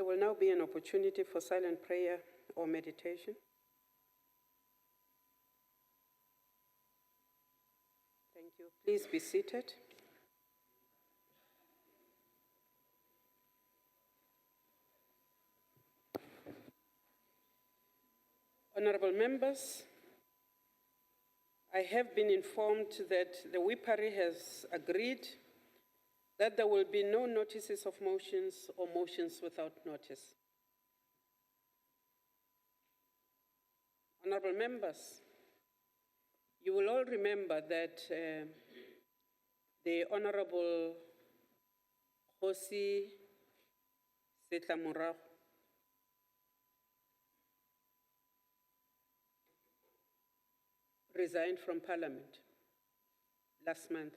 There will now be an opportunity for silent prayer or meditation. Thank you. Please be seated. Honorable members, I have been informed that the WIPARI has agreed that there will be no notices of motions or motions without notice. Honorable members, you will all remember that the Honorable Kgosi Setlamorago resigned from Parliament last month.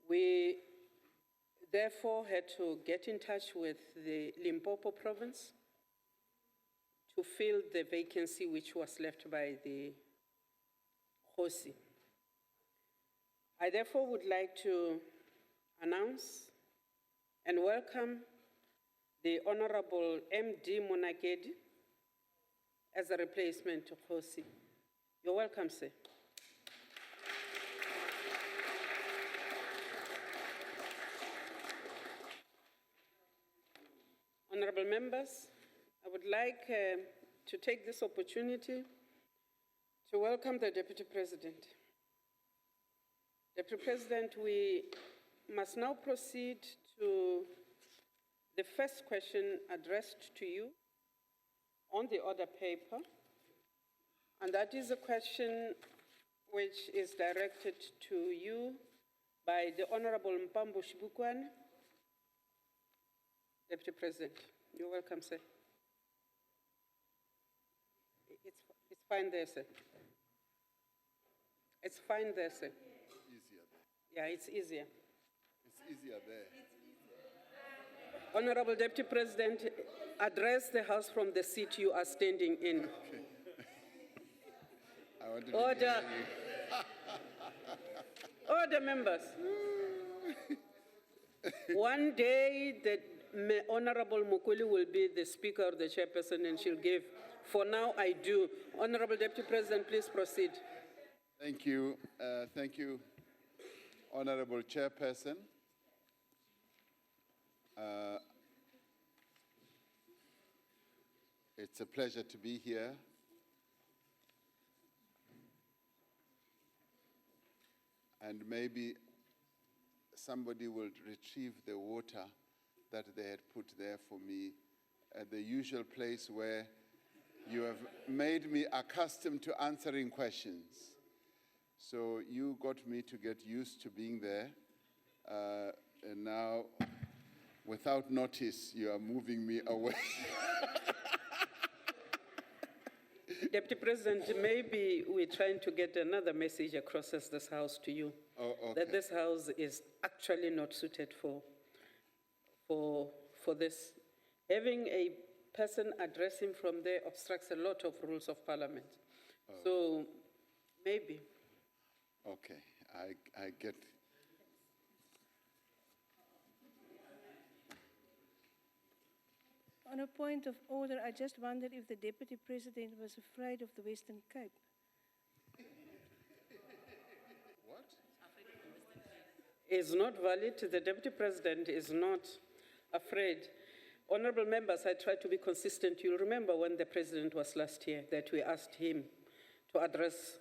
We therefore had to get in touch with the Limpopo province to fill the vacancy which was left by the Kgosi. I therefore would like to announce and welcome the Honorable M.D. Monakedi as a replacement to Kgosi. You're welcome, sir. Honorable members, I would like to take this opportunity to welcome the Deputy President. Deputy President, we must now proceed to the first question addressed to you on the order paper, and that is a question which is directed to you by the Honorable Mpambo Shibukwane. Deputy President, you're welcome, sir. It's fine there, sir. It's fine there, sir. Easier there. Yeah, it's easier. It's easier there. Honorable Deputy President, address the House from the seat you are standing in. Okay. I want to Order. Order, members. One day, the Honorable Mukuli will be the Speaker or the Chairperson, and she'll give. For now, I do. Honorable Deputy President, please proceed. Thank you. Thank you, Honorable Chairperson. It's a pleasure to be here. And maybe somebody will retrieve the water that they had put there for me at the usual place where you have made me accustomed to answering questions. So you got me to get used to being there. And now, without notice, you are moving me away. Deputy President, maybe we're trying to get another message across as this House to you. Oh, okay. That this House is actually not suited for this. Having a person addressing from there obstructs a lot of rules of Parliament. Oh. So, maybe. Okay, I get. On a point of order, I just wondered if the Deputy President was afraid of the Western Cape. What? Is not valid. The Deputy President is not afraid. Honorable members, I try to be consistent. You'll remember when the President was last here that we asked him to address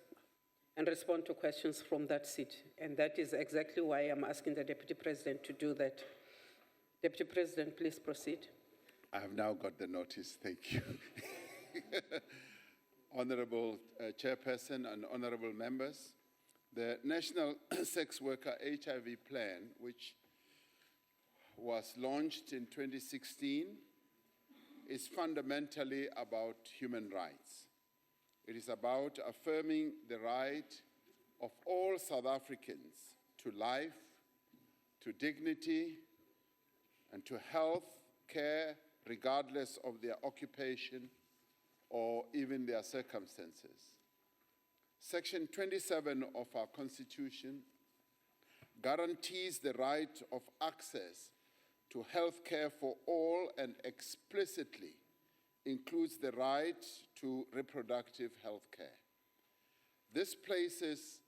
and respond to questions from that seat. And that is exactly why I'm asking the Deputy President to do that. Deputy President, please proceed. I have now got the notice, thank you. Honorable Chairperson and honorable members, the National Sex Worker HIV Plan, which was launched in 2016, is fundamentally about human rights. It is about affirming the right of all South Africans to life, to dignity, and to health care, regardless of their occupation or even their circumstances. Section 27 of our Constitution guarantees the right of access to health care for all and explicitly includes the right to reproductive health care. This places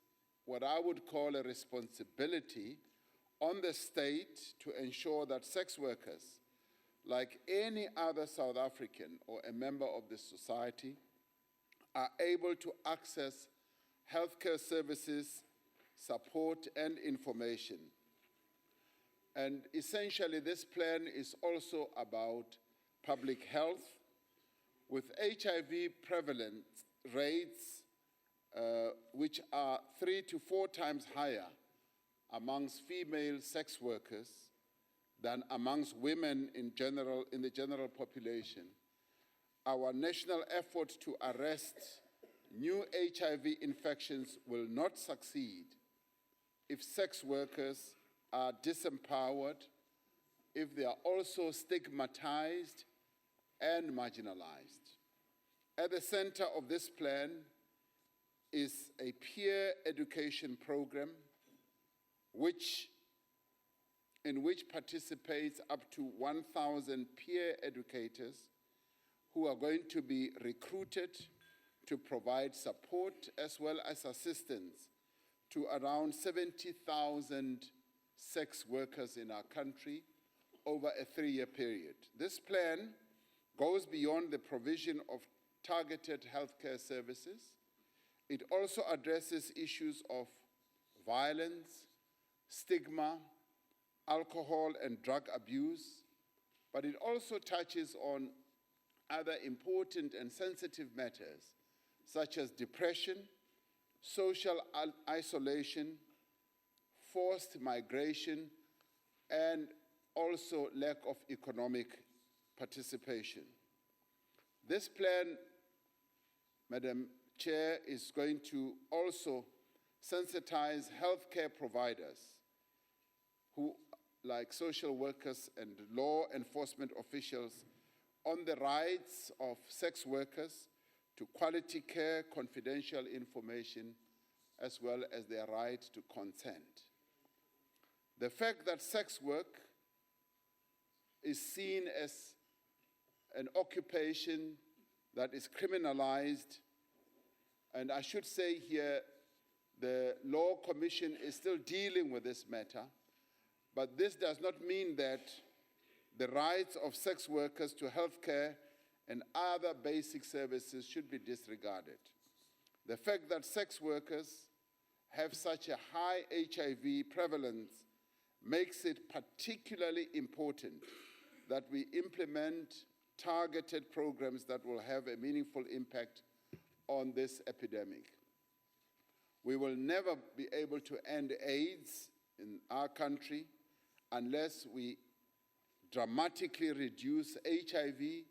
what I would call a responsibility on the state to ensure that sex workers, like any other South African or a member of the society, are able to access healthcare services, support, and information. And essentially, this plan is also about public health, with HIV prevalence rates which are 3 to 4 times higher amongst female sex workers than amongst women in the general population. Our national effort to arrest new HIV infections will not succeed if sex workers are disempowered, if they are also stigmatized and marginalized. At the center of this plan is a peer education program in which participates up to 1,000 peer educators who are going to be recruited to provide support as well as assistance to around 70,000 sex workers in our country over a 3-year period. This plan goes beyond the provision of targeted healthcare services. It also addresses issues of violence, stigma, alcohol and drug abuse, but it also touches on other important and sensitive matters such as depression, social isolation, forced migration, and also lack of economic participation. This plan, Madam Chair, is going to also sensitize healthcare providers who, like social workers and law enforcement officials, on the rights of sex workers to quality care, confidential information, as well as their right to consent. The fact that sex work is seen as an occupation that is criminalized, and I should say here, the Law Commission is still dealing with this matter, but this does not mean that the rights of sex workers to health care and other basic services should be disregarded. The fact that sex workers have such a high HIV prevalence makes it particularly important that we implement targeted programs that will have a meaningful impact on this epidemic. We will never be able to end AIDS in our country unless we dramatically reduce HIV,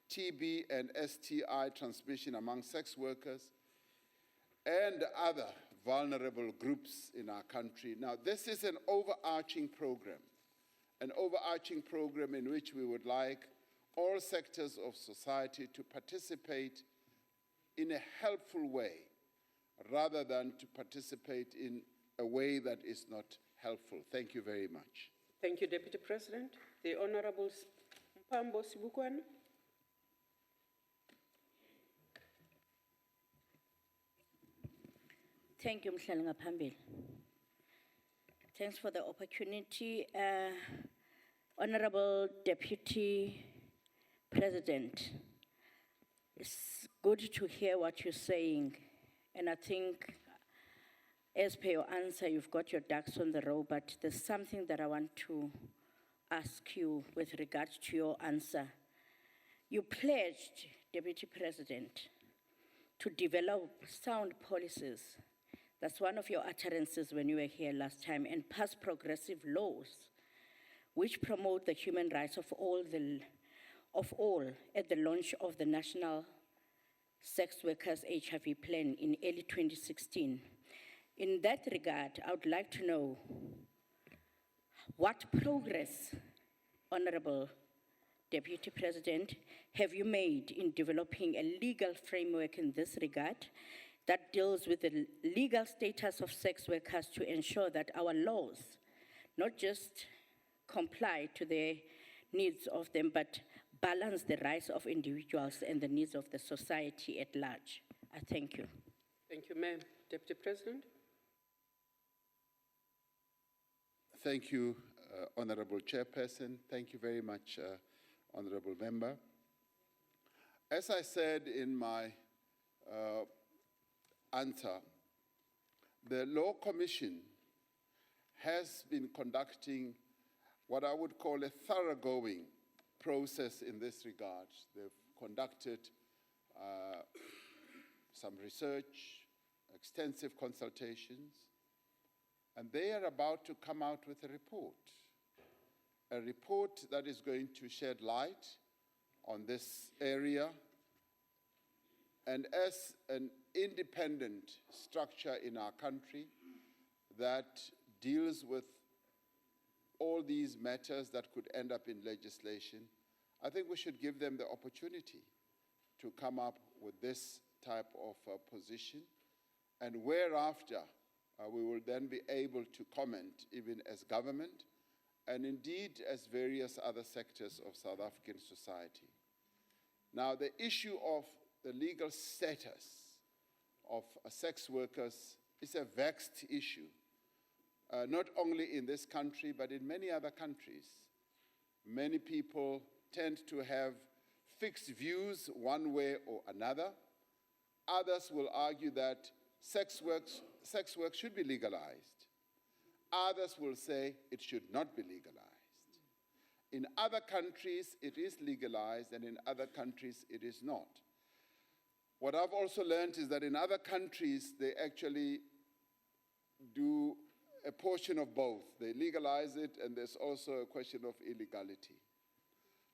TB, and STI transmission among sex workers and other vulnerable groups in our country. Now, this is an overarching program in which we would like all sectors of society to participate in a helpful way rather than to participate in a way that is not helpful. Thank you very much. Thank you, Deputy President. The Honorable Mpambo Sibukwane. Thank you, Mhlali Ngaphambili. Thanks for the opportunity. Honorable Deputy President, it's good to hear what you're saying, and I think as per your answer, you've got your ducks on the row, but there's something that I want to ask you with regard to your answer. You pledged, Deputy President, to develop sound policies. That's one of your utterances when you were here last time, and pass progressive laws which promote the human rights of all at the launch of the National Sex Workers HIV Plan in early 2016. In that regard, I would like to know what progress, Honorable Deputy President, have you made in developing a legal framework in this regard that deals with the legal status of sex workers to ensure that our laws not just comply to the needs of them, but balance the rights of individuals and the needs of the society at large. I thank you. Thank you, ma'am. Deputy President? Thank you, Honorable Chairperson. Thank you very much, Honorable Member. As I said in my answer, the Law Commission has been conducting what I would call a thoroughgoing process in this regard. They've conducted some research, extensive consultations, and they are about to come out with a report that is going to shed light on this area. And as an independent structure in our country that deals with all these matters that could end up in legislation, I think we should give them the opportunity to come up with this type of position, and whereafter we will then be able to comment even as government and indeed as various other sectors of South African society. Now, the issue of the legal status of sex workers is a vexed issue, not only in this country, but in many other countries. Many people tend to have fixed views one way or another. Others will argue that sex work should be legalized. Others will say it should not be legalized. In other countries, it is legalized, and in other countries, it is not. What I've also learned is that in other countries, they actually do a portion of both. They legalize it, and there's also a question of illegality.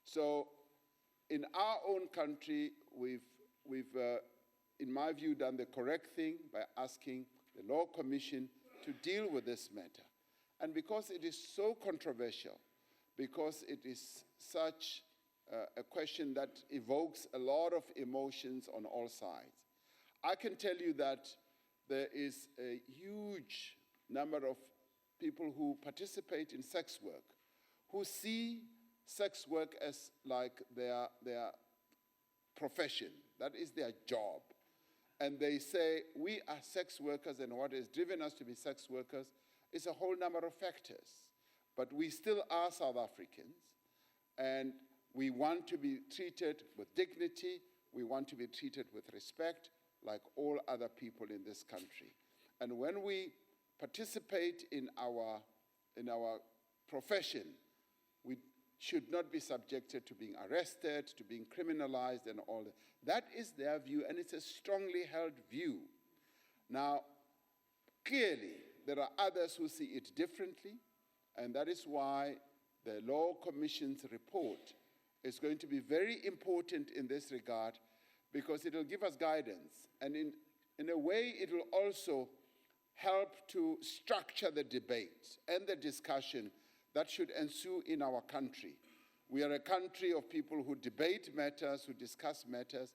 So in our own country, we've in my view, done the correct thing by asking the Law Commission to deal with this matter. And because it is so controversial, because it is such a question that evokes a lot of emotions on all sides, I can tell you that there is a huge number of people who participate in sex work, who see sex work as like their profession. That is their job. And they say, we are sex workers, and what has driven us to be sex workers is a whole number of factors. But we still are South Africans, and we want to be treated with dignity. We want to be treated with respect like all other people in this country. And when we participate in our profession, we should not be subjected to being arrested, to being criminalized and all that. That is their view, and it's a strongly held view. Now, clearly, there are others who see it differently, and that is why the Law Commission's report is going to be very important in this regard, because it will give us guidance, and in a way, it will also help to structure the debate and the discussion that should ensue in our country. We are a country of people who debate matters, who discuss matters,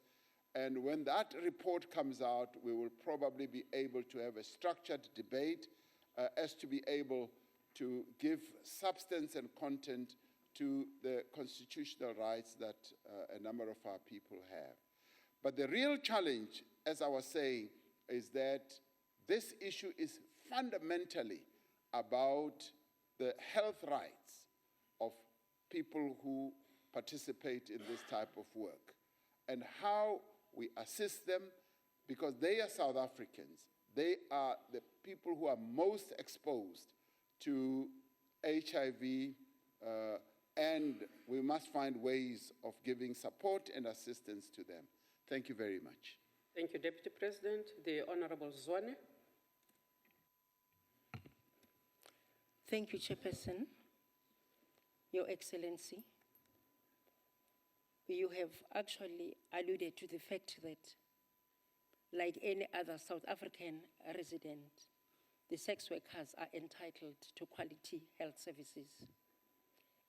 and when that report comes out, we will probably be able to have a structured debate as to be able to give substance and content to the constitutional rights that a number of our people have. But the real challenge, as I was saying, is that this issue is fundamentally about the health rights of people who participate in this type of work and how we assist them, because they are South Africans. They are the people who are most exposed to HIV, and we must find ways of giving support and assistance to them. Thank you very much. Thank you, Deputy President. The Honorable Zwane. Thank you, Chairperson. Your Excellency, you have actually alluded to the fact that, like any other South African resident, the sex workers are entitled to quality health services,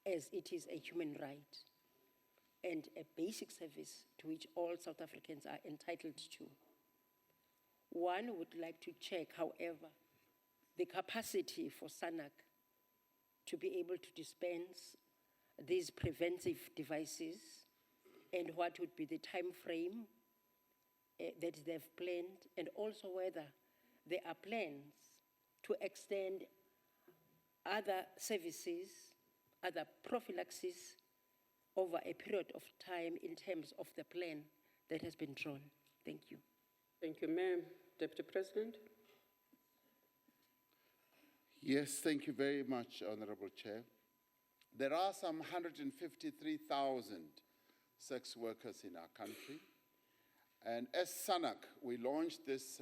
as it is a human right and a basic service to which all South Africans are entitled to. One would like to check, however, the capacity for SANAC to be able to dispense these preventive devices, and what would be the time frame that they've planned, and also whether there are plans to extend other services, other prophylaxis over a period of time in terms of the plan that has been drawn. Thank you. Thank you, Ma'am. Deputy President. Yes, thank you very much, Honorable Chair. There are some 153,000 sex workers in our country. And as SANAC, we launched this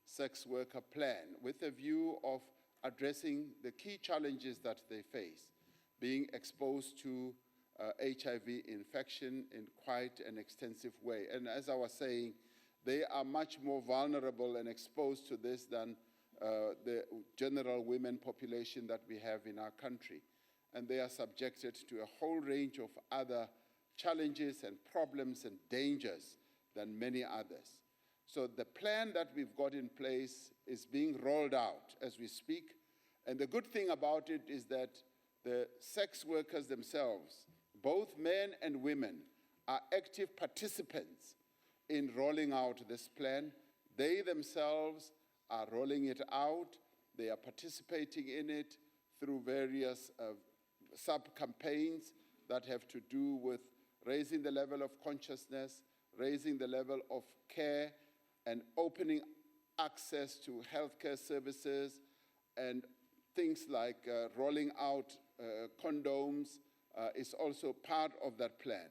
sex worker plan with a view of addressing the key challenges that they face, being exposed to HIV infection in quite an extensive way. And as I was saying, they are much more vulnerable and exposed to this than the general women population that we have in our country. And they are subjected to a whole range of other challenges and problems and dangers than many others. So the plan that we've got in place is being rolled out as we speak. And the good thing about it is that the sex workers themselves, both men and women, are active participants in rolling out this plan. They themselves are rolling it out. They are participating in it through various sub-campaigns that have to do with raising the level of consciousness, raising the level of care, and opening access to healthcare services, and things like rolling out condoms is also part of that plan.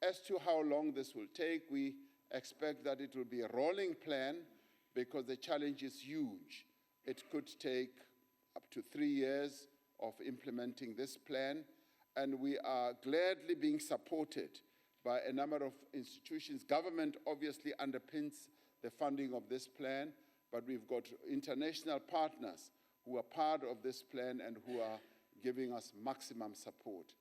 As to how long this will take, we expect that it will be a rolling plan because the challenge is huge. It could take up to 3 years of implementing this plan, and we are gladly being supported by a number of institutions. Government obviously underpins the funding of this plan, but we've got international partners who are part of this plan and who are giving us maximum support.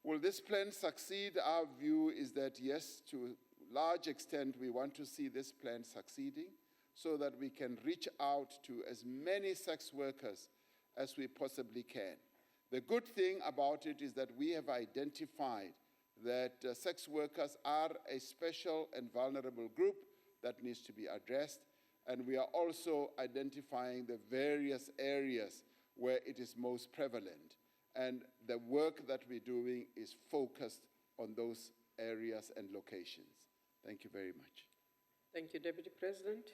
Will this plan succeed? Our view is that yes, to a large extent, we want to see this plan succeeding so that we can reach out to as many sex workers as we possibly can. The good thing about it is that we have identified that sex workers are a special and vulnerable group that needs to be addressed, and we are also identifying the various areas where it is most prevalent. And the work that we're doing is focused on those areas and locations. Thank you very much. Thank you, Deputy President.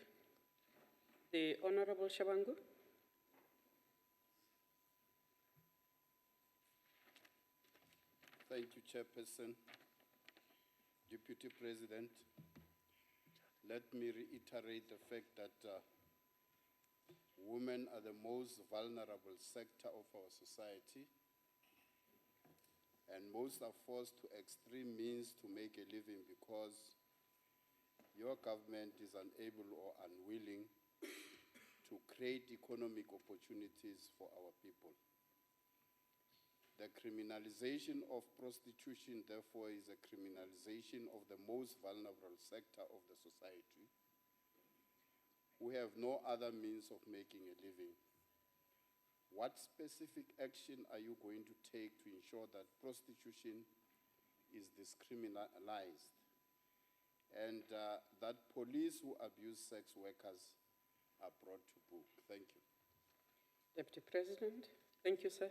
The Honorable Shabangu. Thank you, Chairperson. Deputy President, let me reiterate the fact that women are the most vulnerable sector of our society, and most are forced to extreme means to make a living because your government is unable or unwilling to create economic opportunities for our people. The criminalization of prostitution, therefore, is a criminalization of the most vulnerable sector of the society who have no other means of making a living. What specific action are you going to take to ensure that prostitution is discriminalized and that police who abuse sex workers are brought to book? Thank you. Deputy President. Thank you, sir.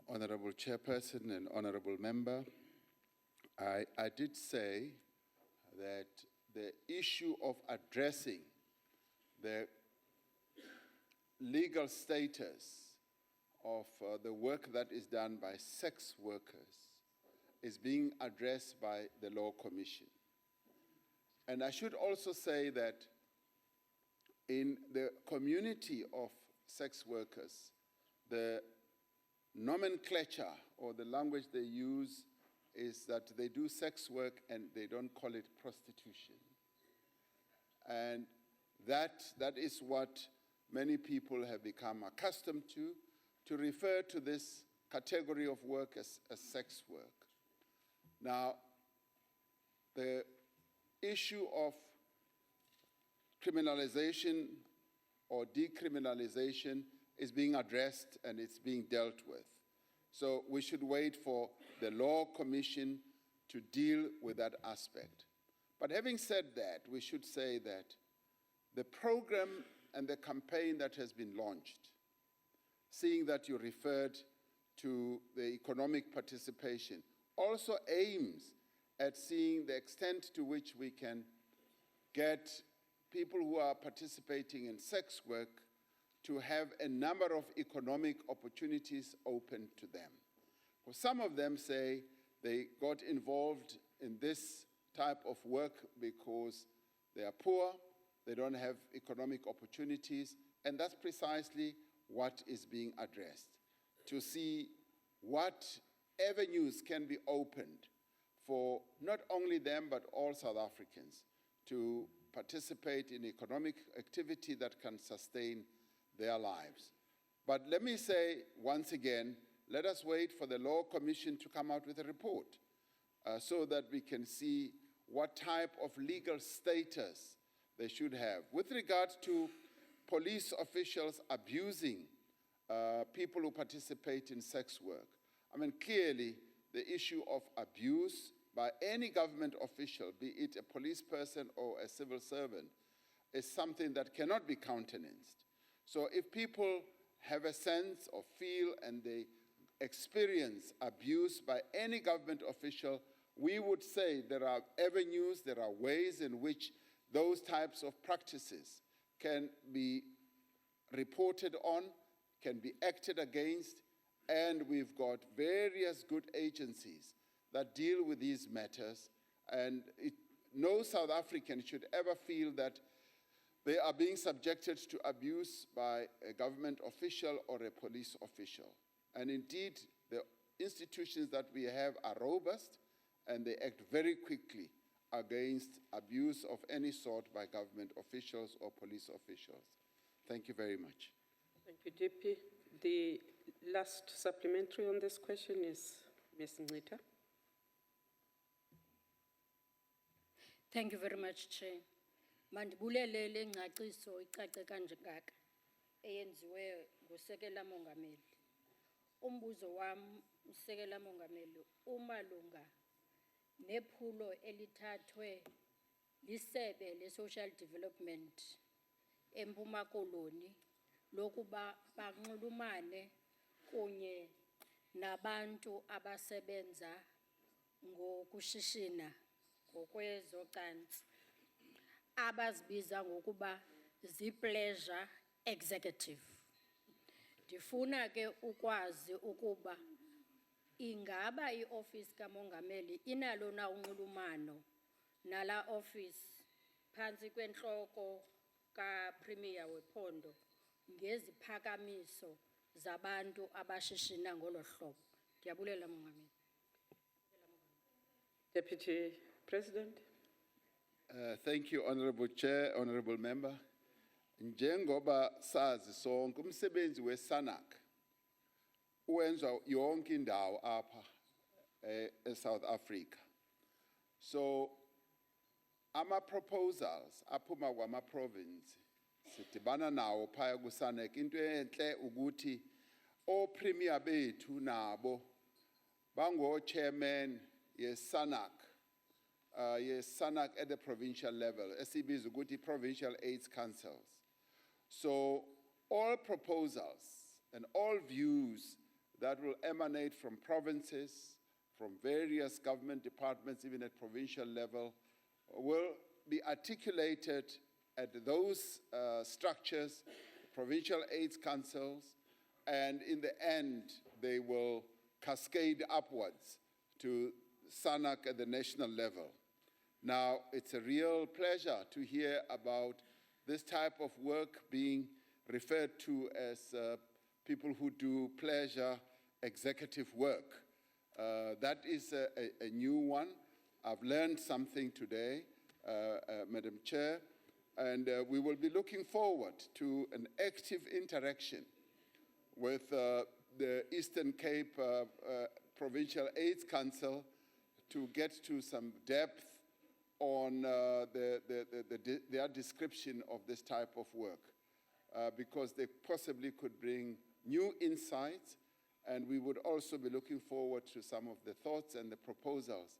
Honorable Chairperson and Honorable Member, I did say that the issue of addressing the legal status of the work that is done by sex workers is being addressed by the Law Commission. And I should also say that in the community of sex workers, the nomenclature or the language they use is that they do sex work and they don't call it prostitution. And that is what many people have become accustomed to refer to this category of work as sex work. Now, the issue of criminalization or decriminalization is being addressed and it's being dealt with. So we should wait for the Law Commission to deal with that aspect. But having said that, we should say that the program and the campaign that has been launched, seeing that you referred to the economic participation, also aims at seeing the extent to which we can get people who are participating in sex work to have a number of economic opportunities open to them. For some of them say they got involved in this type of work because they are poor, they don't have economic opportunities, and that's precisely what is being addressed, to see what avenues can be opened for not only them but all South Africans to participate in economic activity that can sustain their lives. But let me say once again, let us wait for the Law Commission to come out with a report so that we can see what type of legal status they should have. With regard to police officials abusing people who participate in sex work, I mean, clearly the issue of abuse by any government official, be it a police person or a civil servant, is something that cannot be countenanced. So if people have a sense or feel and they experience abuse by any government official, we would say there are avenues, there are ways in which those types of practices can be reported on, can be acted against, and we've got various good agencies that deal with these matters, and no South African should ever feel that they are being subjected to abuse by a government official or a police official. And indeed, the institutions that we have are robust, and they act very quickly against abuse of any sort by government officials or police officials. Thank you very much. Thank you, DP. The last supplementary on this question is Ms. Ncita. Thank you very much, Chair. Mandibulele le ngcaciso icace kanje ngaka eyenziwe ngusekela mongameli. Umbuzo wami usekela mongameli umalunga nephulo elithathwe lisebe le-social development eMpuma Koloni lokuba banxulumane kunye nabantu abasebenza ngokushishina ngokwezocansi abazibiza ngokuba zi-pleasure executive. Ndifuna ke ukwazi ukuba ingaba i-office kamongameli inalo na unxulumano nala office phansi kwenhloko ka-Premier wephondo ngeziphakamiso zabantu abashishina ngolo hlobo. Ndiyabulela mongameli. Deputy President. Thank you, Honorable Chair, Honorable Member. Njengoba sazi sonke umsebenzi we-SANAC uwenza yonke indawo apha eSouth Africa. So ama-proposals aphuma kwama-province sidibana nawo phaya ku-SANAC. Into enhle ukuthi o-premier bethu nabo bango-chairman ye-SANAC. Yes, SANAC at the provincial level, SABC, Provincial AIDS Councils. So all proposals and all views that will emanate from provinces, from various government departments, even at provincial level, will be articulated at those structures, Provincial AIDS Councils, and in the end, they will cascade upwards to SANAC at the national level. Now, it's a real pleasure to hear about this type of work being referred to as people who do pleasure executive work. That is a new one. I've learned something today, Madam Chair, and we will be looking forward to an active interaction with the Eastern Cape Provincial AIDS Council to get to some depth on their description of this type of work because they possibly could bring new insights, and we would also be looking forward to some of the thoughts and the proposals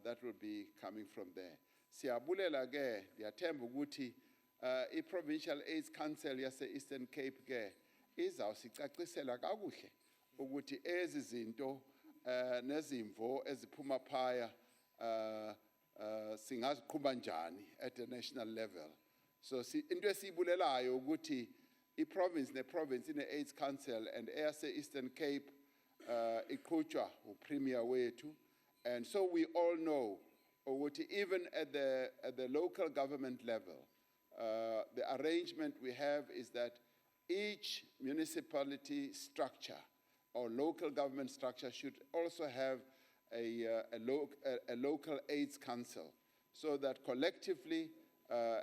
that will be coming from there. Siyabulela ke, ndiyathemba ukuthi i-Provincial AIDS Council yase-Eastern Cape ke izawusicacisela kakuhle ukuthi ezi zinto nezimvo eziphuma phaya singaziqhuba njani at the national level. So into esiyibulelayo ukuthi i-province ne-province ine-AIDS Council and eyase-Eastern Cape iqhutshwa uPremier wethu, and so we all know ukuthi even at the local government level, the arrangement we have is that each municipality structure or local government structure should also have a local AIDS council, so that collectively,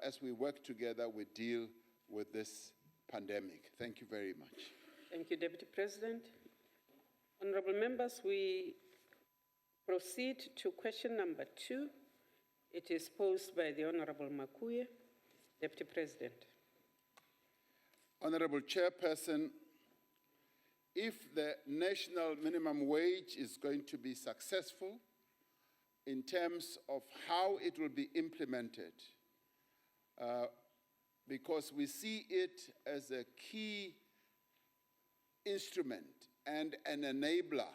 as we work together, we deal with this pandemic. Thank you very much. Thank you, Deputy President. Honorable members, we proceed to question number 2. It is posed by the Honorable Makuye. Deputy President. Honorable Chairperson, if the national minimum wage is going to be successful in terms of how it will be implemented, because we see it as a key instrument and an enabler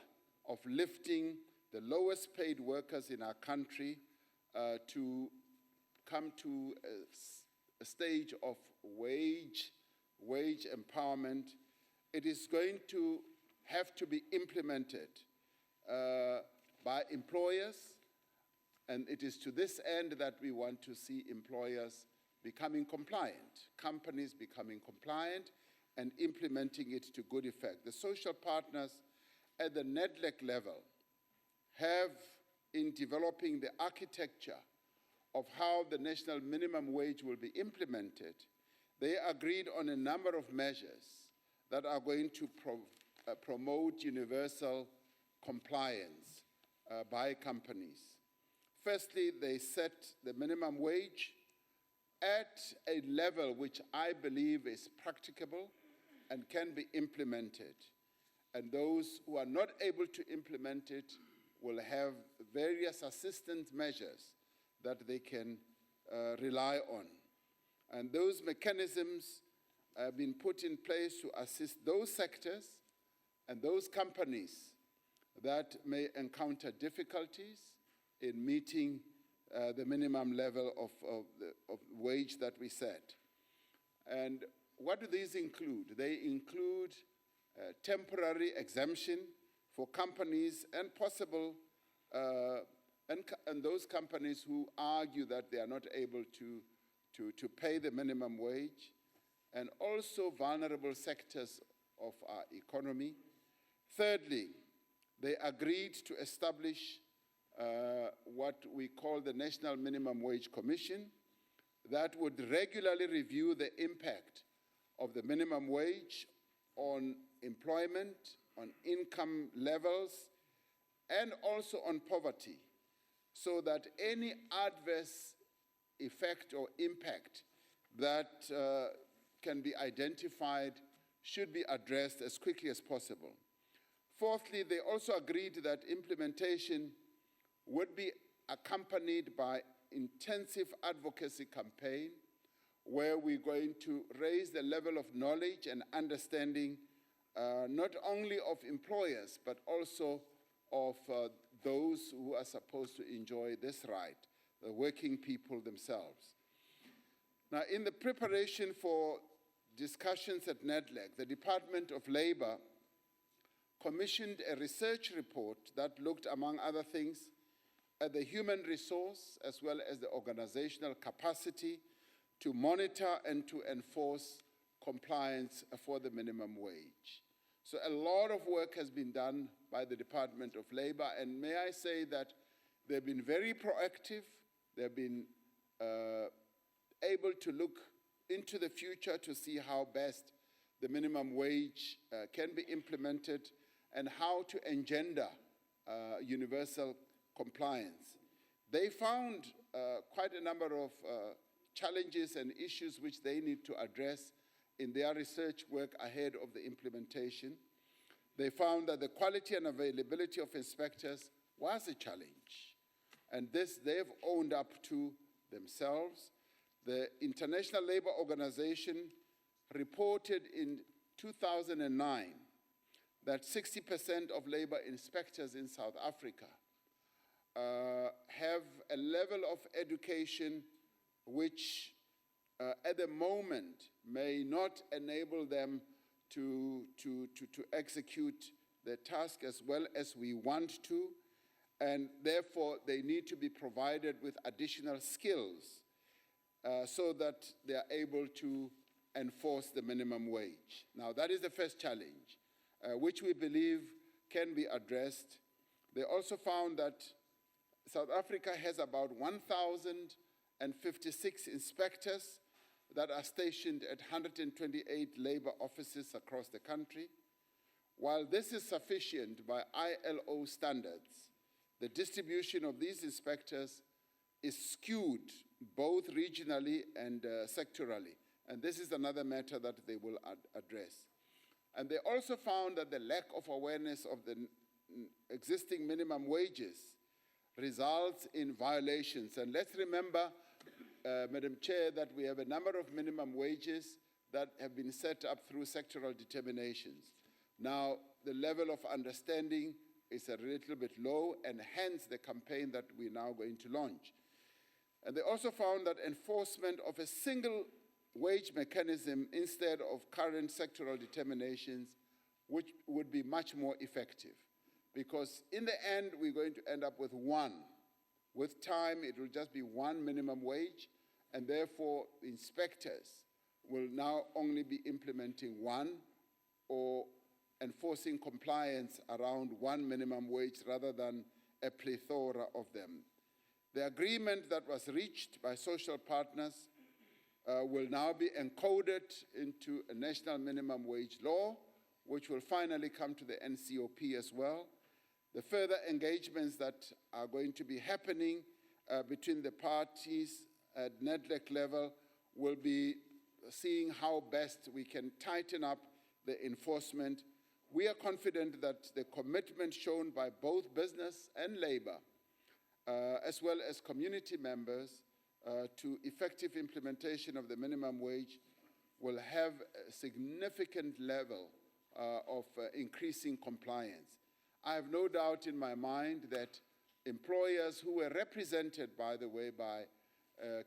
of lifting the lowest paid workers in our country to come to a stage of wage empowerment. It is going to have to be implemented by employers, and it is to this end that we want to see employers becoming compliant, companies becoming compliant and implementing it to good effect. The social partners at the NEDLEC level have, in developing the architecture of how the national minimum wage will be implemented, they agreed on a number of measures that are going to promote universal compliance by companies. Firstly, they set the minimum wage at a level which I believe is practicable and can be implemented. And those who are not able to implement it will have various assistance measures that they can rely on. And those mechanisms have been put in place to assist those sectors and those companies that may encounter difficulties in meeting the minimum level of wage that we set. And what do these include? They include temporary exemption for companies and possible, and those companies who argue that they are not able to pay the minimum wage, and also vulnerable sectors of our economy. Thirdly, they agreed to establish what we call the National Minimum Wage Commission that would regularly review the impact of the minimum wage on employment, on income levels, and also on poverty, so that any adverse effect or impact that can be identified should be addressed as quickly as possible. Fourthly, they also agreed that implementation would be accompanied by intensive advocacy campaign where we're going to raise the level of knowledge and understanding not only of employers but also of those who are supposed to enjoy this right, the working people themselves. Now, in the preparation for discussions at NEDLEC, the Department of Labor commissioned a research report that looked, among other things, at the human resource as well as the organizational capacity to monitor and to enforce compliance for the minimum wage. So a lot of work has been done by the Department of Labor, and may I say that they've been very proactive. They've been able to look into the future to see how best the minimum wage can be implemented and how to engender universal compliance. They found quite a number of challenges and issues which they need to address in their research work ahead of the implementation. They found that the quality and availability of inspectors was a challenge, and this they've owned up to themselves. The International Labour Organization reported in 2009 that 60% of labor inspectors in South Africa have a level of education which at the moment may not enable them to execute the task as well as we want to, and therefore they need to be provided with additional skills so that they are able to enforce the minimum wage. Now, that is the first challenge, which we believe can be addressed. They also found that South Africa has about 1,056 inspectors that are stationed at 128 labor offices across the country. While this is sufficient by ILO standards, the distribution of these inspectors is skewed both regionally and sectorally. And this is another matter that they will address. And they also found that the lack of awareness of the existing minimum wages results in violations. And let's remember, Madam Chair, that we have a number of minimum wages that have been set up through sectoral determinations. Now, the level of understanding is a little bit low, and hence the campaign that we're now going to launch. And they also found that enforcement of a single wage mechanism instead of current sectoral determinations, which would be much more effective. Because in the end, we're going to end up with one. With time, it will just be one minimum wage, and therefore inspectors will now only be implementing one or enforcing compliance around one minimum wage rather than a plethora of them. The agreement that was reached by social partners will now be encoded into a national minimum wage law, which will finally come to the NCOP as well. The further engagements that are going to be happening between the parties at NEDLEC level will be seeing how best we can tighten up the enforcement. We are confident that the commitment shown by both business and labor, as well as community members, to effective implementation of the minimum wage will have a significant level of increasing compliance. I have no doubt in my mind that employers who were represented, by the way, by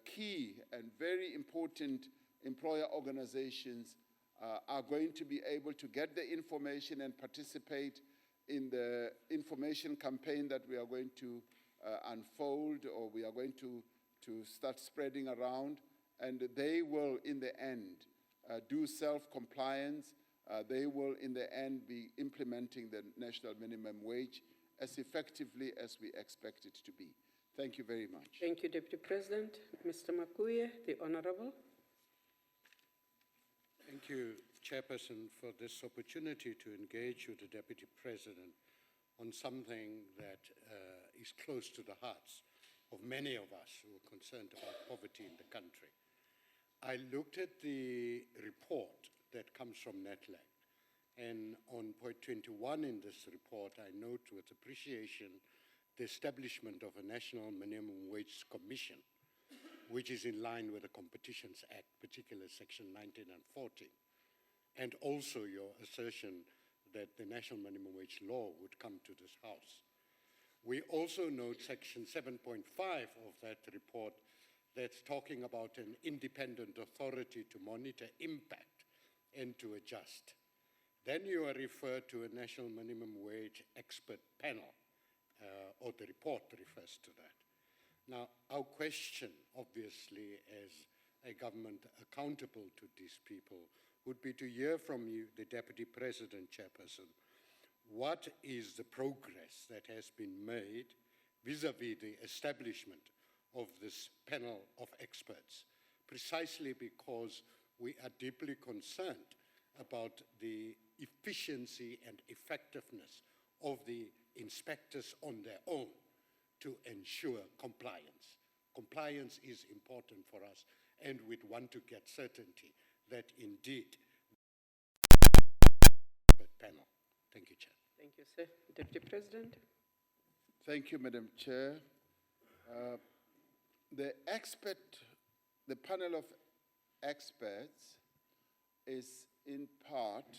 key and very important employer organizations are going to be able to get the information and participate in the information campaign that we are going to unfold, or we are going to start spreading around, and they will, in the end, do self-compliance. They will, in the end, be implementing the national minimum wage as effectively as we expect it to be. Thank you very much. Thank you, Deputy President. Mr. Makuye, the Honorable. Thank you, Chairperson, for this opportunity to engage with the Deputy President on something that is close to the hearts of many of us who are concerned about poverty in the country. I looked at the report that comes from NEDLEC, and on point 21 in this report, I note with appreciation the establishment of a National Minimum Wage Commission, which is in line with the Competitions Act, particularly Section 19 and 14, and also your assertion that the National Minimum Wage Law would come to this House. We also note Section 7.5 of that report that's talking about an independent authority to monitor impact and to adjust. Then you are referred to a National Minimum Wage Expert Panel, or the report refers to that. Now, our question, obviously, as a government accountable to these people, would be to hear from you, the Deputy President, Chairperson, what is the progress that has been made vis-à-vis the establishment of this panel of experts, precisely because we are deeply concerned about the efficiency and effectiveness of the inspectors on their own to ensure compliance compliance is important for us, and we'd want to get certainty that indeed the panel. Thank you, Chair. Thank you, sir. Deputy President? Thank you, Madam Chair. The panel of experts is in part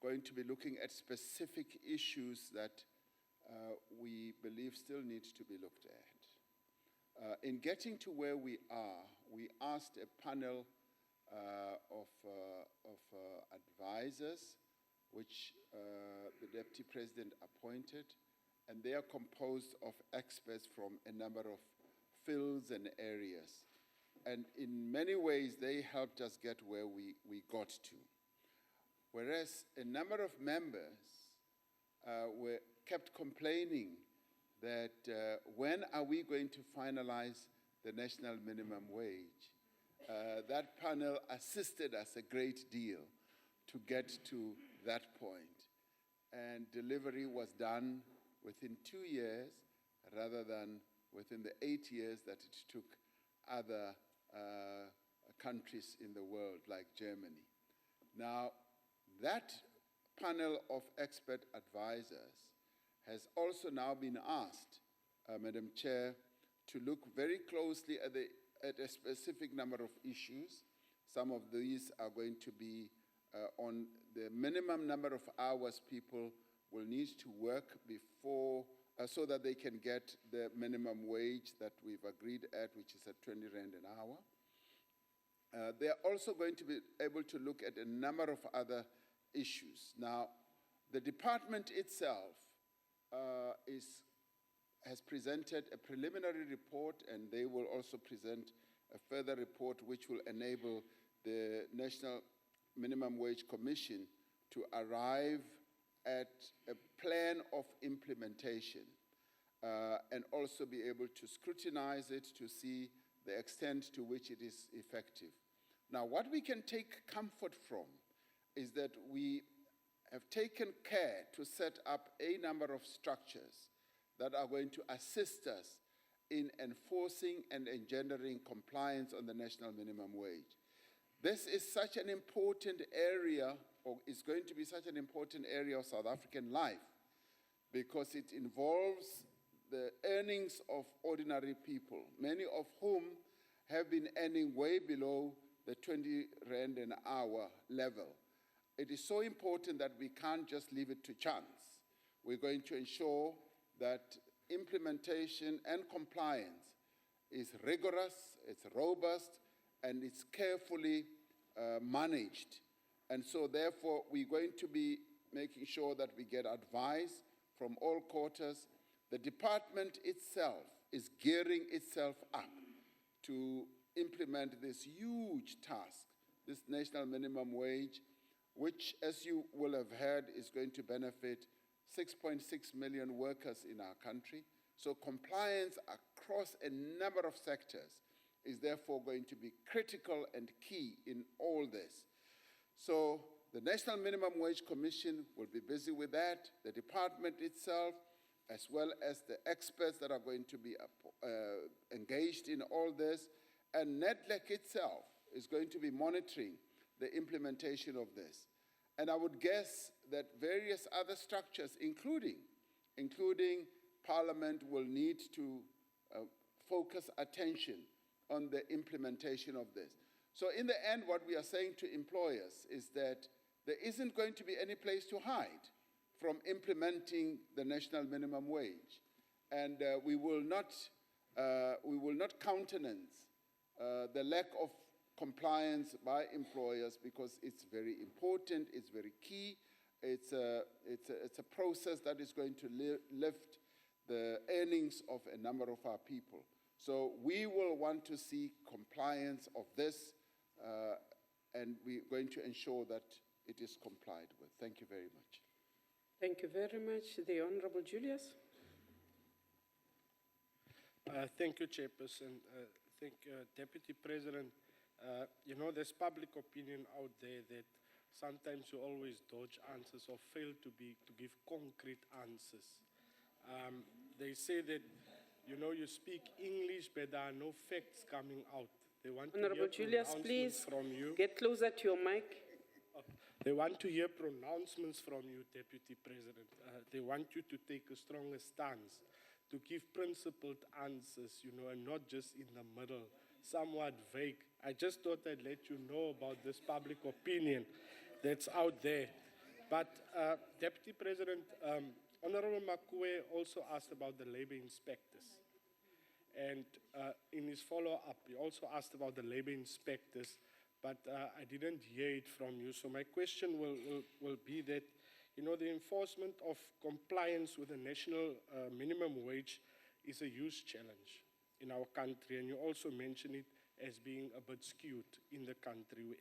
going to be looking at specific issues that we believe still need to be looked at. In getting to where we are, we asked a panel of advisors, which the Deputy President appointed, and they are composed of experts from a number of fields and areas. And in many ways, they helped us get where we got to. Whereas a number of members kept complaining that when are we going to finalize the national minimum wage? That panel assisted us a great deal to get to that point. And delivery was done within 2 years rather than within the 8 years that it took other countries in the world like Germany. Now, that panel of expert advisors has also now been asked, Madam Chair, to look very closely at a specific number of issues. Some of these are going to be on the minimum number of hours people will need to work before, so that they can get the minimum wage that we've agreed at, which is at 20 Rand an hour. They are also going to be able to look at a number of other issues. Now, the department itself has presented a preliminary report, and they will also present a further report which will enable the National Minimum Wage Commission to arrive at a plan of implementation and also be able to scrutinize it to see the extent to which it is effective. Now, what we can take comfort from is that we have taken care to set up a number of structures that are going to assist us in enforcing and engendering compliance on the national minimum wage. This is such an important area, or is going to be such an important area of South African life, because it involves the earnings of ordinary people, many of whom have been earning way below the 20 Rand an hour level. It is so important that we can't just leave it to chance. We're going to ensure that implementation and compliance is rigorous, it's robust, and it's carefully managed. And so therefore, we're going to be making sure that we get advice from all quarters. The department itself is gearing itself up to implement this huge task, this national minimum wage, which, as you will have heard, is going to benefit 6.6 million workers in our country. So compliance across a number of sectors is therefore going to be critical and key in all this. So the National Minimum Wage Commission will be busy with that, the department itself, as well as the experts that are going to be engaged in all this, and NEDLEC itself is going to be monitoring the implementation of this. And I would guess that various other structures, including Parliament, will need to focus attention on the implementation of this. So in the end, what we are saying to employers is that there isn't going to be any place to hide from implementing the national minimum wage. And we will not countenance the lack of compliance by employers, because it's very important, it's very key, it's a process that is going to lift the earnings of a number of our people. So we will want to see compliance of this, and we're going to ensure that it is complied with. Thank you very much. Thank you very much. The Honorable Julius. Thank you, Chairperson. Deputy President, you know, there's public opinion out there that sometimes you always dodge answers or fail to give concrete answers. They say that You know, you speak English, but there are no facts coming out. They want to hear Honorable Julius, pronouncements please from you. get closer to your mic. They want to hear pronouncements from you, Deputy President. They want you to take a stronger stance, to give principled answers, you know, and not just in the middle, somewhat vague. I just thought I'd let you know about this public opinion that's out there. But, Deputy President, Honorable Makwe also asked about the labor inspectors. And in his follow-up, he also asked about the labor inspectors, but I didn't hear it from you. So my question will be that, you know, the enforcement of compliance with the national minimum wage is a huge challenge in our country, and you also mentioned it as being a bit skewed in the country.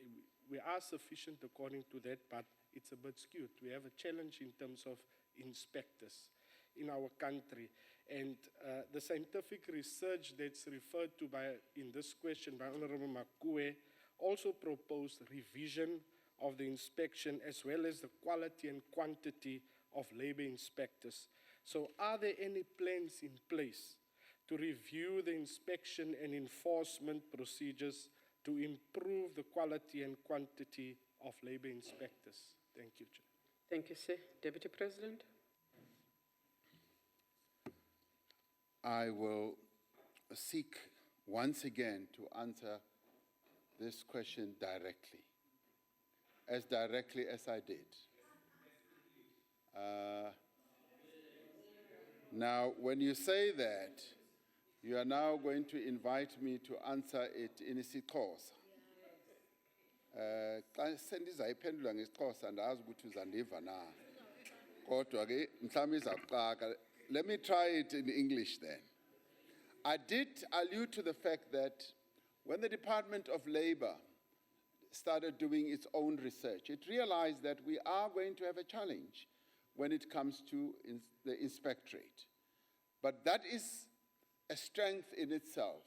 We are sufficient according to that, but it's a bit skewed. We have a challenge in terms of inspectors in our country. And the scientific research that's referred to in this question by Honorable Makwe also proposed revision of the inspection as well as the quality and quantity of labor inspectors. So are there any plans in place to review the inspection and enforcement procedures to improve the quality and quantity of labor inspectors? Thank you, Chair. Thank you, sir. Deputy President. I will seek once again to answer this question directly as I did. Now, when you say that, you are now going to invite me to answer it in isiXhosa. Xa sendizayiphendula ngesiXhosa andazi ukuthi uzandiva na. Kodwa ke mhlawumbe izakuxaka. Let me try it in English then. I did allude to the fact that when the Department of Labor started doing its own research, it realized that we are going to have a challenge when it comes to the inspectorate. But that is a strength in itself,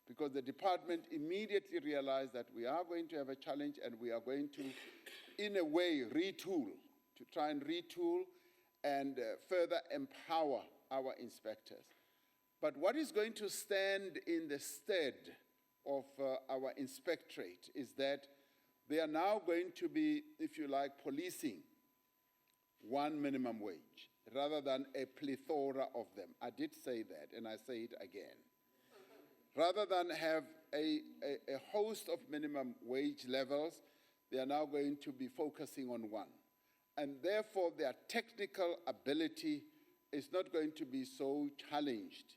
because the department immediately realized that we are going to have a challenge and we are going to, in a way, try and retool and further empower our inspectors. But what is going to stand in the stead of our inspectorate is that they are now going to be, if you like, policing one minimum wage rather than a plethora of them. I did say that, and I say it again. Rather than have a host of minimum wage levels, they are now going to be focusing on one. And therefore, their technical ability is not going to be so challenged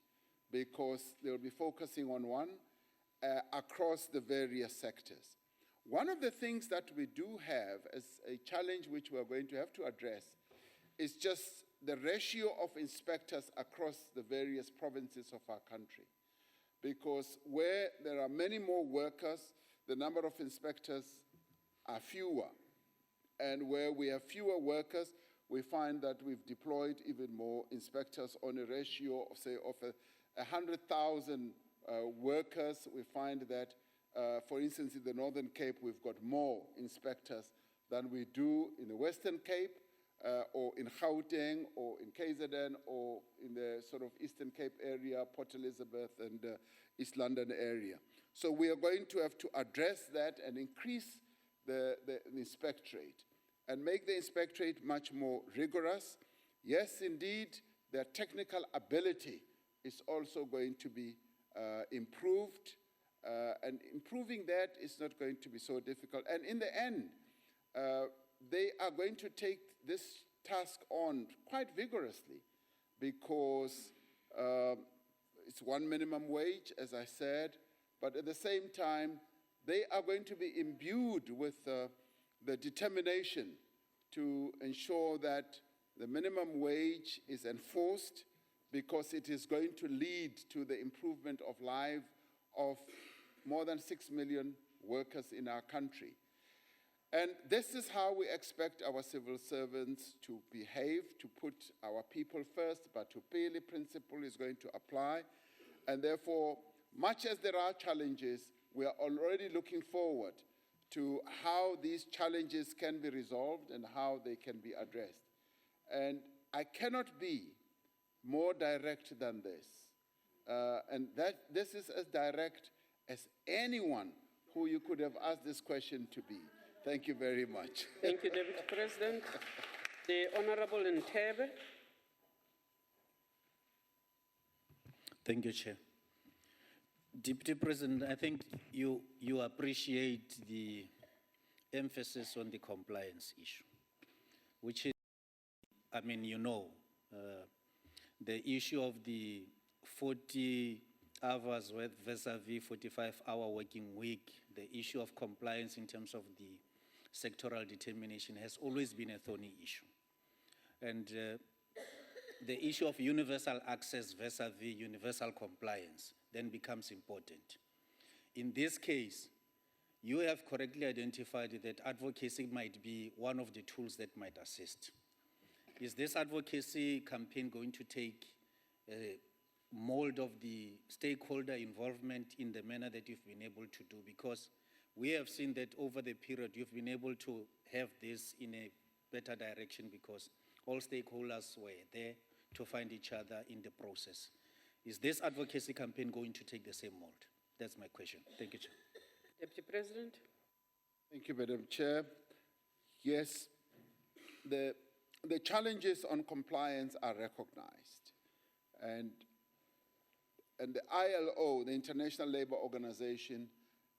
because they'll be focusing on one across the various sectors. One of the things that we do have as a challenge which we're going to have to address is just the ratio of inspectors across the various provinces of our country. Because where there are many more workers, the number of inspectors are fewer. And where we have fewer workers, we find that we've deployed even more inspectors on a ratio of, say, of 100,000 workers. We find that, for instance, in the Northern Cape, we've got more inspectors than we do in the Western Cape, or in Gauteng, or in KZN, or in the sort of Eastern Cape area, Port Elizabeth, and East London area. So we are going to have to address that and increase the inspectorate and make the inspectorate much more rigorous. Yes, indeed, their technical ability is also going to be improved, and improving that is not going to be so difficult. And in the end, they are going to take this task on quite vigorously because it's one minimum wage, as I said, but at the same time, they are going to be imbued with the determination to ensure that the minimum wage is enforced because it is going to lead to the improvement of life of more than 6 million workers in our country. And this is how we expect our civil servants to behave, to put our people first, but Tupili principle is going to apply. And therefore, much as there are challenges, we are already looking forward to how these challenges can be resolved and how they can be addressed. And I cannot be more direct than this. And this is as direct as anyone who you could have asked this question to be. Thank you very much. Thank you, Deputy President. The Honorable Ntebe. Thank you, Chair. Deputy President, I think you appreciate the emphasis on the compliance issue, which is, I mean, the issue of the 40 hours vis-a-vis 45-hour working week, the issue of compliance in terms of the sectoral determination has always been a thorny issue. And the issue of universal access vis-a-vis universal compliance then becomes important. In this case, you have correctly identified that advocacy might be one of the tools that might assist. Is this advocacy campaign going to take a mold of the stakeholder involvement in the manner that you've been able to do? Because we have seen that over the period, you've been able to have this in a better direction because all stakeholders were there to find each other in the process. Is this advocacy campaign going to take the same mold? That's my question. Thank you, Chair. Deputy President. Thank you, Madam Chair. Yes, the challenges on compliance are recognized. And the ILO, the International Labour Organization,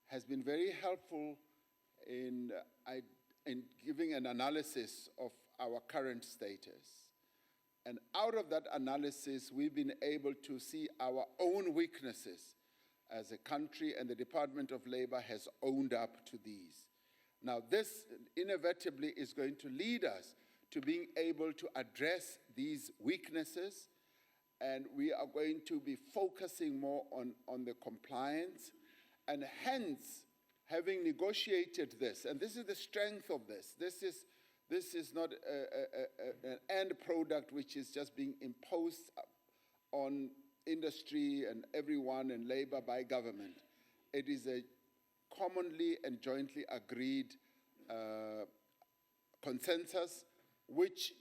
has been very helpful in giving an analysis of our current status. And out of that analysis, we've been able to see our own weaknesses as a country, and the Department of Labor has owned up to these. Now, this inevitably is going to lead us to being able to address these weaknesses, and we are going to be focusing more on the compliance, and hence, having negotiated this, and this is the strength of this. This is not an end product which is just being imposed on industry and everyone and labor by government. It is a commonly and jointly agreed consensus which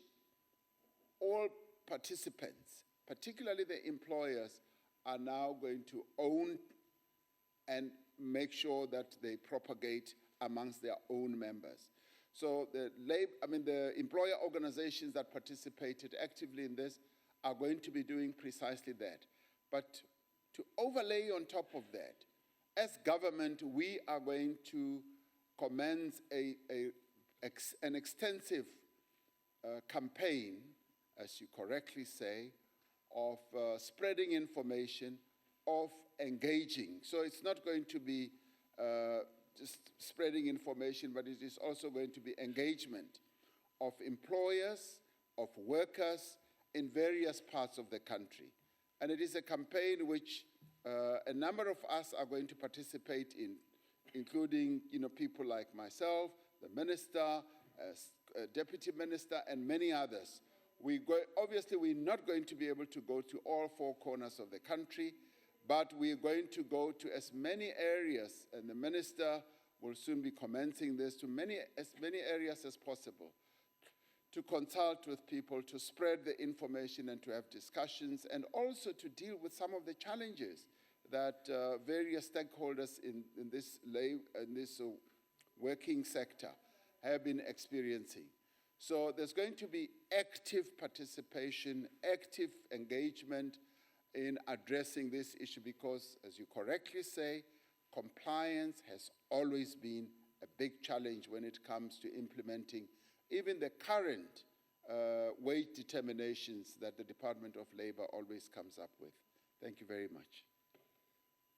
all participants, particularly the employers, are now going to own and make sure that they propagate amongst their own members. So the employer organizations that participated actively in this are going to be doing precisely that. But to overlay on top of that, as government, we are going to commence an extensive campaign, as you correctly say, of spreading information, of engaging. So it's not going to be just spreading information, but it is also going to be engagement of employers, of workers in various parts of the country. And it is a campaign which a number of us are going to participate in, including people like myself, the minister, deputy minister, and many others. Obviously, we're not going to be able to go to all four corners of the country, but we're going to go to as many areas, and the minister will soon be commencing this, to as many areas as possible, to consult with people, to spread the information and to have discussions, and also to deal with some of the challenges that various stakeholders in this working sector have been experiencing. So there's going to be active participation, active engagement in addressing this issue because, as you correctly say, compliance has always been a big challenge when it comes to implementing even the current wage determinations that the Department of Labor always comes up with. Thank you very much.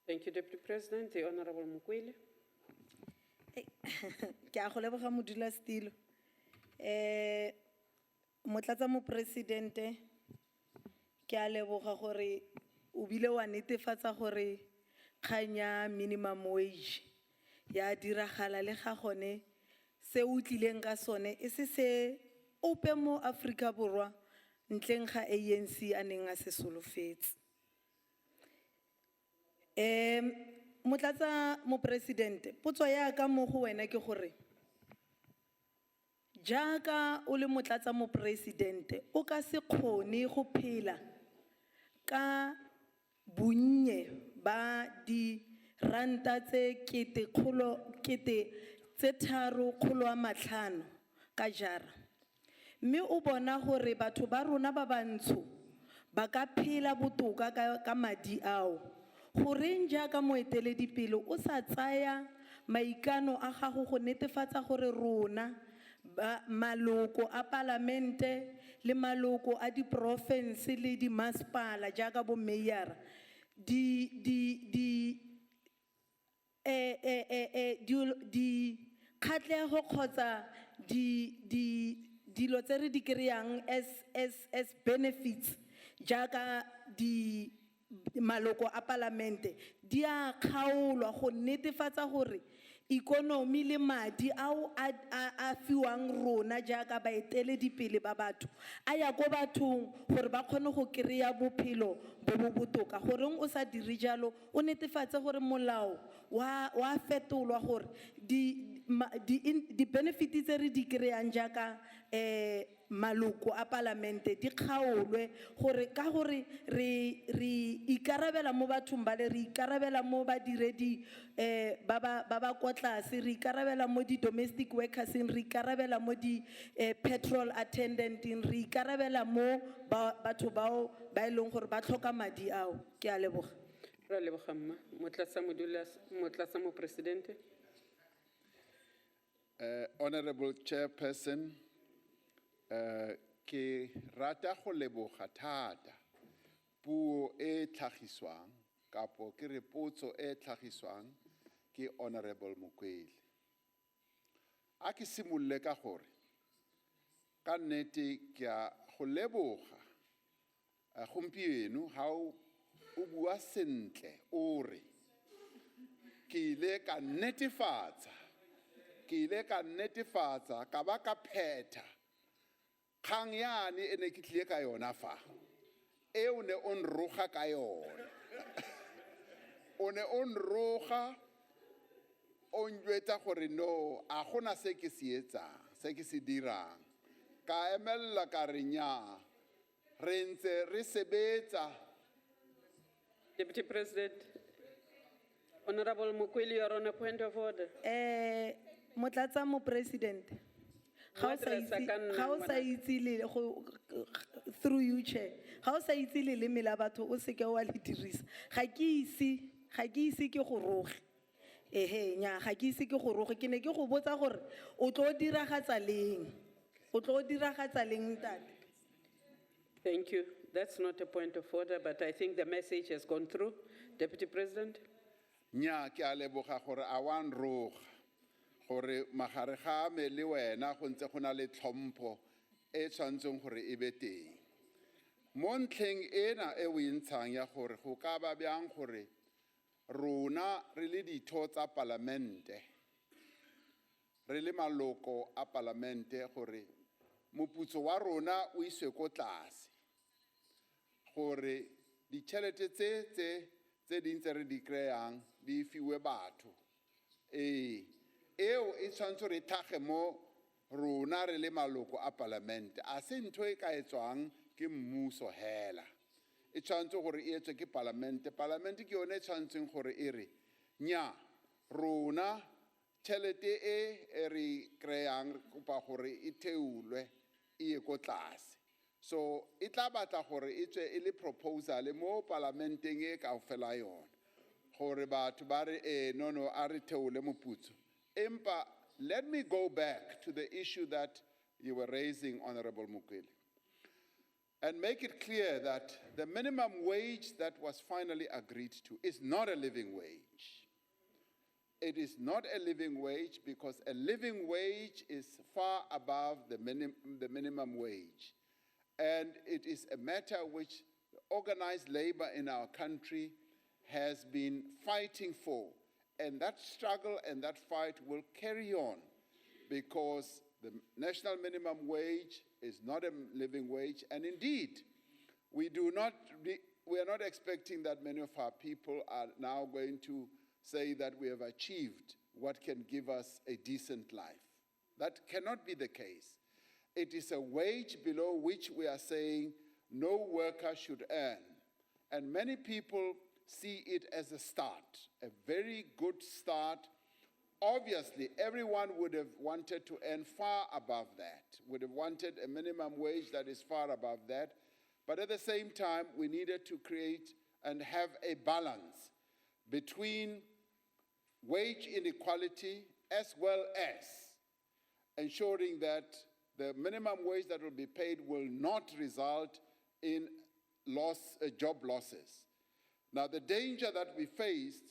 Thank you, Deputy President. The Honorable Mukwele. Ke a go leboga modulasetilo. Motlatsa mopresidente, ke a leboga gore o bile wa netefatsa gore kgang ya minimum wage ya diragala le ga gone se o tlileng ka sone e se ope mo Afrika Borwa ntleng ga ANC a neng a se solofetse. Motlatsa mopresidente, potso ya ka mo go wena ke gore jaaka o le motlatsa mopresidente o ka se kgone go phela ka bonnye ba di ranta tse 350 ka jara. Mme o bona gore batho ba rona ba bantsho ba ka phela botoka ka madi ao. Goreng jaaka moeteledipele o sa tsaya maikano a gago go netefatsa gore rona maloko a palamente le maloko a diprovince le di masepala jaaka bo mayor di kgatlego kgotsa dilo tse re di kry-ang as benefits jaaka di maloko a palamente di a kgaolwa go netefatsa gore economy le madi ao a fiwang rona jaaka baeteledipele ba batho a ya ko bathong gore ba kgone go kry-a bophelo bo bo botoka. Goreng o sa dire jalo o netefatse gore molao wa fetolwa gore di benefits tse re di kry-ang jaaka maloko a palamente di kgaolwe gore ka gore re ikarabela mo bathong ba le re ikarabela mo badiredi ba ba kwa tlase re ikarabela mo di domestic workers re ikarabela mo di petrol attendant re ikarabela mo batho bao ba ileng gore ba tlhoka madi ao. Ke a leboga. Ra leboga mma. Motlatsa mopresidente. Honorable Chairperson, ke rata go leboga thata puo e tlhagiswang kapo ke repotso e tlhagiswang ke Honorable Mokwele. A ke simolle ka gore ka nnete ke a go leboga gompieno ha o bua sentle o re ke ile ka netefatsa ka ba ka phetha kgang yane e ne ke tlile ka yona fa e o ne o nroga ka yona o ne o nroga o njwetsa gore no a gona se ke se etsang se ke se dirang ka emella ka re nnyaa re ntse re sebetsa. Deputy President, Honorable Mokwele, you are on a point of order. Motlatsa mopresidente ga o sa itse le through you chair ga o sa itse le la batho o se ke wa le dirisa ga ke ise ke go roge nya ga ke ise ke go roge ke ne ke go botsa gore o tlo diragatsa leng tate. Thank you. That's not a point of order, but I think the message has gone through. Deputy President. Nya ke a leboga gore a wan roga gore magare ga me le wena go ntse go na le tlhompho e tshwantseng gore e be teng mo ntlheng ena e o intshang ya gore go ka ba bjang gore rona re le ditho tsa palamente re le maloko a palamente gore moputso wa rona o iswe ko tlase gore ditšhelete tse dintse re di kry-ang di fiwe batho eo e tshwanetse re thage mo rona re le maloko a palamente a se ntho e ka etswang ke mmuso hela e tshwanetse gore e etswe ke palamente ke yone e tshwanetseng gore e re nya rona tšhelete e re kry-ang re kopa gore e theulwe e ye ko tlase so e tla batla gore e tswe e le proposal mo parlamenteng e kaofela yona gore batho ba re no a re theole moputso empa let me go back to the issue that you were raising, Honorable Mokwele, and make it clear that the minimum wage that was finally agreed to is not a living wage. It is not a living wage because a living wage is far above the minimum wage. And it is a matter which organized labor in our country has been fighting for. And that struggle and that fight will carry on because the national minimum wage is not a living wage. And indeed, we are not expecting that many of our people are now going to say that we have achieved what can give us a decent life. That cannot be the case. It is a wage below which we are saying no worker should earn. And many people see it as a start, a very good start. Obviously, everyone would have wanted to earn far above that, would have wanted a minimum wage that is far above that. But at the same time, we needed to create and have a balance between wage inequality as well as ensuring that the minimum wage that will be paid will not result in job losses. Now, the danger that we faced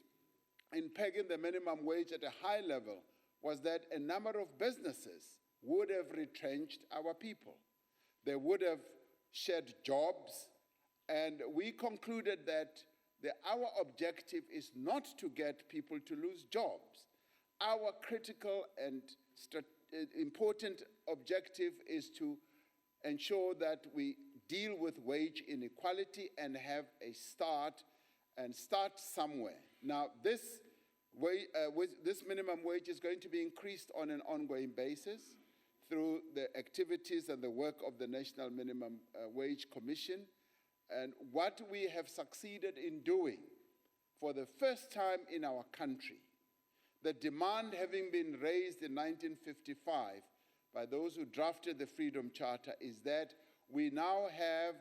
in pegging the minimum wage at a high level was that a number of businesses would have retrenched our people. They would have shed jobs, and we concluded that our objective is not to get people to lose jobs. Our critical and important objective is to ensure that we deal with wage inequality and have a start somewhere. Now, this minimum wage is going to be increased on an ongoing basis through the activities and the work of the National Minimum Wage Commission. And what we have succeeded in doing for the first time in our country, the demand having been raised in 1955 by those who drafted the Freedom Charter, is that we now have,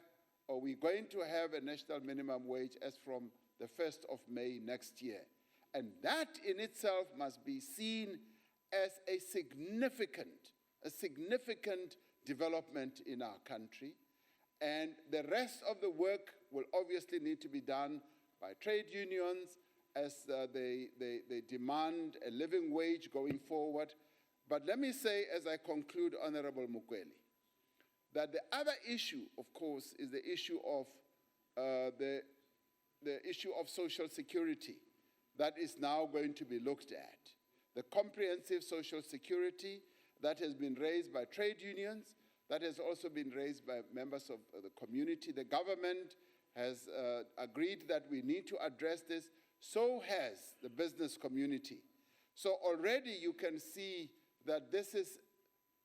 or we're going to have, a national minimum wage as from the 1st of May next year. And that in itself must be seen as a significant development in our country. And the rest of the work will obviously need to be done by trade unions as they demand a living wage going forward. But let me say, as I conclude, Honorable Mukweli, that the other issue, of course, is the issue of the issue of social security that is now going to be looked at. The comprehensive social security that has been raised by trade unions, that has also been raised by members of the community. The government has agreed that we need to address this, so has the business community. So already you can see that this is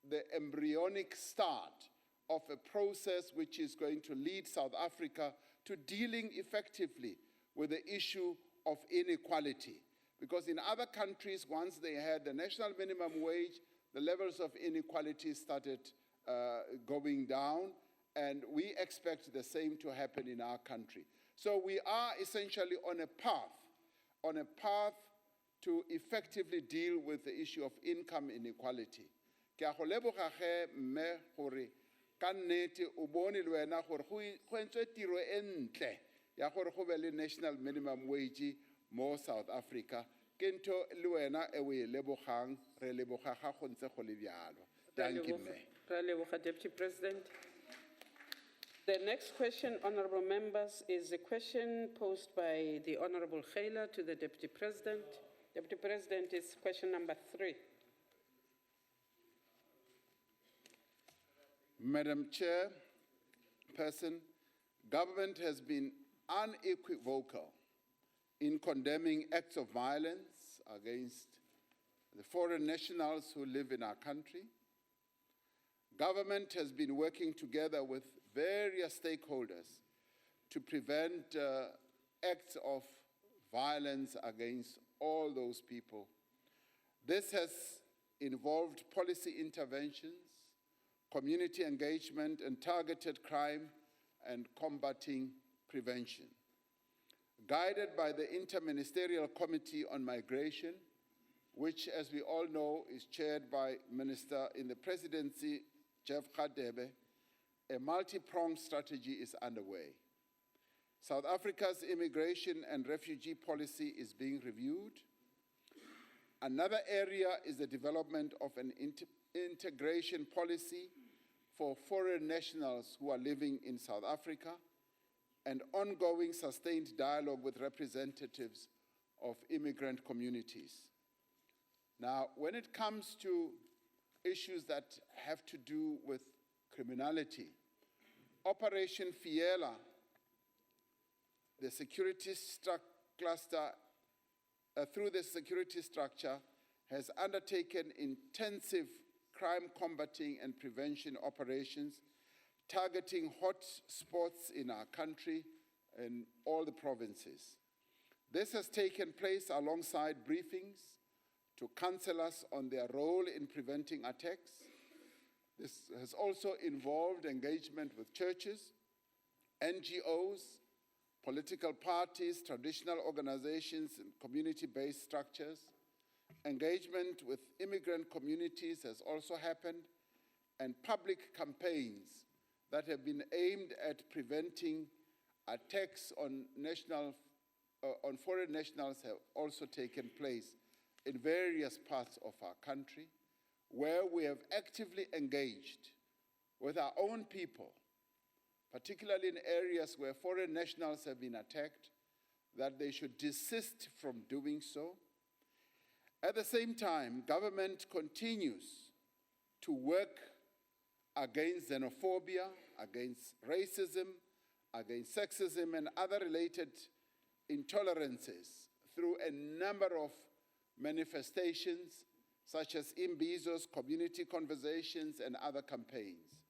the embryonic start of a process which is going to lead South Africa to dealing effectively with the issue of inequality. Because in other countries, once they had the national minimum wage, the levels of inequality started going down, and we expect the same to happen in our country. So we are essentially on a path to effectively deal with the issue of income inequality. Ke a go leboga ge mme gore ka nnete o bone le wena gore go entswe tiro e ntle ya gore go be le national minimum wage mo South Africa. Ke ntho le wena e o e lebogang, re leboga ga go ntse go le bjalo. Thank you, mme. Ra leboga, Deputy President. The next question, honorable members, is a question posed by the Honorable Khela to the Deputy President. Deputy President, is question number 3. Madam Chairperson, government has been unequivocal in condemning acts of violence against the foreign nationals who live in our country. Government has been working together with various stakeholders to prevent acts of violence against all those people. This has involved policy interventions, community engagement, and targeted crime and combating prevention. Guided by the Interministerial Committee on Migration, which, as we all know, is chaired by Minister in the Presidency, Jeff Radebe, a multi-pronged strategy is underway. South Africa's immigration and refugee policy is being reviewed. Another area is the development of an integration policy for foreign nationals who are living in South Africa, and ongoing sustained dialogue with representatives of immigrant communities. Now, when it comes to issues that have to do with criminality, Operation Fiela, the security cluster, through the security structure, has undertaken intensive crime combating and prevention operations targeting hot spots in our country, in all the provinces. This has taken place alongside briefings to counsellors on their role in preventing attacks. This has also involved engagement with churches, NGOs, political parties, traditional organizations, and community-based structures. Engagement with immigrant communities has also happened, and public campaigns that have been aimed at preventing attacks on foreign nationals have also taken place in various parts of our country, where we have actively engaged with our own people, particularly in areas where foreign nationals have been attacked, that they should desist from doing so. At the same time, government continues to work against xenophobia, against racism, against sexism, and other related intolerances through a number of manifestations, such as Imbizos, community conversations, and other campaigns.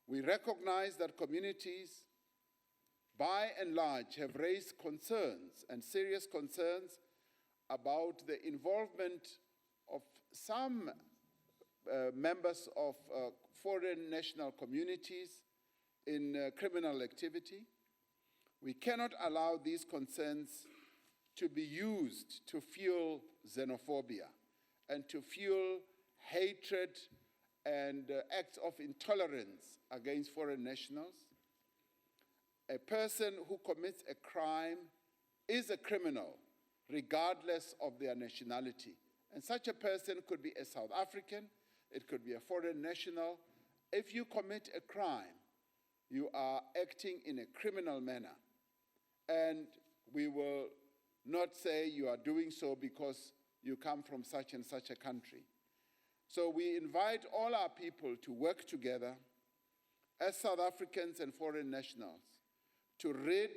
We recognize that communities, by and large, have raised concerns and serious concerns about the involvement of some members of foreign national communities in criminal activity. We cannot allow these concerns to be used to fuel xenophobia and to fuel hatred and acts of intolerance against foreign nationals. A person who commits a crime is a criminal, regardless of their nationality. And such a person could be a South African, it could be a foreign national. If you commit a crime, you are acting in a criminal manner. And we will not say you are doing so because you come from such and such a country. So we invite all our people to work together as South Africans and foreign nationals to rid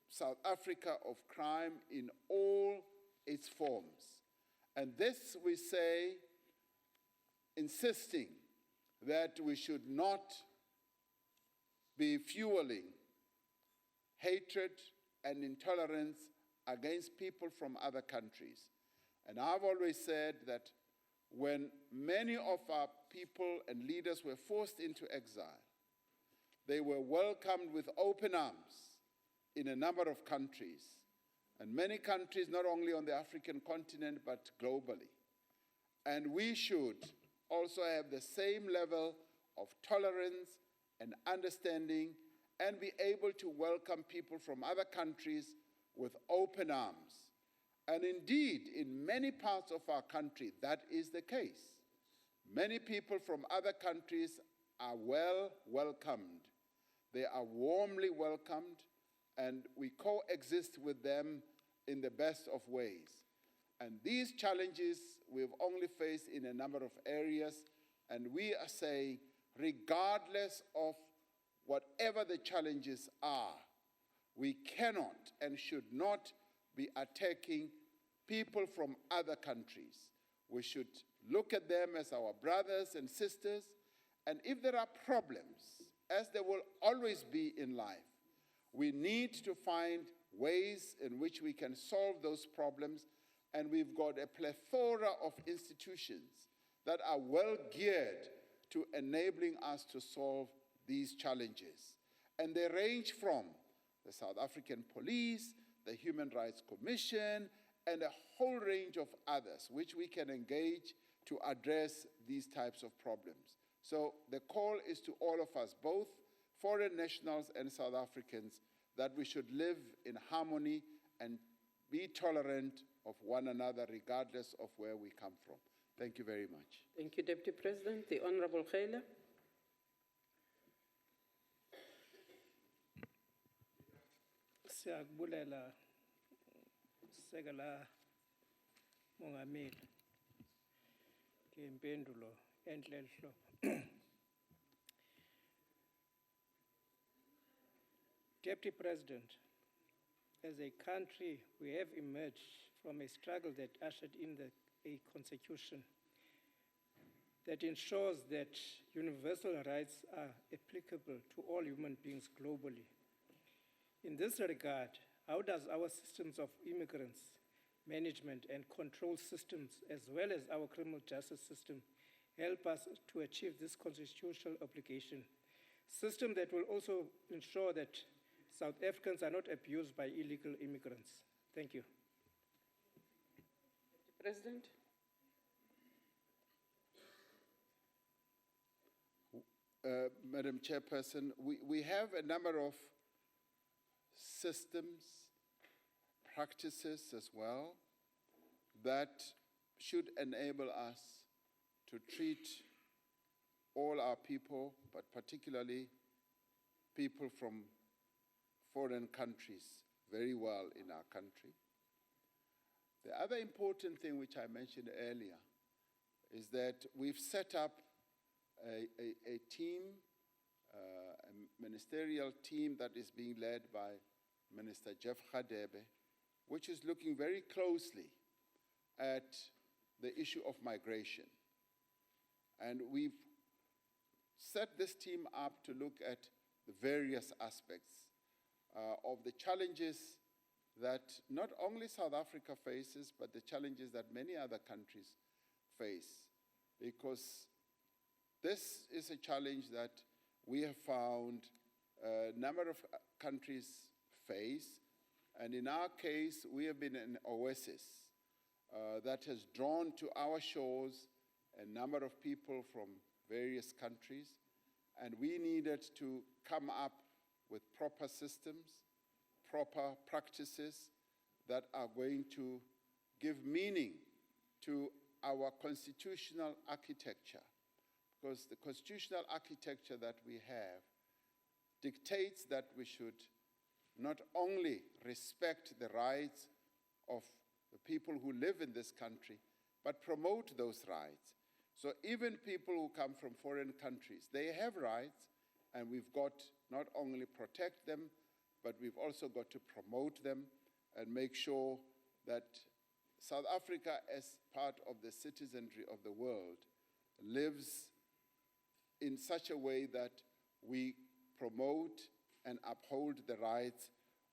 South Africa of crime in all its forms. And this we say, insisting that we should not be fueling hatred and intolerance against people from other countries. And I've always said that when many of our people and leaders were forced into exile, they were welcomed with open arms in a number of countries, and many countries not only on the African continent but globally. And we should also have the same level of tolerance and understanding and be able to welcome people from other countries with open arms. And indeed, in many parts of our country, that is the case. Many people from other countries are well welcomed. They are warmly welcomed, and we coexist with them in the best of ways. And these challenges we've only faced in a number of areas, and we are saying, regardless of whatever the challenges are, we cannot and should not be attacking people from other countries. We should look at them as our brothers and sisters, and if there are problems, as there will always be in life, we need to find ways in which we can solve those problems, and we've got a plethora of institutions that are well geared to enabling us to solve these challenges. And they range from the South African Police, the Human Rights Commission, and a whole range of others which we can engage to address these types of problems. So the call is to all of us, both foreign nationals and South Africans, that we should live in harmony and be tolerant of one another regardless of where we come from. Thank you very much. Thank you, Deputy President. The Honorable Khaila. Siyakubulela Sekela Mongameli ngempendulo enhle hlobo. Deputy President, as a country, we have emerged from a struggle that ushered in a constitution that ensures that universal rights are applicable to all human beings globally. In this regard, how does our systems of immigrants management and control systems, as well as our criminal justice system, help us to achieve this constitutional obligation? System that will also ensure that South Africans are not abused by illegal immigrants. Thank you. President? Madam Chairperson, we have a number of systems, practices as well, that should enable us to treat all our people, but particularly people from foreign countries, very well in our country. The other important thing which I mentioned earlier is that we've set up a team, a ministerial team that is being led by Minister Jeff Radebe, which is looking very closely at the issue of migration. And we've set this team up to look at the various aspects of the challenges that not only South Africa faces, but the challenges that many other countries face. Because this is a challenge that we have found a number of countries face, and in our case, we have been an oasis that has drawn to our shores a number of people from various countries, and we needed to come up with proper systems, proper practices that are going to give meaning to our constitutional architecture. Because the constitutional architecture that we have dictates that we should not only respect the rights of the people who live in this country, but promote those rights. So even people who come from foreign countries, they have rights, and we've got not only protect them, but we've also got to promote them and make sure that South Africa, as part of the citizenry of the world, lives in such a way that we promote and uphold the rights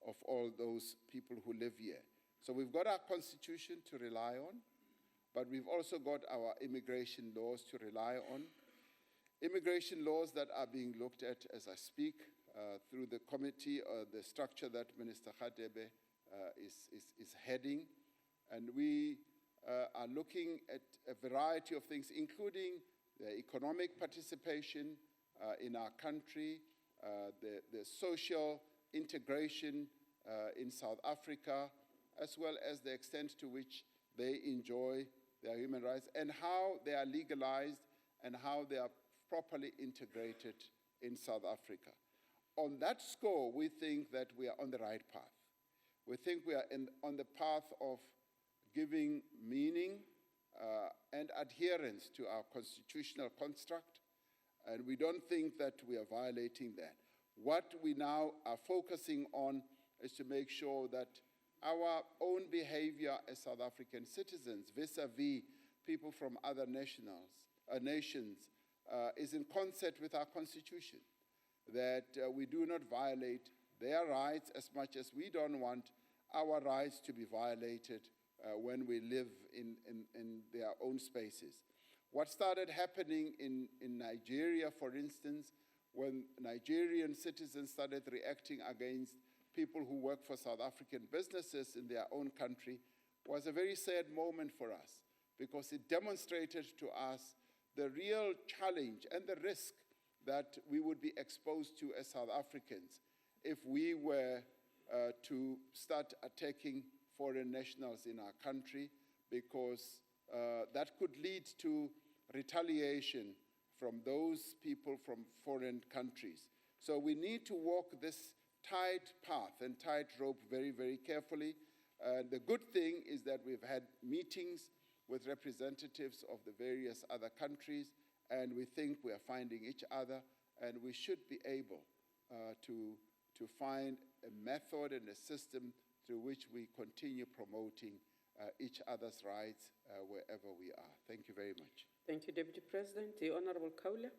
of all those people who live here. So we've got our constitution to rely on, but we've also got our immigration laws to rely on. Immigration laws that are being looked at as I speak through the committee, the structure that Minister Radebe is heading. And we are looking at a variety of things, including the economic participation in our country, the social integration in South Africa, as well as the extent to which they enjoy their human rights and how they are legalized and how they are properly integrated in South Africa. On that score, we think that we are on the right path. We think we are on the path of giving meaning and adherence to our constitutional construct, and we don't think that we are violating that. What we now are focusing on is to make sure that our own behavior as South African citizens vis-a-vis people from other nations is in concert with our constitution, that we do not violate their rights as much as we don't want our rights to be violated when we live in their own spaces. What started happening in Nigeria, for instance, when Nigerian citizens started reacting against people who work for South African businesses in their own country, was a very sad moment for us, because it demonstrated to us the real challenge and the risk that we would be exposed to as South Africans if we were to start attacking foreign nationals in our country, because that could lead to retaliation from those people from foreign countries. So we need to walk this tight path and tightrope very, very carefully. The good thing is that we've had meetings with representatives of the various other countries, and we think we are finding each other, and we should be able to find a method and a system through which we continue promoting each other's rights wherever we are. Thank you very much. Thank you, Deputy President. The Honorable Kaula.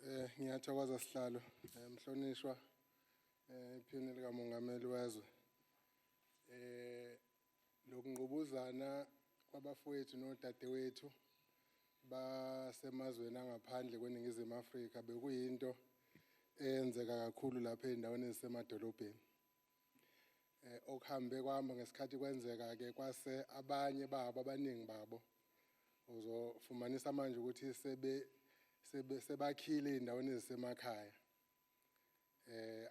Ngiyathokoza sihlalo mhlonishwa iphini lika mongameli wezwe lokungqubuzana kwabafowethu nodadewethu basemazweni angaphandle kweNingizimu Afrika bekuyinto eyenzeka kakhulu lapha endaweni ezisemadolobheni okuhambe kwahamba ngesikhathi kwenzeka ke kwase abanye babo abaningi babo uzofumanisa manje ukuthi sebakhile endaweni ezisemakhaya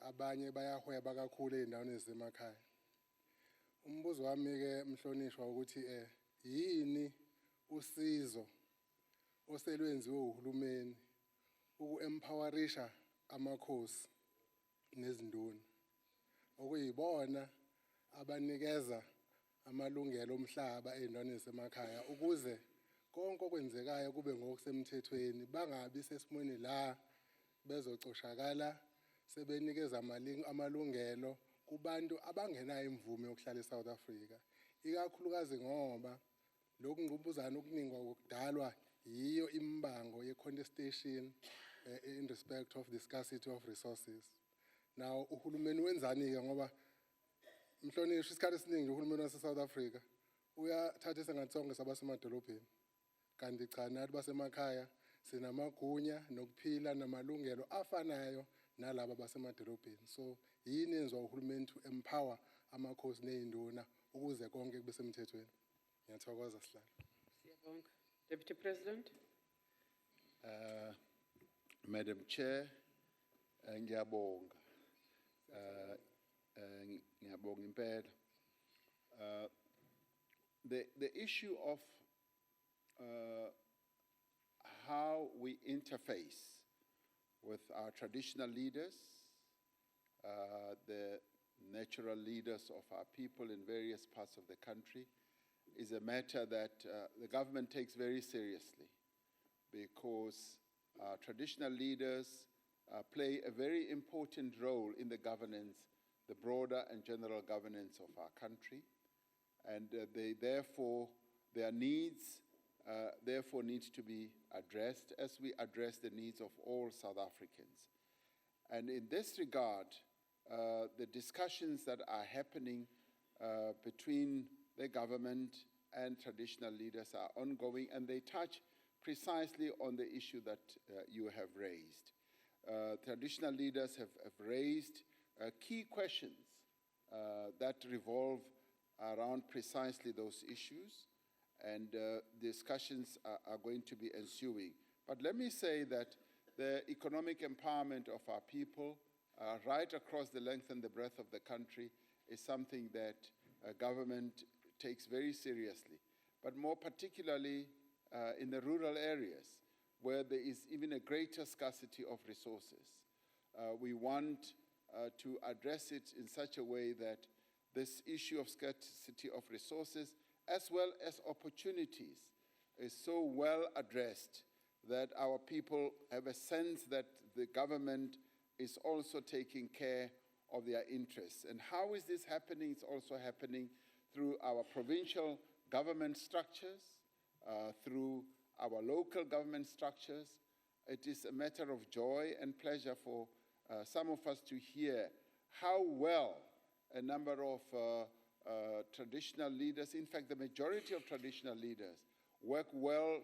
abanye bayahweba kakhulu endaweni ezisemakhaya umbuzo wami ke mhlonishwa ukuthi yini usizo oselwenziwe uhulumeni uku-empowerisha amakhosi nezinduna okuyibona abanikeza amalungelo omhlaba endaweni ezisemakhaya ukuze konke okwenzekayo kube ngokusemthethweni bangabi sesimweni la bezocoshakala sebenikeza amalungelo kubantu abangenayo imvume yokuhlala eSouth Africa ikakhulukazi ngoba lokungqubuzana okuningi okudalwa yiyo imbango ye-contestation in respect of the scarcity of resources. Now uhulumeni wenzani ke ngoba mhlonishwa isikhathi esiningi uhulumeni wase-South Africa uyathatha esengathonke sabasemadolobheni kanti cha nathi basemakhaya sinamagunya nokuphila namalungelo afanayo nalabo basemadolobheni. So yini enziwa uhulumeni to empower amakhosi nezinduna ukuze konke kube semthethweni? Ngiyathokoza sihlalo. Siyabonga. Deputy President. Madam Chair, ngiyabonga. Ngiyabonga impela. The issue of how we interface with our traditional leaders, the natural leaders of our people in various parts of the country, is a matter that the government takes very seriously because traditional leaders play a very important role in the governance, the broader and general governance of our country, and their needs therefore need to be addressed as we address the needs of all South Africans. And in this regard, the discussions that are happening between the government and traditional leaders are ongoing, and they touch precisely on the issue that you have raised. Traditional leaders have raised key questions that revolve around precisely those issues, and discussions are going to be ensuing. But let me say that the economic empowerment of our people right across the length and the breadth of the country is something that government takes very seriously, but more particularly in the rural areas where there is even a greater scarcity of resources. We want to address it in such a way that this issue of scarcity of resources as well as opportunities is so well addressed that our people have a sense that the government is also taking care of their interests. And how is this happening? It's also happening through our provincial government structures, through our local government structures. It is a matter of joy and pleasure for some of us to hear how well a number of traditional leaders, in fact, the majority of traditional leaders, work well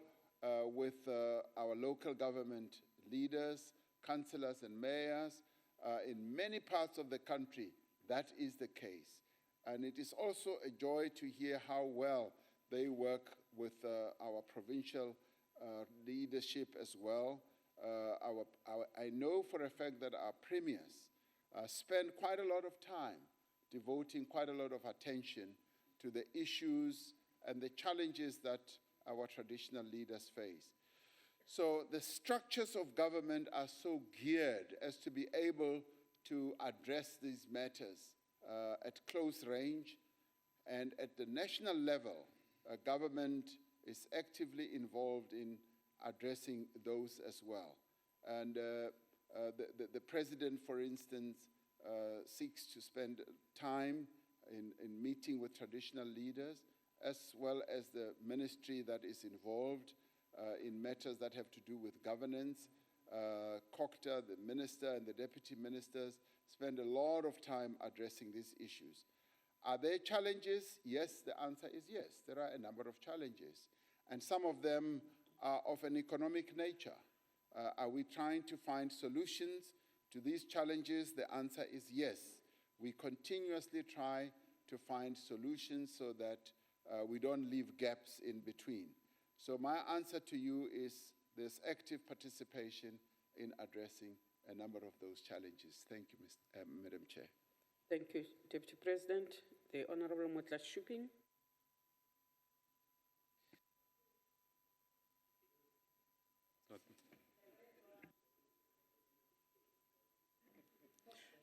with our local government leaders, councillors and mayors. In many parts of the country, that is the case. And it is also a joy to hear how well they work with our provincial leadership as well. I know for a fact that our premiers spend quite a lot of time devoting quite a lot of attention to the issues and the challenges that our traditional leaders face. So the structures of government are so geared as to be able to address these matters at close range, and at the national level, government is actively involved in addressing those as well. And the president, for instance, seeks to spend time in meeting with traditional leaders, as well as the ministry that is involved in matters that have to do with governance, Kokta, the minister, and the deputy ministers spend a lot of time addressing these issues. Are there challenges? Yes, the answer is yes. There are a number of challenges, and some of them are of an economic nature. Are we trying to find solutions to these challenges? The answer is yes. We continuously try to find solutions so that we don't leave gaps in between. So my answer to you is there's active participation in addressing a number of those challenges. Thank you, Madam Chair. Thank you, Deputy President. The Honorable Mutla Shuping.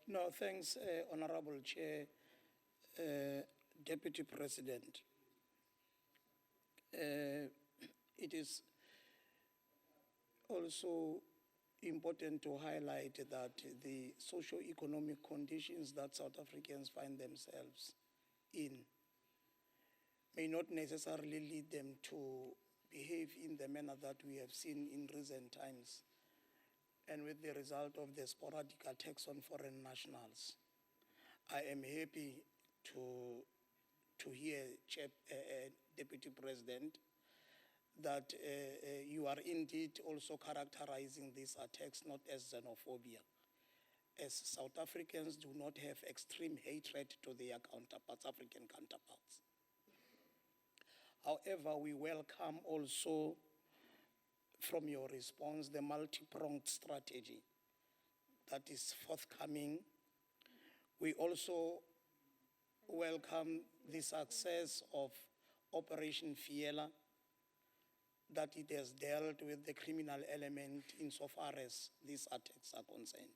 No, thanks, Honorable Chair, Deputy President. It is also important to highlight that the socio-economic conditions that South Africans find themselves in may not necessarily lead them to behave in the manner that we have seen in recent times, and with the result of the sporadic attacks on foreign nationals. I am happy to hear, Deputy President, that you are indeed also characterizing these attacks not as xenophobia, as South Africans do not have extreme hatred to their counterparts, African counterparts. However, we welcome also from your response the multi-pronged strategy that is forthcoming. We also welcome the success of Operation Fiela, that it has dealt with the criminal element insofar as these attacks are concerned.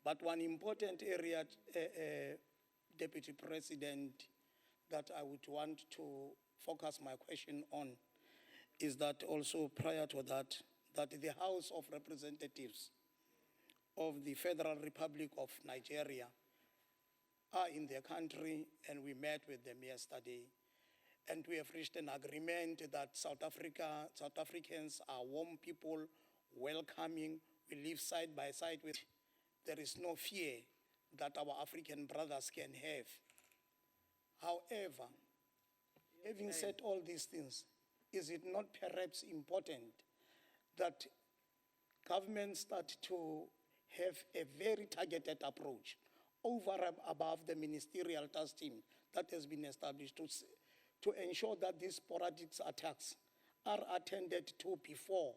But one important area, Deputy President, that I would want to focus my question on is that also prior to that the House of Representatives of the Federal Republic of Nigeria are in their country, and we met with them yesterday. And we have reached an agreement that South Africans are warm people, welcoming. We live side by side with. There is no fear that our African brothers can have. However, having said all these things, is it not perhaps important that governments start to have a very targeted approach over and above the ministerial task team that has been established to ensure that these sporadic attacks are attended to before,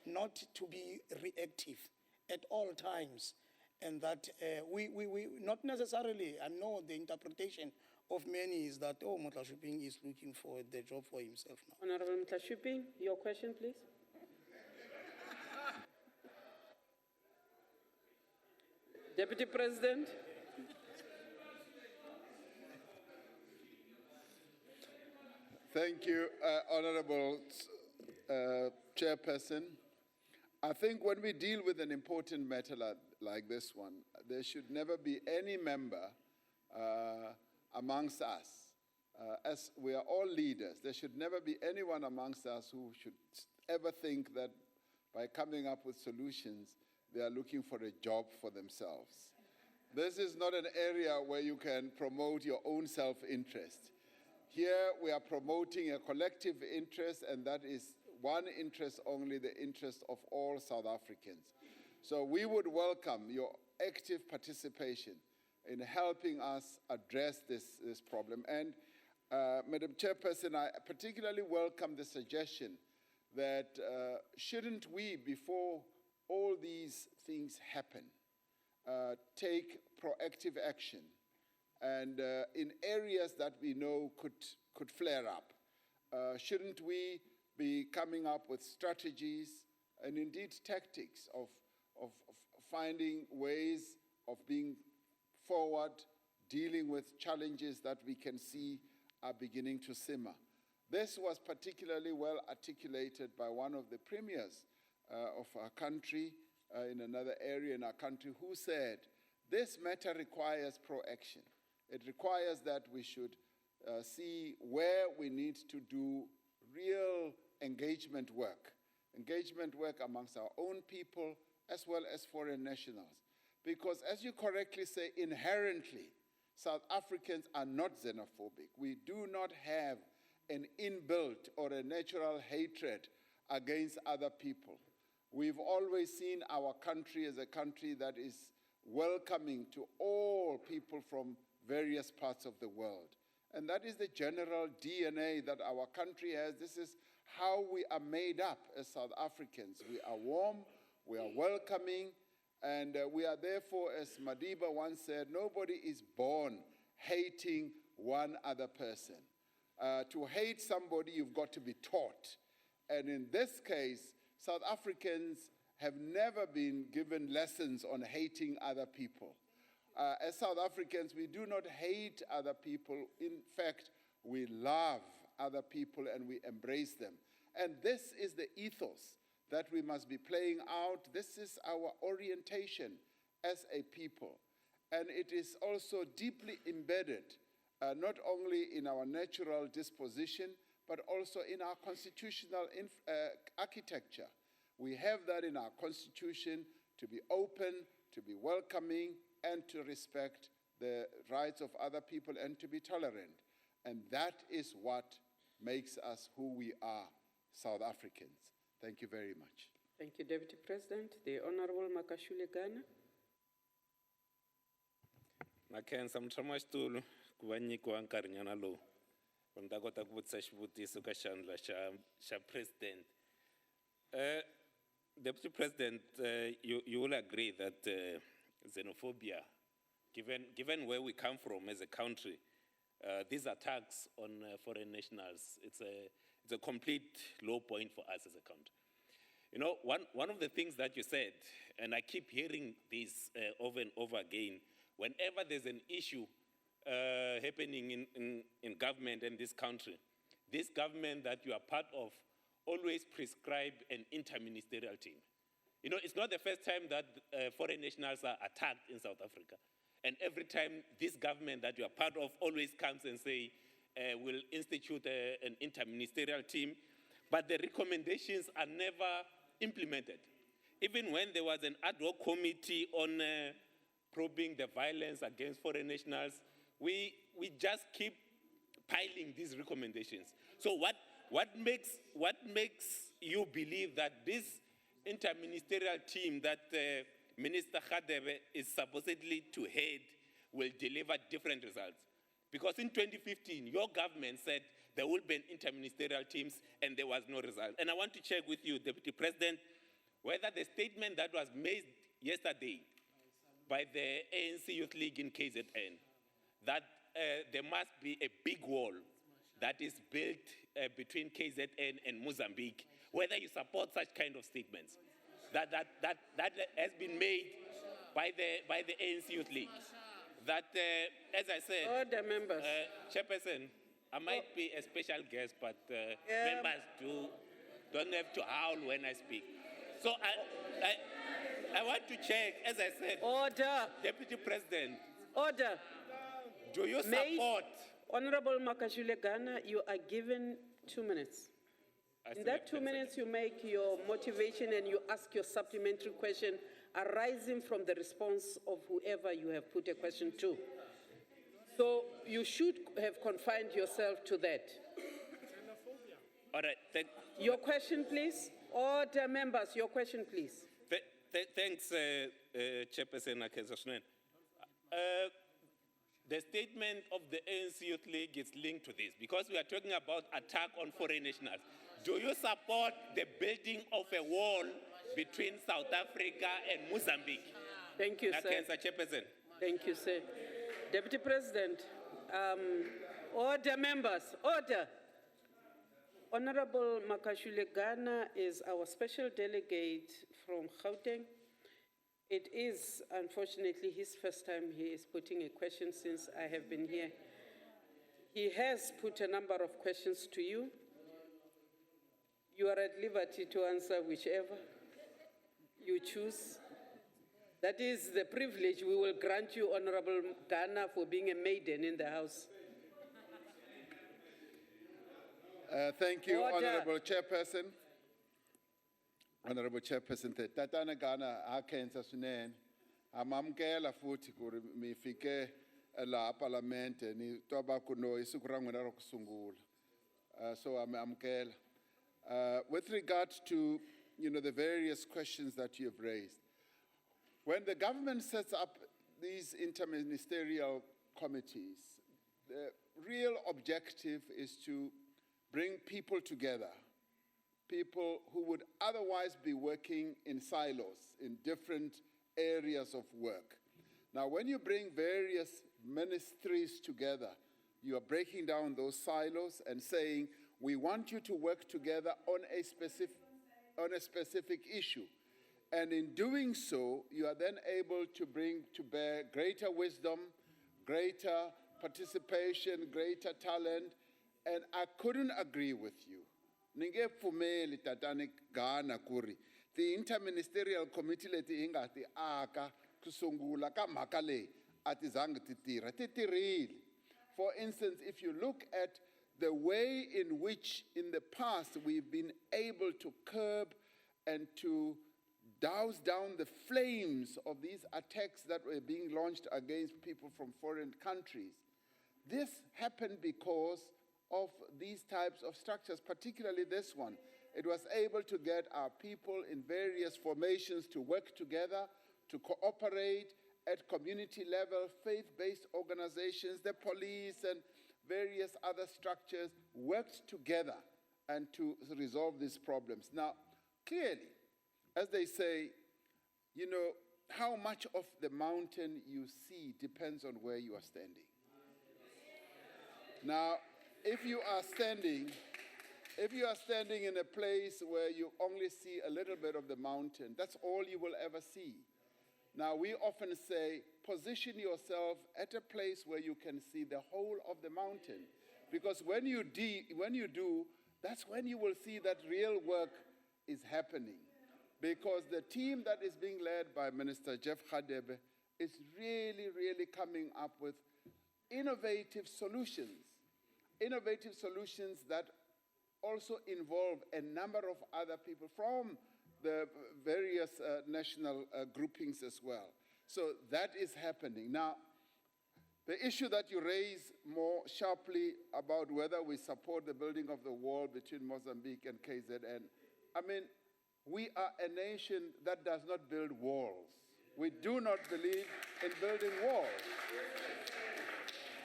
not to be reactive at all times, and that we not necessarily, I know the interpretation of many is that, oh, Mutla Shuping is looking for the job for himself now. Honorable Mutla Shuping, your question, please. Deputy President. Thank you, Honorable Chairperson. I think when we deal with an important matter like this one, there should never be any member amongst us. As we are all leaders, there should never be anyone amongst us who should ever think that by coming up with solutions, they are looking for a job for themselves. This is not an area where you can promote your own self-interest. Here we are promoting a collective interest, and that is one interest only, the interest of all South Africans. So we would welcome your active participation in helping us address this problem. And Madam Chairperson, I particularly welcome the suggestion that shouldn't we, before all these things happen, take proactive action, and in areas that we know could flare up? Shouldn't we be coming up with strategies and indeed tactics of finding ways of being forward, dealing with challenges that we can see are beginning to simmer? This was particularly well articulated by one of the premiers of our country in another area in our country, who said, this matter requires proaction. It requires that we should see where we need to do real engagement work engagement work amongst our own people as well as foreign nationals. Because as you correctly say, inherently, South Africans are not xenophobic. We do not have an inbuilt or a natural hatred against other people. We've always seen our country as a country that is welcoming to all people from various parts of the world. And that is the general DNA that our country has. This is how we are made up as South Africans. We are warm, we are welcoming, and we are therefore, as Madiba once said, nobody is born hating one other person. To hate somebody, you've got to be taught. And in this case, South Africans have never been given lessons on hating other people. As South Africans, we do not hate other people. In fact, we love other people and we embrace them. And this is the ethos that we must be playing out. This is our orientation as a people. And it is also deeply embedded, not only in our natural disposition, but also in our constitutional architecture. We have that in our constitution, to be open, to be welcoming, and to respect the rights of other people and to be tolerant. And that is what makes us who we are, South Africans. Thank you very much. Thank you, Deputy President. The Honorable Makashule Ghana. Makhensa mutshamaxitulu ku va nyikiwa nkarhinyana lowu ku ni ta kota ku vutisa xivutiso ka xandla xa president. Deputy President, you will agree that xenophobia, given where we come from as a country, these attacks on foreign nationals, it's a complete low point for us as a country. You know, one of the things that you said, and I keep hearing this over and over again, whenever there's an issue happening in government in this country, this government that you are part of always prescribe an interministerial team. You know, it's not the first time that foreign nationals are attacked in South Africa. And every time this government that you are part of always comes and say, we'll institute an interministerial team, but the recommendations are never implemented. Even when there was an ad hoc committee on probing the violence against foreign nationals, we just keep piling these recommendations. So what makes you believe that this interministerial team that Minister Khadebe is supposedly to head will deliver different results? Because in 2015, your government said there will be interministerial teams and there was no result. And I want to check with you, Deputy President, whether the statement that was made yesterday by the ANC Youth League in KZN, that there must be a big wall that is built between KZN and Mozambique, whether you support such kind of statements that has been made by the ANC Youth League. That, as I said, Order, members. Chairperson, I might be a special guest, but members don't have to howl when I speak. So I want to check, as I said, Order. Deputy President, Order. do you support? Honorable Makashule Ghana, you are given 2 minutes. In that 2 minutes, you make your motivation and you ask your supplementary question arising from the response of whoever you have put a question to. So you should have confined yourself to that. All right, Your question, please. Order, members, your question, please. Thanks, Chairperson Akenzashnen. The statement of the ANC Youth League is linked to this because we are talking about attack on foreign nationals. Do you support the building of a wall between South Africa and Mozambique? Thank you, sir. Chairperson. Thank you, sir. Deputy President, order, members, order. Honorable Makashule Ghana is our special delegate from Gauteng. It is, unfortunately, his first time he is putting a question since I have been here. He has put a number of questions to you. You are at liberty to answer whichever you choose. That is the privilege we will grant you, Honorable Ghana, for being a maiden in the House. Thank you, Order. Honorable Chairperson. Honorable Chairperson, tatana gana akenza swinene. Amamkela futhi ku ri mi fike la parliament ni toba kuno hi siku ra n'wina ra ku sungula. So amamkela. With regard to, the various questions that you have raised, when the government sets up these interministerial committees, the real objective is to bring people together, people who would otherwise be working in silos, in different areas of work. Now, when you bring various ministries together, you are breaking down those silos and saying, we want you to work together on a specific issue. And in doing so, you are then able to bring to bear greater wisdom, greater participation, greater talent, and I couldn't agree with you. Ninge pfumeli tatani Ghana kuri. The interministerial committee leti ingati aka kusungula ka mhaka leyi ati zangi ti tirha. Ti tirhile. For instance, if you look at the way in which in the past we've been able to curb and to douse down the flames of these attacks that were being launched against people from foreign countries. This happened because of these types of structures, particularly this one. It was able to get our people in various formations to work together, to cooperate at community level, faith-based organizations, the police and various other structures worked together and to resolve these problems. Now, clearly, as they say, how much of the mountain you see depends on where you are standing. Now, if you are standing in a place where you only see a little bit of the mountain, that's all you will ever see. Now, we often say, position yourself at a place where you can see the whole of the mountain. Because when you do, that's when you will see that real work is happening. Because the team that is being led by Minister Jeff Radebe is really, really coming up with innovative solutions that also involve a number of other people from the various national groupings as well. So that is happening. Now, the issue that you raise more sharply about whether we support the building of the wall between Mozambique and KZN, we are a nation that does not build walls. We do not believe in building walls.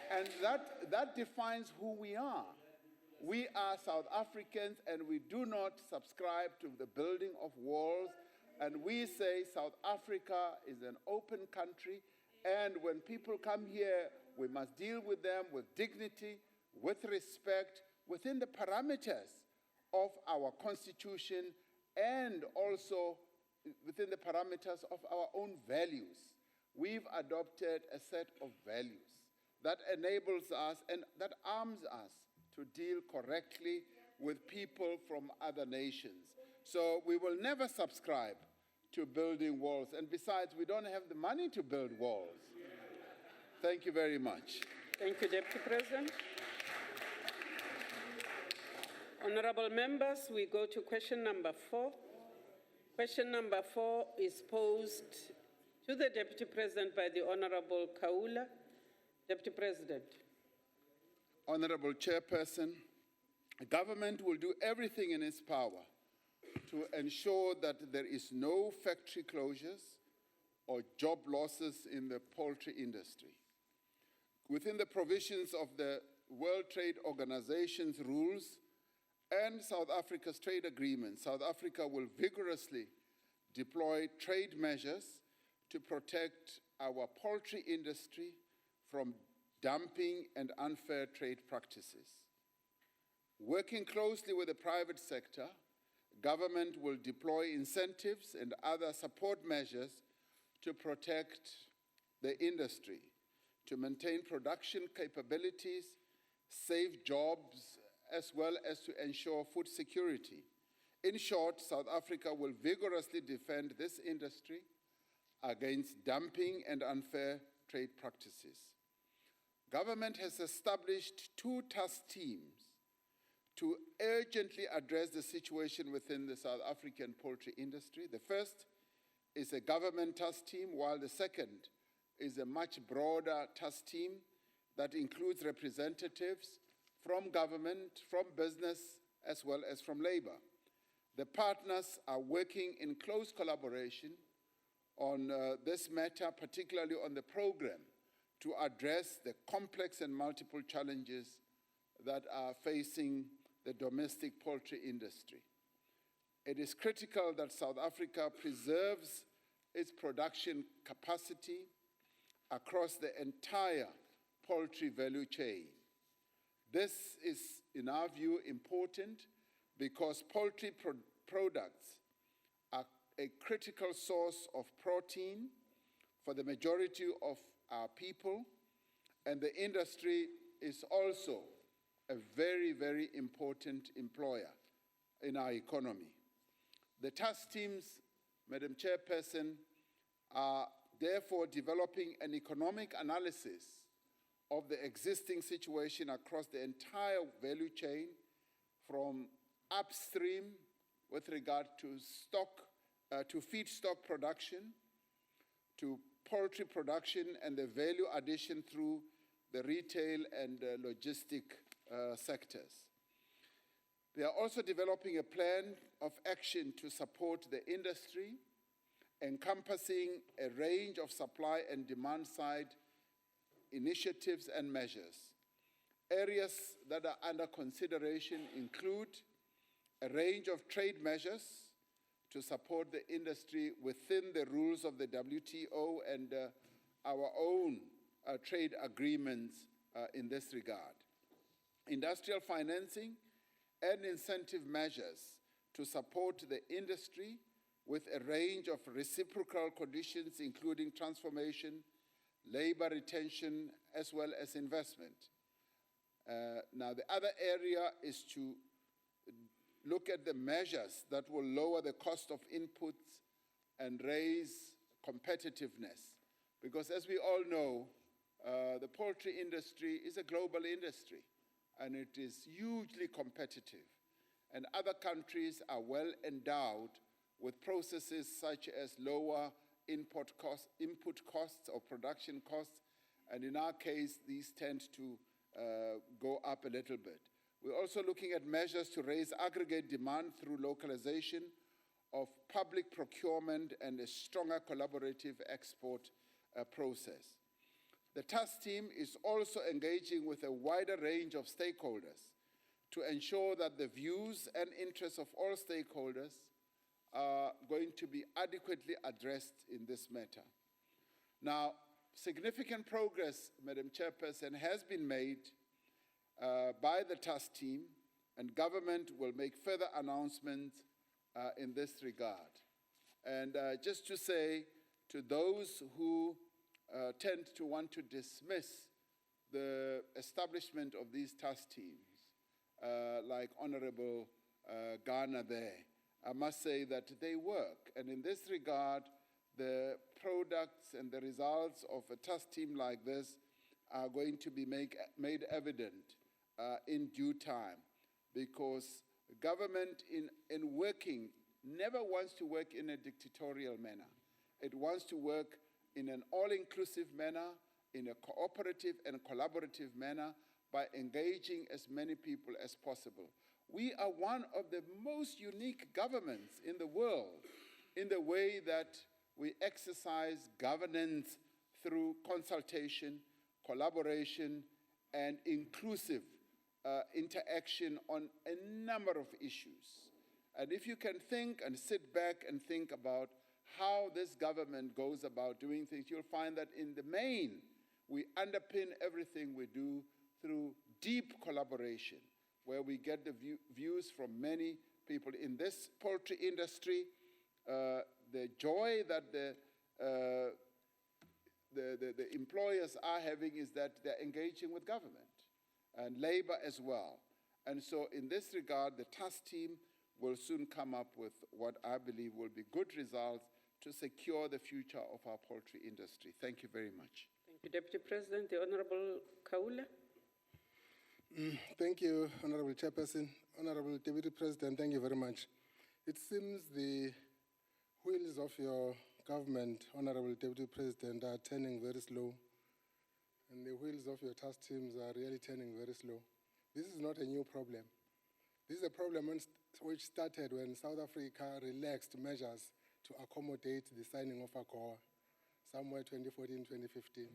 And that defines who we are. We are South Africans and we do not subscribe to the building of walls. And we say South Africa is an open country, and when people come here, we must deal with them with dignity, with respect, within the parameters of our constitution, and also within the parameters of our own values. We've adopted a set of values that enables us and that arms us to deal correctly with people from other nations. So we will never subscribe to building walls. And besides, we don't have the money to build walls. Thank you very much. Thank you, Deputy President. Honorable members, we go to question number 4. Question number 4 is posed to the Deputy President by the Honorable Kaula. Deputy President. Honorable Chairperson, the government will do everything in its power to ensure that there is no factory closures or job losses in the poultry industry. Within the provisions of the World Trade Organization's rules and South Africa's trade agreement, South Africa will vigorously deploy trade measures to protect our poultry industry from dumping and unfair trade practices. Working closely with the private sector, government will deploy incentives and other support measures to protect the industry, to maintain production capabilities, save jobs, as well as to ensure food security. In short, South Africa will vigorously defend this industry against dumping and unfair trade practices. Government has established 2 task teams to urgently address the situation within the South African poultry industry. The first is a government task team, while the second is a much broader task team that includes representatives from government, from business, as well as from labor. The partners are working in close collaboration on this matter, particularly on the program to address the complex and multiple challenges that are facing the domestic poultry industry. It is critical that South Africa preserves its production capacity across the entire poultry value chain. This is, in our view, important because poultry products are a critical source of protein for the majority of our people, and the industry is also a very, very important employer in our economy. The task teams, Madam Chairperson, are therefore developing an economic analysis of the existing situation across the entire value chain, from upstream with regard to feedstock production, to poultry production and the value addition through the retail and logistic sectors. They are also developing a plan of action to support the industry, encompassing a range of supply and demand side initiatives and measures. Areas that are under consideration include a range of trade measures to support the industry within the rules of the WTO and our own trade agreements in this regard. Industrial financing and incentive measures to support the industry with a range of reciprocal conditions, including transformation, labor retention, as well as investment. Now, the other area is to look at the measures that will lower the cost of inputs and raise competitiveness. Because as we all know, the poultry industry is a global industry, and it is hugely competitive. And other countries are well endowed with processes such as lower input costs or production costs, and in our case, these tend to go up a little bit. We're also looking at measures to raise aggregate demand through localization of public procurement and a stronger collaborative export process. The task team is also engaging with a wider range of stakeholders to ensure that the views and interests of all stakeholders are going to be adequately addressed in this matter. Now, significant progress, Madam Chairperson, has been made by the task team, and government will make further announcements in this regard. And just to say to those who tend to want to dismiss the establishment of these task teams, like Honorable Ghana there, I must say that they work. And in this regard, the products and the results of a task team like this are going to be made evident in due time, because government in working never wants to work in a dictatorial manner. It wants to work in an all-inclusive manner, in a cooperative and collaborative manner, by engaging as many people as possible. We are one of the most unique governments in the world in the way that we exercise governance through consultation, collaboration, and inclusive interaction on a number of issues. And if you can think and sit back and think about how this government goes about doing things, you'll find that in the main, we underpin everything we do through deep collaboration, where we get the views from many people. In this poultry industry, the joy that the employers are having is that they're engaging with government and labor as well. And so in this regard, the task team will soon come up with what I believe will be good results to secure the future of our poultry industry. Thank you very much. Thank you, Deputy President. The Honorable Kaula. Thank you, Honorable Chairperson. Honorable Deputy President, thank you very much. It seems the wheels of your government, Honorable Deputy President, are turning very slow, and the wheels of your task teams are really turning very slow. This is not a new problem. This is a problem which started when South Africa relaxed measures to accommodate the signing of AGOA, somewhere 2014, 2015,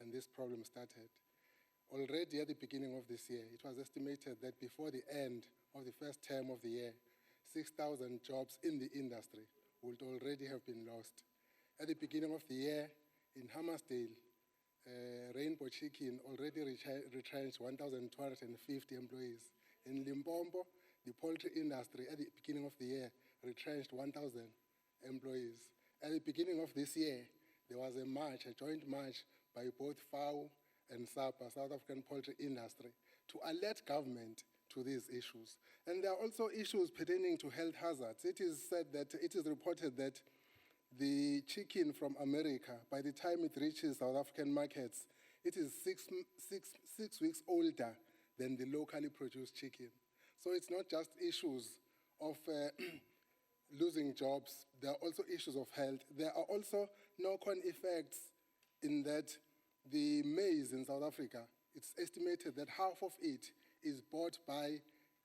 and this problem started. Already at the beginning of this year, it was estimated that before the end of the first term of the year, 6,000 jobs in the industry would already have been lost. At the beginning of the year, in Hammersdale, Rainbow Chicken already retrenched 1,250 employees. In Limpopo, the poultry industry at the beginning of the year retrenched 1,000 employees. At the beginning of this year, there was a march, a joint march by both FAO and SAPA, South African Poultry Industry, to alert government to these issues. And there are also issues pertaining to health hazards. It is said that, it is reported that the chicken from America, by the time it reaches South African markets, it is six weeks older than the locally produced chicken. So it's not just issues of losing jobs, there are also issues of health. There are also knock-on effects in that the maize in South Africa, it's estimated that half of it is bought by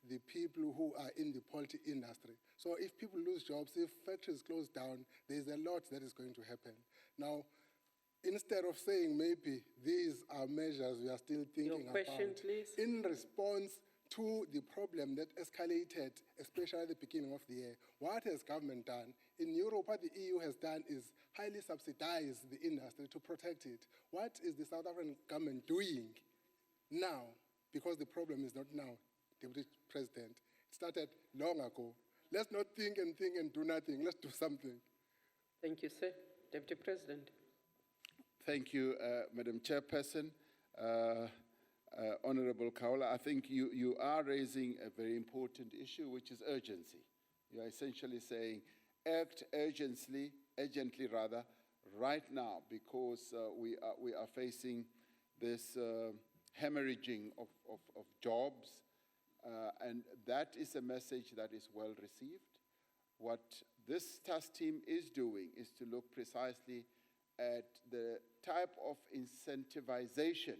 the people who are in the poultry industry. So if people lose jobs, if factories close down, there's a lot that is going to happen. Now, instead of saying maybe these are measures we are still thinking Your question, about, please. in response to the problem that escalated, especially at the beginning of the year, what has government done? In Europe, what the EU has done is highly subsidize the industry to protect it. What is the South African government doing now? Because the problem is not now, Deputy President. It started long ago. Let's not think and do nothing. Let's do something. Thank you, sir. Deputy President. Thank you, Madam Chairperson. Honorable Kaula, I think you are raising a very important issue, which is urgency. You are essentially saying, act urgently right now, because we are facing this hemorrhaging of jobs, and that is a message that is well received. What this task team is doing is to look precisely at the type of incentivization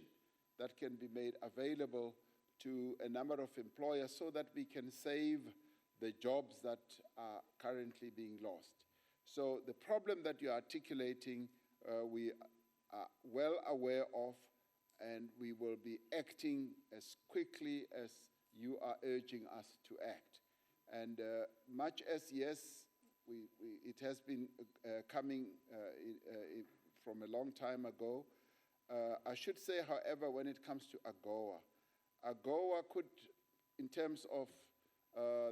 that can be made available to a number of employers so that we can save the jobs that are currently being lost. So the problem that you're articulating, we are well aware of, and we will be acting as quickly as you are urging us to act. And much as, yes, it has been coming from a long time ago, I should say, however, when it comes to AGOA could, in terms of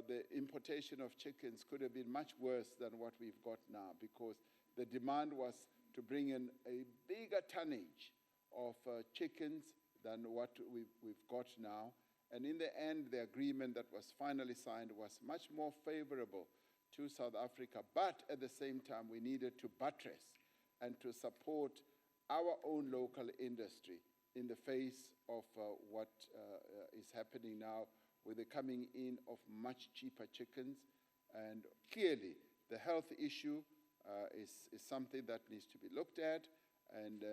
the importation of chickens, could have been much worse than what we've got now, because the demand was to bring in a bigger tonnage of chickens than what we've got now. And in the end, the agreement that was finally signed was much more favorable to South Africa, but at the same time, we needed to buttress and to support our own local industry in the face of what is happening now with the coming in of much cheaper chickens. And clearly, the health issue is something that needs to be looked at, and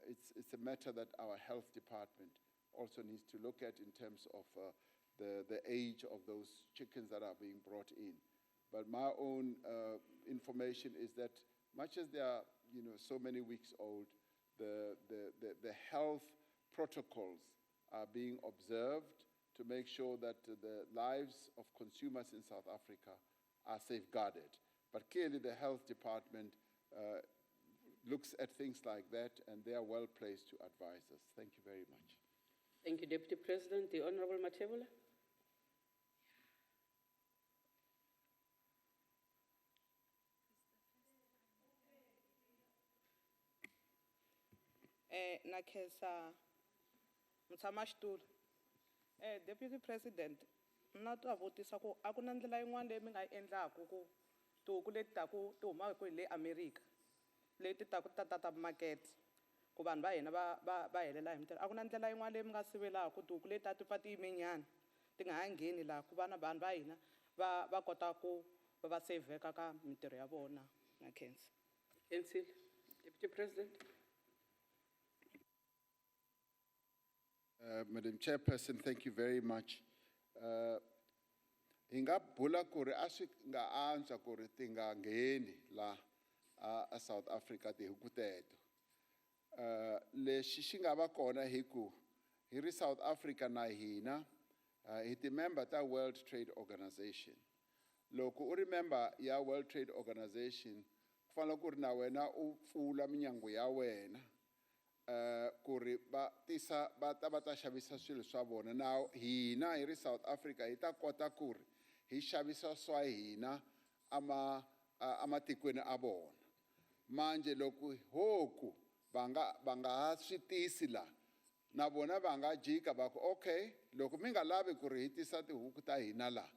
it's a matter that our health department also needs to look at in terms of the age of those chickens that are being brought in. But my own information is that much as they are, so many weeks old, the health protocols are being observed to make sure that the lives of consumers in South Africa are safeguarded. But clearly the health department looks at things like that, and they are well placed to advise us. Thank you very much. Thank you, Deputy President. The Honorable Matebula. Nakesa Mutsamashtur, Deputy President, not to votisa ko a ku na ndlela yin'wana leyi mi nga endlaku ku tihuku leti taku ti humaka kwele America leti taku ta market ku vanhu va hina va helela hi mintirho. A ku na ndlela yin'wana leyi mi nga sivelaka tihuku leti a ti pfa ti yime nyana ti nga ha ngheni laha ku va na vanhu va hina va kota ku va sevheka ka mintirho ya vona na khensa. Council, Deputy President. Madam Chairperson, thank you very much. Hinga bula kuri aswi nga anza kuri tinga ngeni la a South Africa tihuku teto. Lexi xi nga va kona hi ri South Africa na hina hi ti member ta World Trade Organization. Loko u ri member ya World Trade Organization ku fanele ku ri na wena u pfula minyango ya wena ku ri va ta xavisa swilo swa vona. Now hina hi ri South Africa hi ta kota ku ri hi xavisa swa hina amatikweni a vona. Manje loko hoku va nga ha swi tisi la na vona va nga jika va ku okay loko mi nga lavi ku ri hi tisa tihuku ta hina la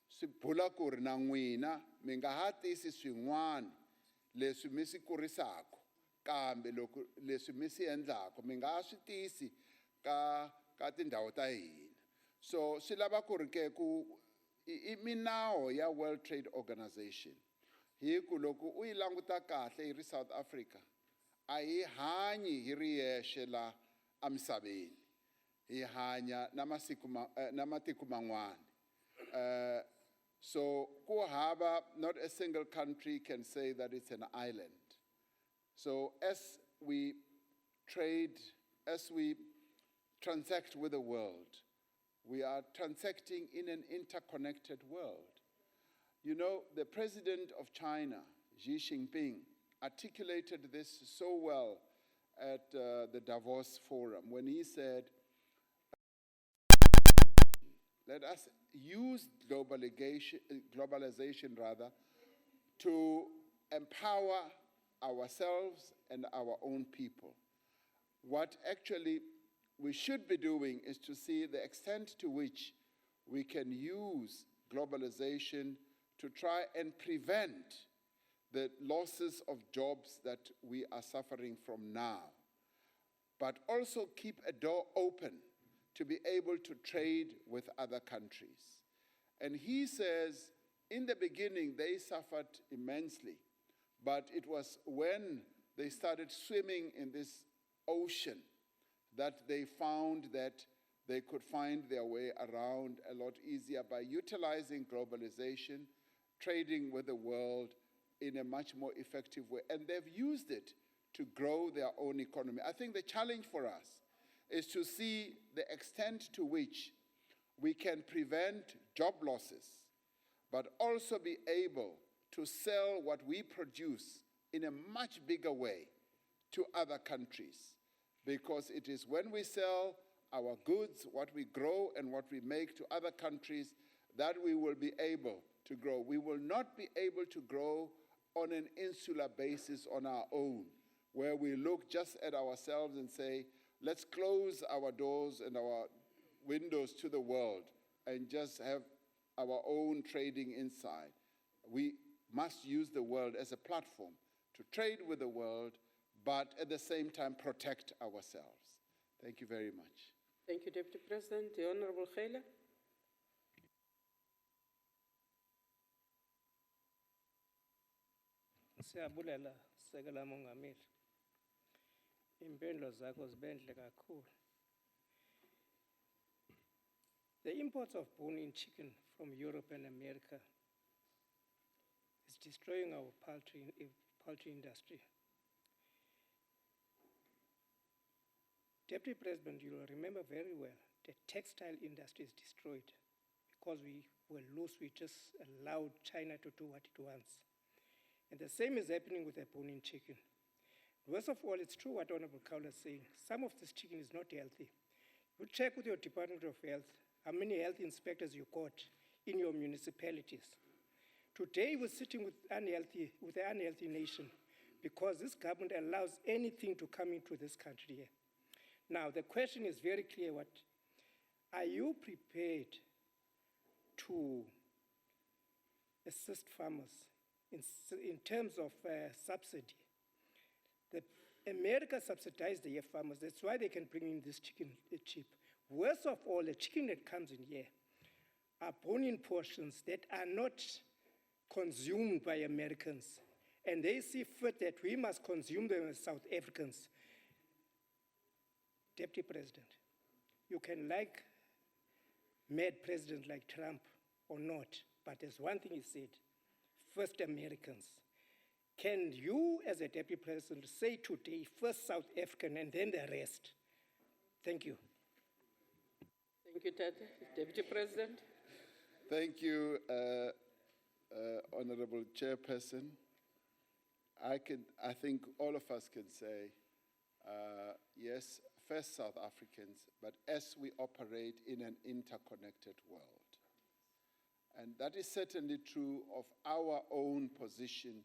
swi bula ku ri na n'wina mi nga ha tisi swin'wana leswi mi swi kurisaka kambe loko leswi mi swi endlaka mi nga ha swi tisi ka tindhawu ta hina. So swi lava ku ri ke ku i minawu ya World Trade Organization hi ku loko u yi languta kahle hi ri South Africa a hi hanyi hi ri yexe la amisaveni hi hanya na matiko man'wana. So ku hava not a single country can say that it's an island. So as we trade, as we transact with the world, we are transacting in an interconnected world. You know, the president of China, Xi Jinping, articulated this so well at the Davos Forum when he said, let us use globalization rather, to empower ourselves and our own people. What actually we should be doing is to see the extent to which we can use globalization to try and prevent the losses of jobs that we are suffering from now, but also keep a door open to be able to trade with other countries. And he says, in the beginning, they suffered immensely, but it was when they started swimming in this ocean that they found that they could find their way around a lot easier by utilizing globalization, trading with the world in a much more effective way. And they've used it to grow their own economy. I think the challenge for us is to see the extent to which we can prevent job losses, but also be able to sell what we produce in a much bigger way to other countries. Because it is when we sell our goods, what we grow and what we make to other countries, that we will be able to grow. We will not be able to grow on an insular basis on our own, where we look just at ourselves and say, let's close our doors and our windows to the world and just have our own trading inside. We must use the world as a platform to trade with the world, but at the same time protect ourselves. Thank you very much. Thank you, Deputy President. The Honorable Khela. Siyabulela Sekela Mongameli. Impendlo zakho zibenhle kakhulu. The imports of bone-in chicken from Europe and America is destroying our poultry industry. Deputy President, you will remember very well the textile industry is destroyed because we were loose. We just allowed China to do what it wants. And the same is happening with the bone-in chicken. Worst of all, it's true what Honorable Kaula is saying. Some of this chicken is not healthy. You check with your Department of Health how many health inspectors you got in your municipalities. Today we're sitting with an unhealthy nation because this government allows anything to come into this country here. Now, the question is very clear. Are you prepared to assist farmers in terms of subsidy? America subsidized their farmers. That's why they can bring in this chicken cheap. Worst of all, the chicken that comes in here are bone-in portions that are not consumed by Americans. And they see fit that we must consume them as South Africans. Deputy President, you can like mad president like Trump or not, but there's one thing he said, first Americans. Can you, as a Deputy President, say today, first South African and then the rest? Thank you. Thank you, Deputy President. Thank you, Honorable Chairperson. I think all of us can say, yes, first South Africans, but as we operate in an interconnected world. And that is certainly true of our own position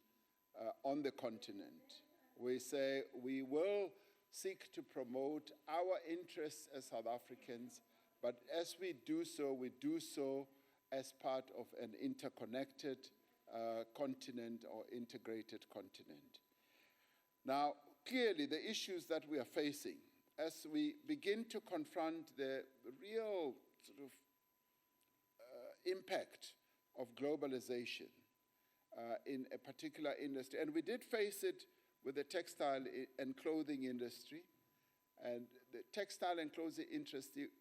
on the continent. We say we will seek to promote our interests as South Africans, but as we do so as part of an interconnected continent or integrated continent. Now, clearly the issues that we are facing as we begin to confront the real sort of impact of globalization in a particular industry, and we did face it with the textile and clothing industry, and the textile and clothing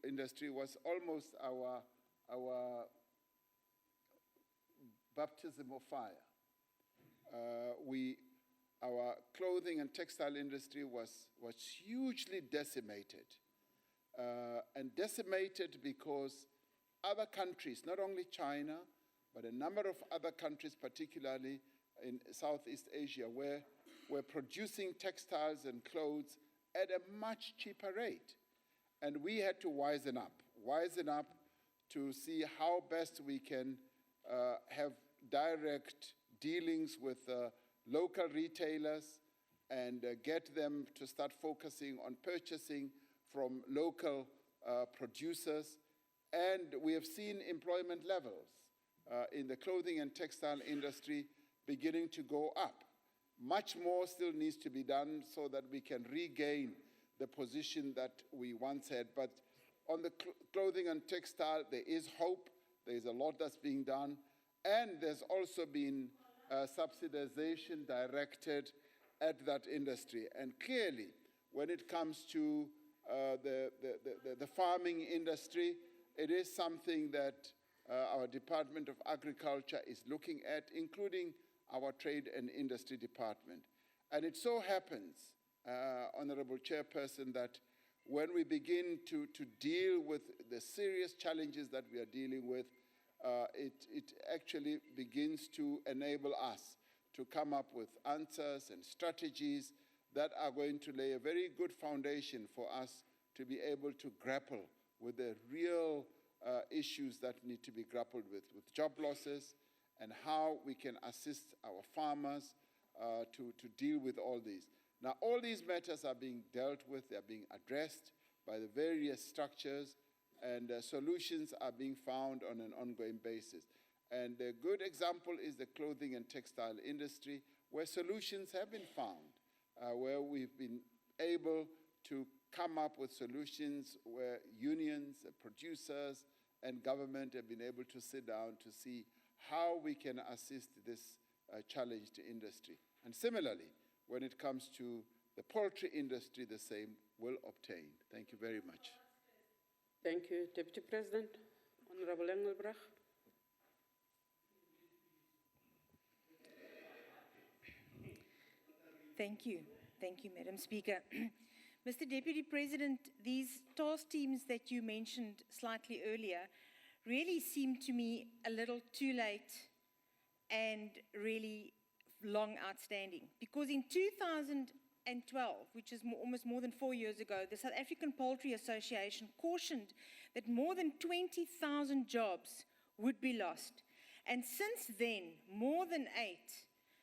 industry was almost our baptism of fire. Our clothing and textile industry was hugely decimated, and decimated because other countries, not only China, but a number of other countries, particularly in Southeast Asia, were producing textiles and clothes at a much cheaper rate. And we had to wisen up to see how best we can have direct dealings with local retailers and get them to start focusing on purchasing from local producers. And we have seen employment levels in the clothing and textile industry beginning to go up. Much more still needs to be done so that we can regain the position that we once had. But on the clothing and textile, there is hope. There is a lot that's being done. And there's also been subsidization directed at that industry. And clearly, when it comes to the farming industry, it is something that our Department of Agriculture is looking at, including our Trade and Industry Department. And it so happens, Honorable Chairperson, that when we begin to deal with the serious challenges that we are dealing with, it actually begins to enable us to come up with answers and strategies that are going to lay a very good foundation for us to be able to grapple with the real issues that need to be grappled with job losses, and how we can assist our farmers to deal with all these. Now, all these matters are being dealt with, they're being addressed by the various structures, and solutions are being found on an ongoing basis. And a good example is the clothing and textile industry, where solutions have been found, where we've been able to come up with solutions where unions, producers, and government have been able to sit down to see how we can assist this challenged industry. And similarly, when it comes to the poultry industry, the same will obtain. Thank you very much. Thank you, Deputy President. Honorable Engelbrecht. Thank you, Madam Speaker. Mr. Deputy President, these task teams that you mentioned slightly earlier really seem to me a little too late and really long outstanding. Because in 2012, which is almost more than 4 years ago, the South African Poultry Association cautioned that more than 20,000 jobs would be lost. And since then, more than 8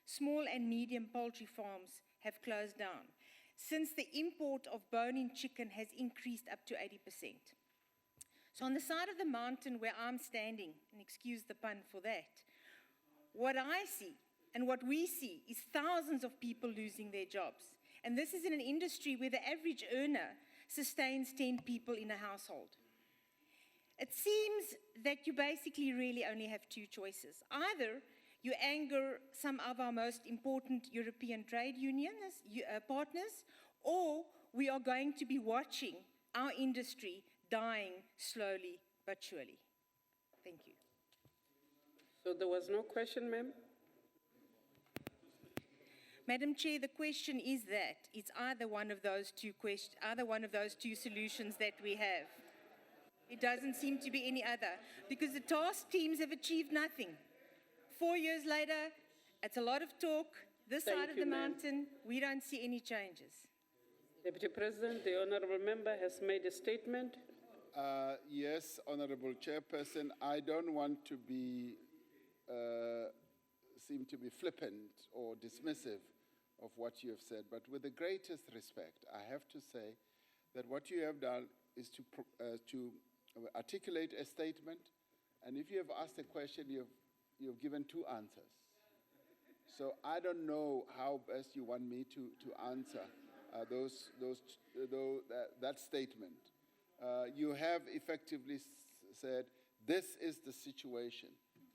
small and medium poultry farms have closed down, since the import of bone-in chicken has increased up to 80%. So on the side of the mountain where I'm standing, and excuse the pun for that, what I see and what we see is thousands of people losing their jobs. And this is in an industry where the average earner sustains 10 people in a household. It seems that you basically really only have two choices. Either you anger some of our most important European trade unions, partners, or we are going to be watching our industry dying slowly but surely. Thank you. So there was no question, ma'am? Madam Chair, the question is that it's either one of those two solutions that we have. It doesn't seem to be any other, because the task teams have achieved nothing. 4 years later, it's a lot of talk. This Thank side of you, the ma'am. mountain, we don't see any changes. Deputy President, the honorable member has made a statement. Yes, Honorable Chairperson, I don't want to be, seem to be flippant or dismissive of what you have said, but with the greatest respect, I have to say that what you have done is to articulate a statement, and if you have asked a question, you've given two answers. So I don't know how best you want me to answer that statement. You have effectively said, this is the situation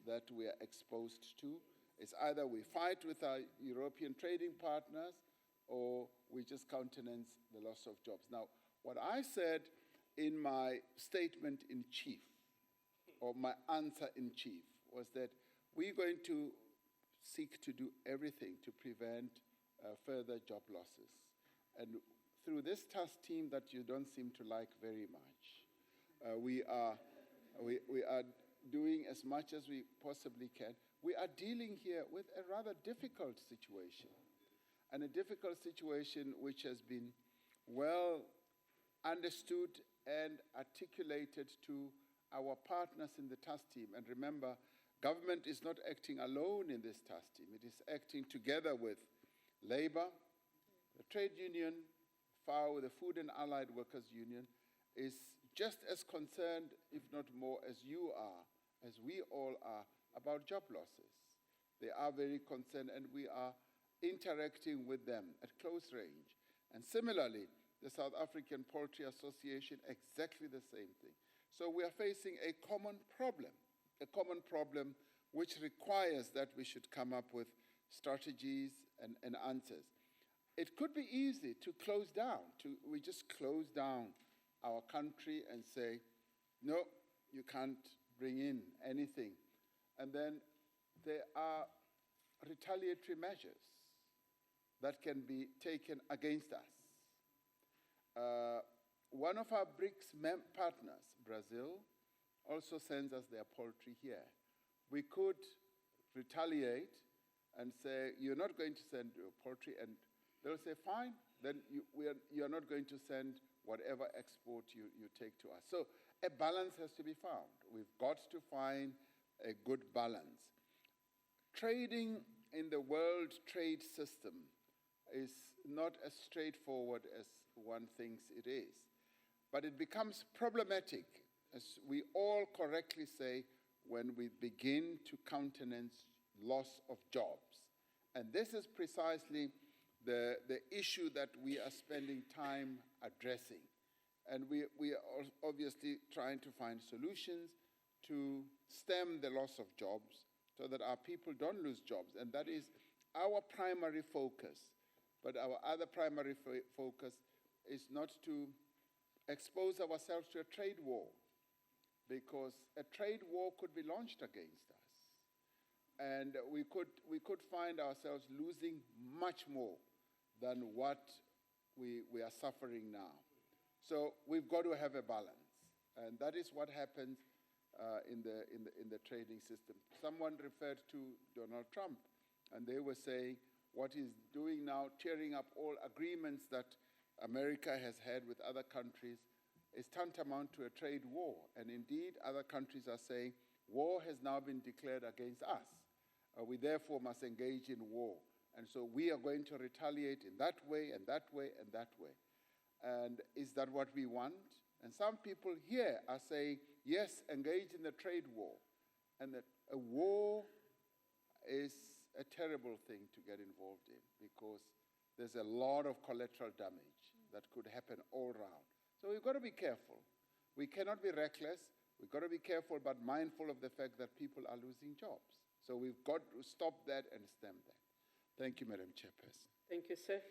that we are exposed to. It's either we fight with our European trading partners or we just countenance the loss of jobs. Now, what I said in my statement in chief, or my answer in chief, was that we're going to seek to do everything to prevent further job losses. And through this task team that you don't seem to like very much, we are doing as much as we possibly can. We are dealing here with a rather difficult situation, and a difficult situation which has been well understood and articulated to our partners in the task team. And remember, government is not acting alone in this task team. It is acting together with labor, the trade union, FAO, the Food and Allied Workers Union, is just as concerned, if not more, as you are, as we all are, about job losses. They are very concerned, and we are interacting with them at close range. And similarly, the South African Poultry Association, exactly the same thing. So we are facing a common problem which requires that we should come up with strategies and answers. It could be easy to close down, we just close down our country and say, no, you can't bring in anything. And then there are retaliatory measures that can be taken against us. One of our BRICS partners, Brazil, also sends us their poultry here. We could retaliate and say, you're not going to send your poultry, and they'll say, fine, then you're not going to send whatever export you take to us. So a balance has to be found. We've got to find a good balance. Trading in the world trade system is not as straightforward as one thinks it is. But it becomes problematic, as we all correctly say, when we begin to countenance loss of jobs. And this is precisely the issue that we are spending time addressing. And we are obviously trying to find solutions to stem the loss of jobs so that our people don't lose jobs. And that is our primary focus. But our other primary focus is not to expose ourselves to a trade war, because a trade war could be launched against us. And we could find ourselves losing much more than what we are suffering now. So we've got to have a balance. And that is what happens in the trading system. Someone referred to Donald Trump, and they were saying what he's doing now, tearing up all agreements that America has had with other countries, is tantamount to a trade war. And indeed, other countries are saying war has now been declared against us. We therefore must engage in war. And so we are going to retaliate in that way, and that way, and that way. And is that what we want? And some people here are saying, yes, engage in the trade war. And that a war is a terrible thing to get involved in, because there's a lot of collateral damage that could happen all around. So we've got to be careful. We cannot be reckless. We've got to be careful but mindful of the fact that people are losing jobs. So we've got to stop that and stem that. Thank you, Madam Chairperson. Thank you, sir.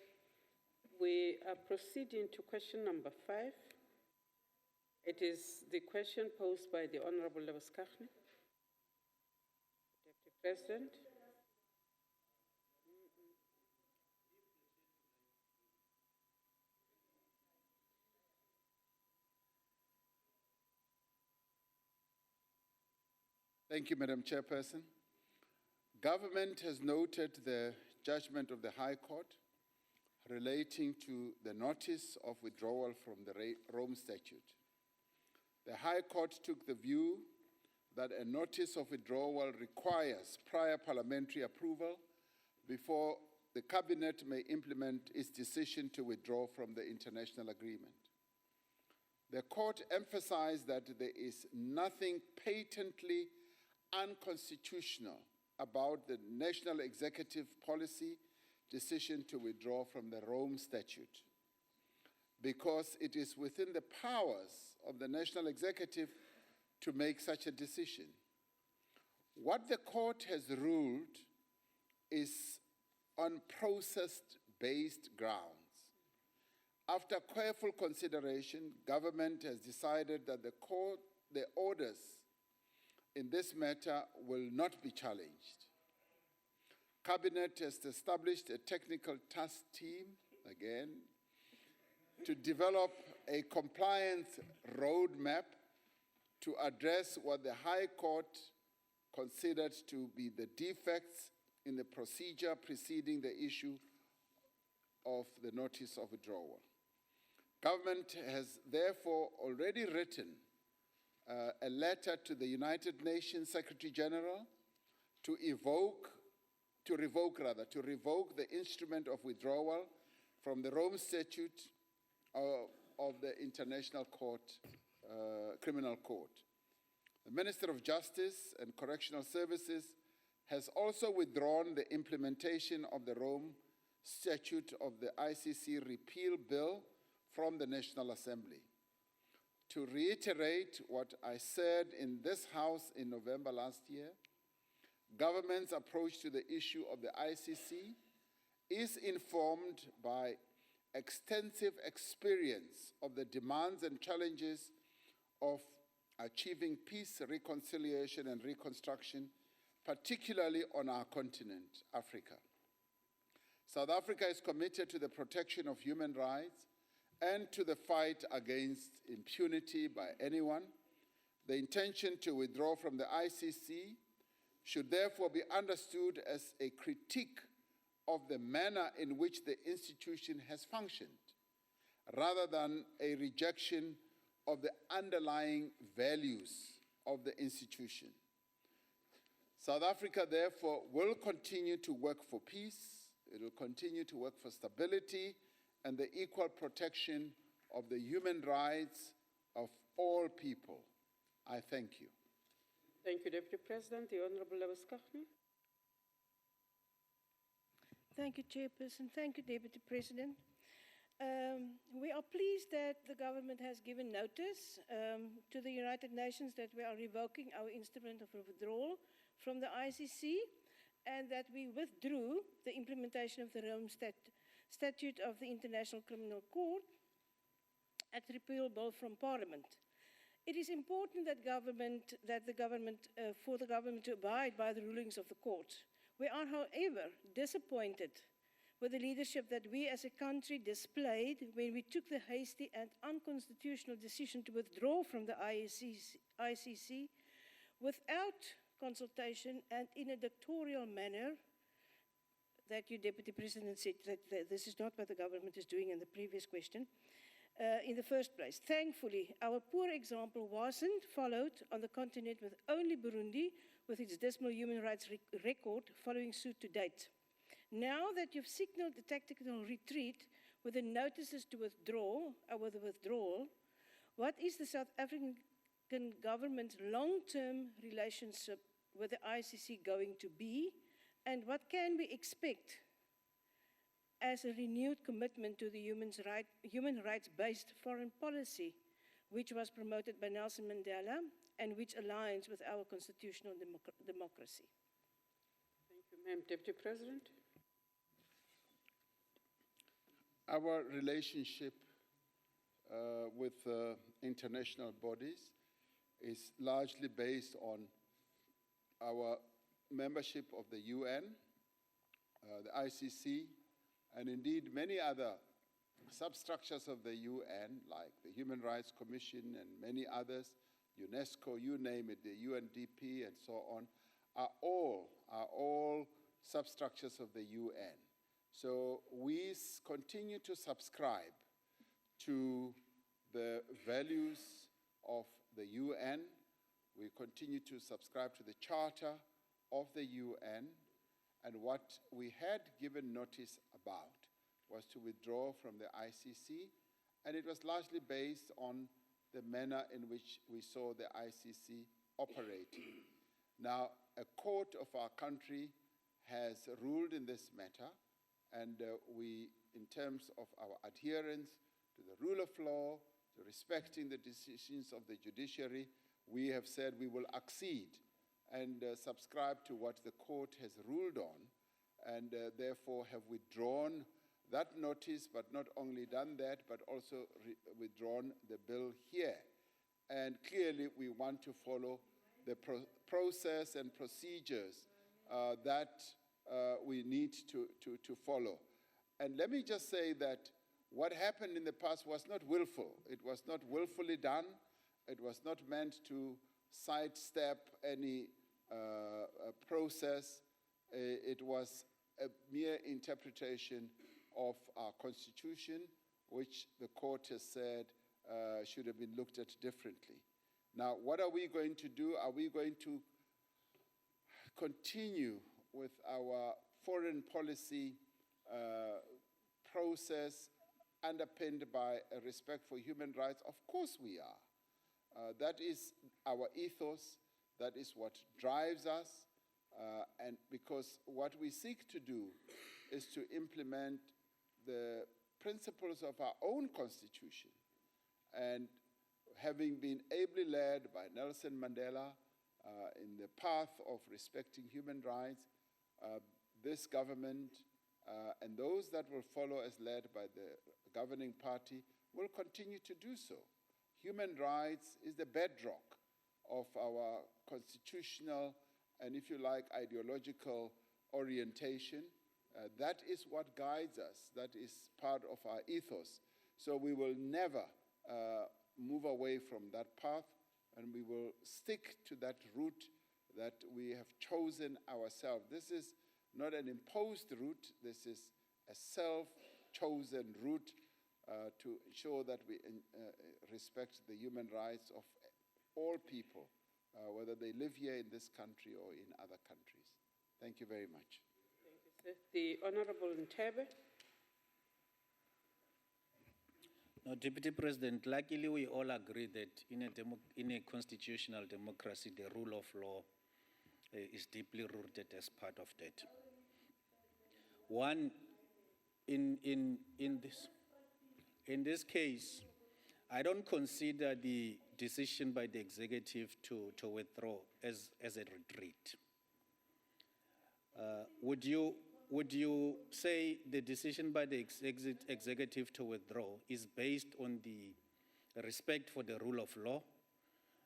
We are proceeding to question number 5. It is the question posed by the Honorable Lewis Kachne. Deputy President. Thank you, Madam Chairperson. Government has noted the judgment of the High Court relating to the notice of withdrawal from the Rome Statute. The High Court took the view that a notice of withdrawal requires prior parliamentary approval before the Cabinet may implement its decision to withdraw from the international agreement. The court emphasized that there is nothing patently unconstitutional about the National Executive Policy decision to withdraw from the Rome Statute, because it is within the powers of the National Executive to make such a decision. What the court has ruled is on process-based grounds. After careful consideration, government has decided that the orders in this matter will not be challenged. Cabinet has established a technical task team, again, to develop a compliance roadmap to address what the High Court considered to be the defects in the procedure preceding the issue of the notice of withdrawal. Government has therefore already written a letter to the United Nations Secretary General to revoke the instrument of withdrawal from the Rome Statute of the International Court, Criminal Court. The Minister of Justice and Correctional Services has also withdrawn the implementation of the Rome Statute of the ICC repeal bill from the National Assembly. To reiterate what I said in this House in November last year, government's approach to the issue of the ICC is informed by extensive experience of the demands and challenges of achieving peace, reconciliation, and reconstruction, particularly on our continent, Africa. South Africa is committed to the protection of human rights and to the fight against impunity by anyone. The intention to withdraw from the ICC should therefore be understood as a critique of the manner in which the institution has functioned, rather than a rejection of the underlying values of the institution. South Africa, therefore, will continue to work for peace. It will continue to work for stability and the equal protection of the human rights of all people. I thank you. Thank you, Deputy President. The Honorable Lewis Kachne. Thank you, Chairperson. Thank you, Deputy President. We are pleased that the government has given notice to the United Nations that we are revoking our instrument of withdrawal from the ICC and that we withdrew the implementation of the Rome Statute of the International Criminal Court Act repeal bill from Parliament. It is important that for the government to abide by the rulings of the court. We are, however, disappointed with the leadership that we as a country displayed when we took the hasty and unconstitutional decision to withdraw from the ICC without consultation and in a dictatorial manner that you, Deputy President, said that this is not what the government is doing in the previous question. In the first place. Thankfully, our poor example wasn't followed on the continent, with only Burundi, with its dismal human rights record, following suit to date. Now that you've signaled the tactical retreat with the notices to withdraw, or with the withdrawal, what is the South African government's long-term relationship with the ICC going to be, and what can we expect as a renewed commitment to the human rights-based foreign policy, which was promoted by Nelson Mandela and which aligns with our constitutional democracy. Thank you, Madam Deputy President. Our relationship with international bodies is largely based on our membership of the UN, the ICC, and indeed many other substructures of the UN, like the Human Rights Commission and many others, UNESCO, you name it, the UNDP and so on, are all substructures of the UN. So we continue to subscribe to the values of the UN. We continue to subscribe to the Charter of the UN, and what we had given notice about was to withdraw from the ICC, and it was largely based on the manner in which we saw the ICC operating. Now, a court of our country has ruled in this matter, and we, in terms of our adherence to the rule of law, to respecting the decisions of the judiciary, we have said we will accede and subscribe to what the court has ruled on, and therefore have withdrawn that notice, but not only done that, but also withdrawn the bill here. And clearly we want to follow the process and procedures that we need to follow. And let me just say that what happened in the past was not willful. It was not willfully done. It was not meant to sidestep any process. It was a mere interpretation of our constitution, which the court has said should have been looked at differently. Now, what are we going to do? Are we going to continue with our foreign policy process underpinned by a respect for human rights? Of course we are. That is our ethos. That is what drives us. And because what we seek to do is to implement the principles of our own constitution. And having been ably led by Nelson Mandela in the path of respecting human rights, this government and those that will follow as led by the governing party will continue to do so. Human rights is the bedrock of our constitutional and, if you like, ideological orientation. That is what guides us. That is part of our ethos. So we will never move away from that path, and we will stick to that route that we have chosen ourselves. This is not an imposed route. This is a self-chosen route to ensure that we respect the human rights of all people, whether they live here in this country or in other countries. Thank you very much. Thank you, sir. The Honorable Ntebe. No, Deputy President, luckily we all agree that in a constitutional democracy, the rule of law is deeply rooted as part of that. One, in this case, I don't consider the decision by the executive to withdraw as a retreat. Would you say the decision by the executive to withdraw is based on the respect for the rule of law,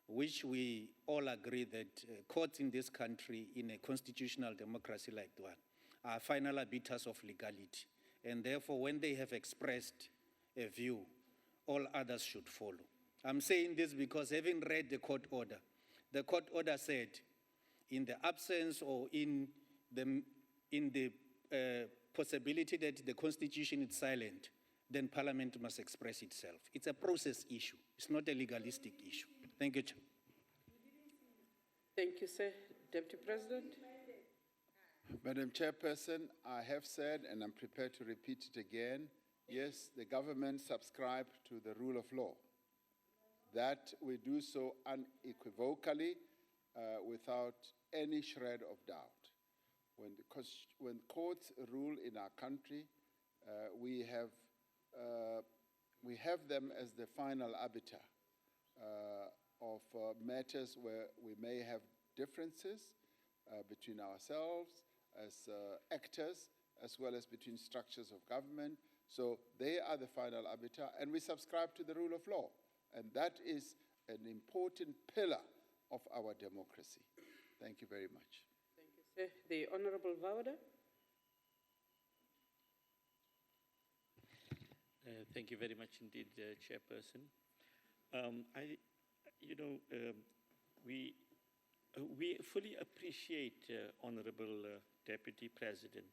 which we all agree that courts in this country, in a constitutional democracy like that, are final arbiters of legality. And therefore, when they have expressed a view, all others should follow. I'm saying this because having read the court order said, in the absence or in the possibility that the Constitution is silent, then Parliament must express itself. It's a process issue. It's not a legalistic issue. Thank you, Chair. Thank you, sir. Deputy President. Madam Chairperson, I have said, and I'm prepared to repeat it again, yes, the government subscribed to the rule of law. That we do so unequivocally, without any shred of doubt. When courts rule in our country, we have them as the final arbiter of matters where we may have differences between ourselves as actors, as well as between structures of government. So they are the final arbiter, and we subscribe to the rule of law. And that is an important pillar of our democracy. Thank you very much. Thank you, sir. The Honorable Vauda. Thank you very much indeed, Chairperson. We fully appreciate, Honorable Deputy President,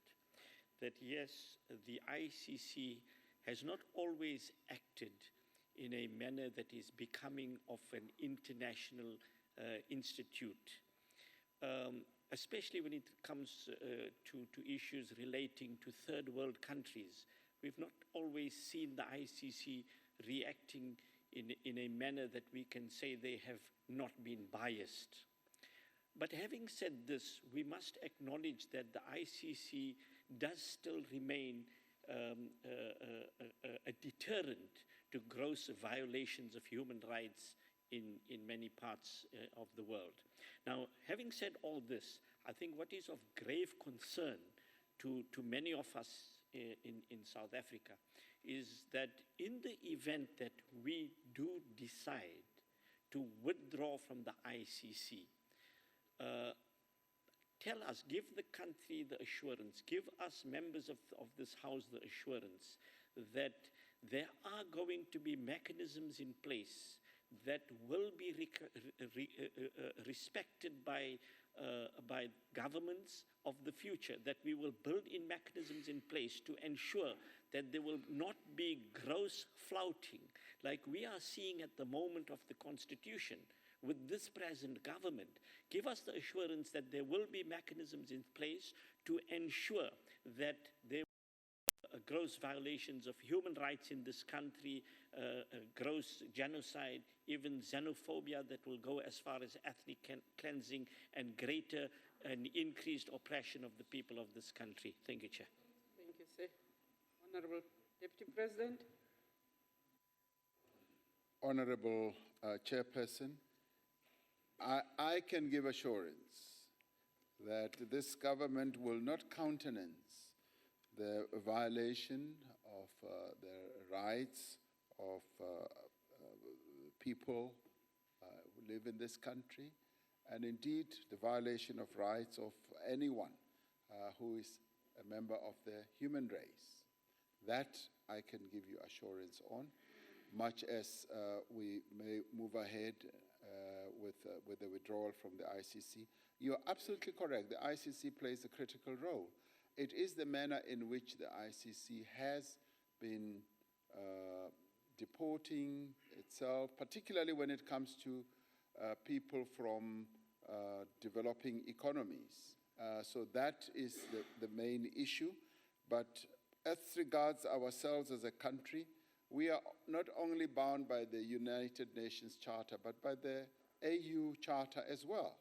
that yes, the ICC has not always acted in a manner that is becoming of an international institute, especially when it comes to issues relating to third world countries. We've not always seen the ICC reacting in a manner that we can say they have not been biased. But having said this, we must acknowledge that the ICC does still remain a deterrent to gross violations of human rights in many parts of the world. Now, having said all this, I think what is of grave concern to many of us in South Africa is that in the event that we do decide to withdraw from the ICC, tell us, give the country the assurance, give us members of this House the assurance that there are going to be mechanisms in place that will be respected by governments of the future, that we will build in mechanisms in place to ensure that there will not be gross flouting like we are seeing at the moment of the Constitution with this present government. Give us the assurance that there will be mechanisms in place to ensure that there gross violations of human rights in this country, gross genocide, even xenophobia that will go as far as ethnic cleansing and greater and increased oppression of the people of this country. Thank you, Chair. Thank you, sir. Honorable Deputy President. Honorable Chairperson, I can give assurance that this government will not countenance the violation of the rights of people who live in this country, and indeed the violation of rights of anyone who is a member of the human race. That I can give you assurance on, much as we may move ahead with the withdrawal from the ICC. You're absolutely correct. The ICC plays a critical role. It is the manner in which the ICC has been deporting itself, particularly when it comes to people from developing economies. So that is the main issue. But as regards ourselves as a country, we are not only bound by the United Nations Charter, but by the AU Charter as well.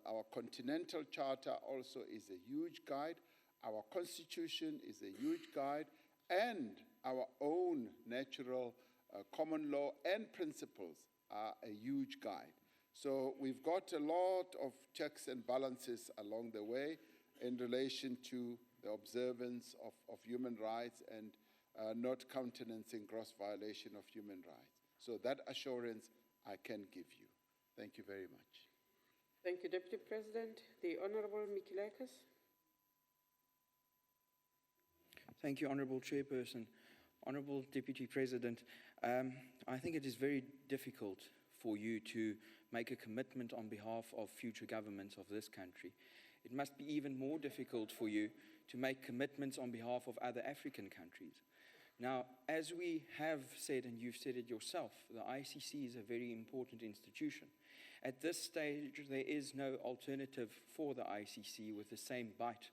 Our Continental Charter also is a huge guide. Our Constitution is a huge guide, and our own natural common law and principles are a huge guide. So we've got a lot of checks and balances along the way in relation to the observance of human rights and not countenancing gross violation of human rights. So that assurance I can give you. Thank you very much. Thank you, Deputy President. The Honorable Mikilakas. Thank you, Honorable Chairperson. Honorable Deputy President, I think it is very difficult for you to make a commitment on behalf of future governments of this country. It must be even more difficult for you to make commitments on behalf of other African countries. Now, as we have said, and you've said it yourself, the ICC is a very important institution. At this stage, there is no alternative for the ICC with the same bite,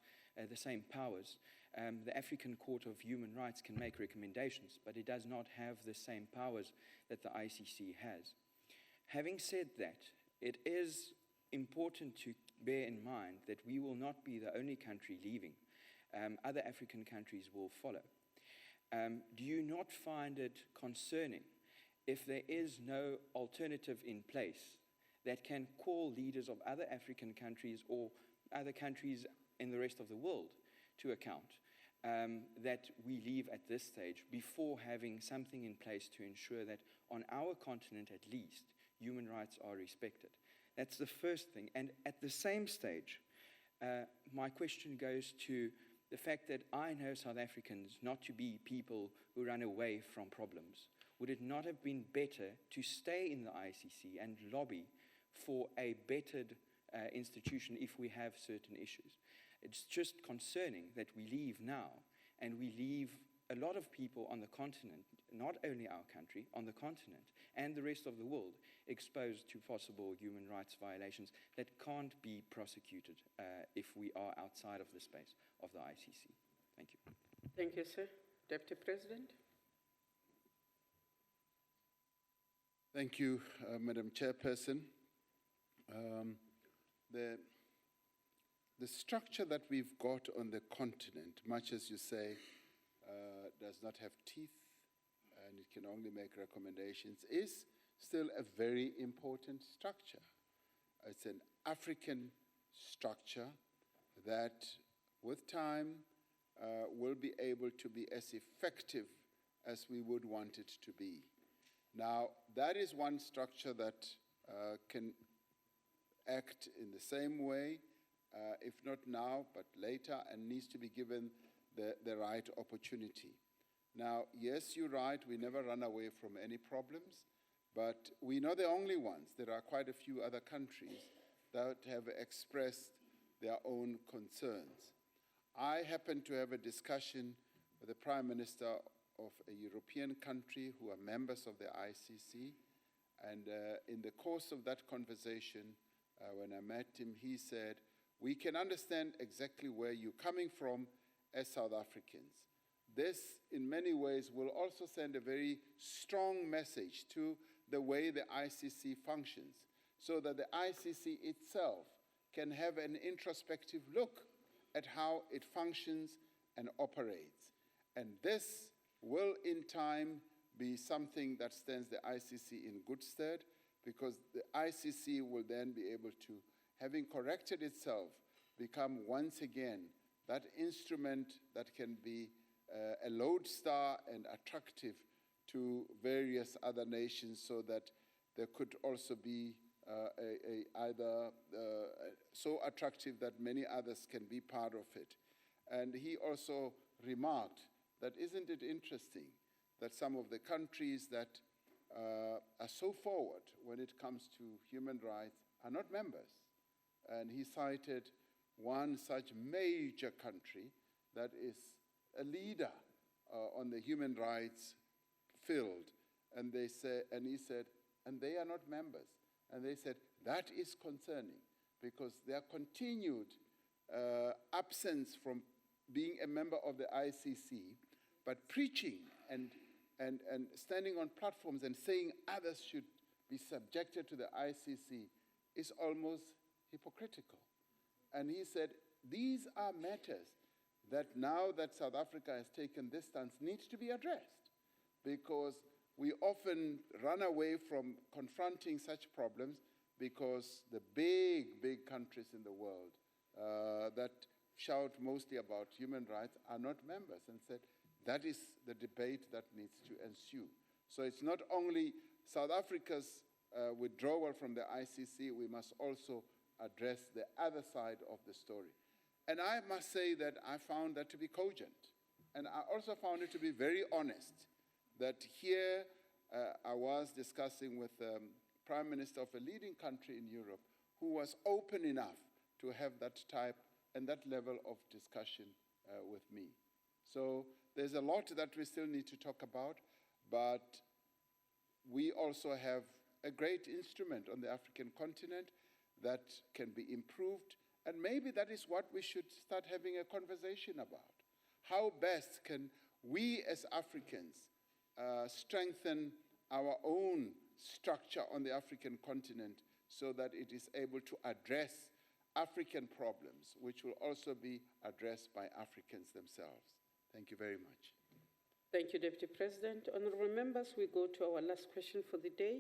the same powers. The African Court of Human Rights can make recommendations, but it does not have the same powers that the ICC has. Having said that, it is important to bear in mind that we will not be the only country leaving. other African countries will follow. Do you not find it concerning if there is no alternative in place that can call leaders of other African countries or other countries in the rest of the world to account, that we leave at this stage before having something in place to ensure that on our continent at least, human rights are respected? That's the first thing. And at the same stage, my question goes to the fact that I know South Africans not to be people who run away from problems. Would it not have been better to stay in the ICC and lobby for a bettered institution if we have certain issues? It's just concerning that we leave now, and we leave a lot of people on the continent, not only our country, on the continent, and the rest of the world, exposed to possible human rights violations that can't be prosecuted if we are outside of the space of the ICC. Thank you. Thank you, sir. Deputy President. Thank you, Madam Chairperson. The structure that we've got on the continent, much as you say, does not have teeth and it can only make recommendations, is still a very important structure. It's an African structure that, with time, will be able to be as effective as we would want it to be. Now, that is one structure that can act in the same way, if not now, but later, and needs to be given the right opportunity. Now, yes, you're right, we never run away from any problems, but we're not the only ones. There are quite a few other countries that have expressed their own concerns. I happened to have a discussion with the Prime Minister of a European country who are members of the ICC, and in the course of that conversation, when I met him, he said, we can understand exactly where you're coming from as South Africans. This, in many ways, will also send a very strong message to the way the ICC functions, so that the ICC itself can have an introspective look at how it functions and operates. And this will, in time, be something that stands the ICC in good stead, because the ICC will then be able to, having corrected itself, become once again that instrument that can be a lodestar and attractive to various other nations, so that there could also be either so attractive that many others can be part of it. And he also remarked that, isn't it interesting that some of the countries that are so forward when it comes to human rights are not members? And he cited one such major country that is a leader on the human rights field. And he said, and they are not members. And they said, that is concerning, because their continued absence from being a member of the ICC, but preaching and standing on platforms and saying others should be subjected to the ICC is almost hypocritical. And he said, these are matters that now that South Africa has taken this stance needs to be addressed, because we often run away from confronting such problems because the big countries in the world that shout mostly about human rights are not members, and said that is the debate that needs to ensue. So it's not only South Africa's withdrawal from the ICC, we must also address the other side of the story. And I must say that I found that to be cogent. And I also found it to be very honest, that here I was discussing with the Prime Minister of a leading country in Europe who was open enough to have that type and that level of discussion with me. So there's a lot that we still need to talk about, but we also have a great instrument on the African continent that can be improved, and maybe that is what we should start having a conversation about. How best can we as Africans strengthen our own structure on the African continent so that it is able to address African problems, which will also be addressed by Africans themselves. Thank you very much. Thank you, Deputy President. Honorable members, we go to our last question for the day.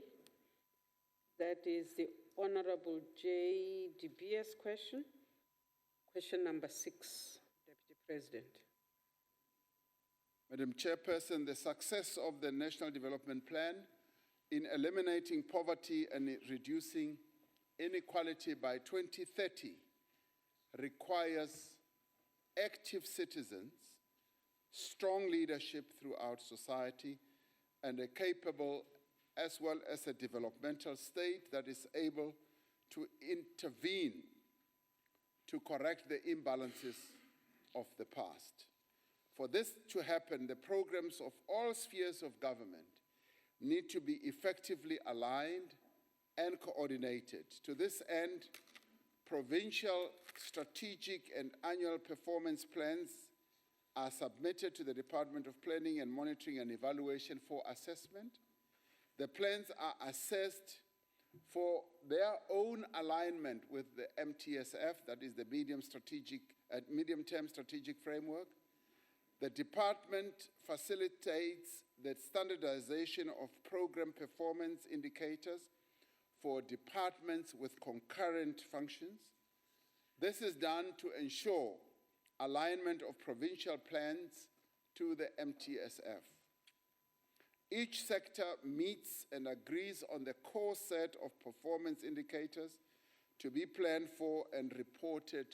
That is the Honorable J. De Beers question. Question number 6, Deputy President. Madam Chairperson, the success of the National Development Plan in eliminating poverty and reducing inequality by 2030 requires active citizens, strong leadership throughout society, and a capable as well as a developmental state that is able to intervene to correct the imbalances of the past. For this to happen, the programs of all spheres of government need to be effectively aligned and coordinated. To this end, provincial, strategic, and annual performance plans are submitted to the Department of Planning and Monitoring and Evaluation for assessment. The plans are assessed for their own alignment with the MTSF, that is the medium-term strategic framework. The department facilitates the standardization of program performance indicators for departments with concurrent functions. This is done to ensure alignment of provincial plans to the MTSF. Each sector meets and agrees on the core set of performance indicators to be planned for and reported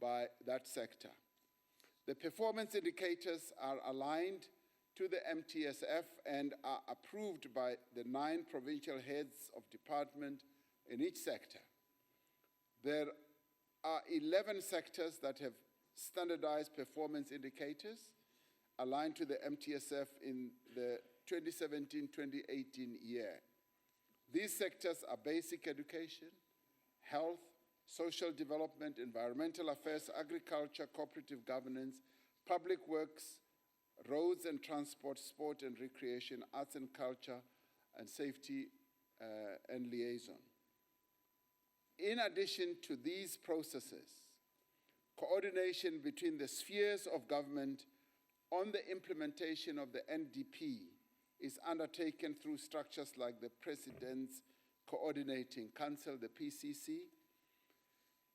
by that sector. The performance indicators are aligned to the MTSF and are approved by the 9 provincial heads of department in each sector. There are 11 sectors that have standardized performance indicators aligned to the MTSF in the 2017-2018 year. These sectors are basic education, health, social development, environmental affairs, agriculture, cooperative governance, public works, roads and transport, sport and recreation, arts and culture, and safety and liaison. In addition to these processes, coordination between the spheres of government on the implementation of the NDP is undertaken through structures like the President's Coordinating Council, the PCC.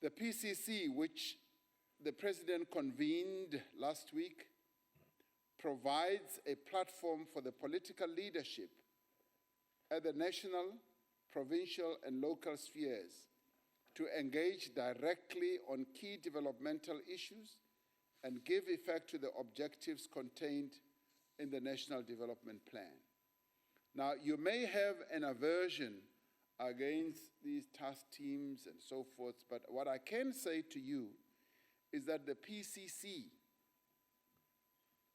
The PCC, which the President convened last week, provides a platform for the political leadership at the national, provincial, and local spheres to engage directly on key developmental issues and give effect to the objectives contained in the National Development Plan. Now, you may have an aversion against these task teams and so forth, but what I can say to you is that the PCC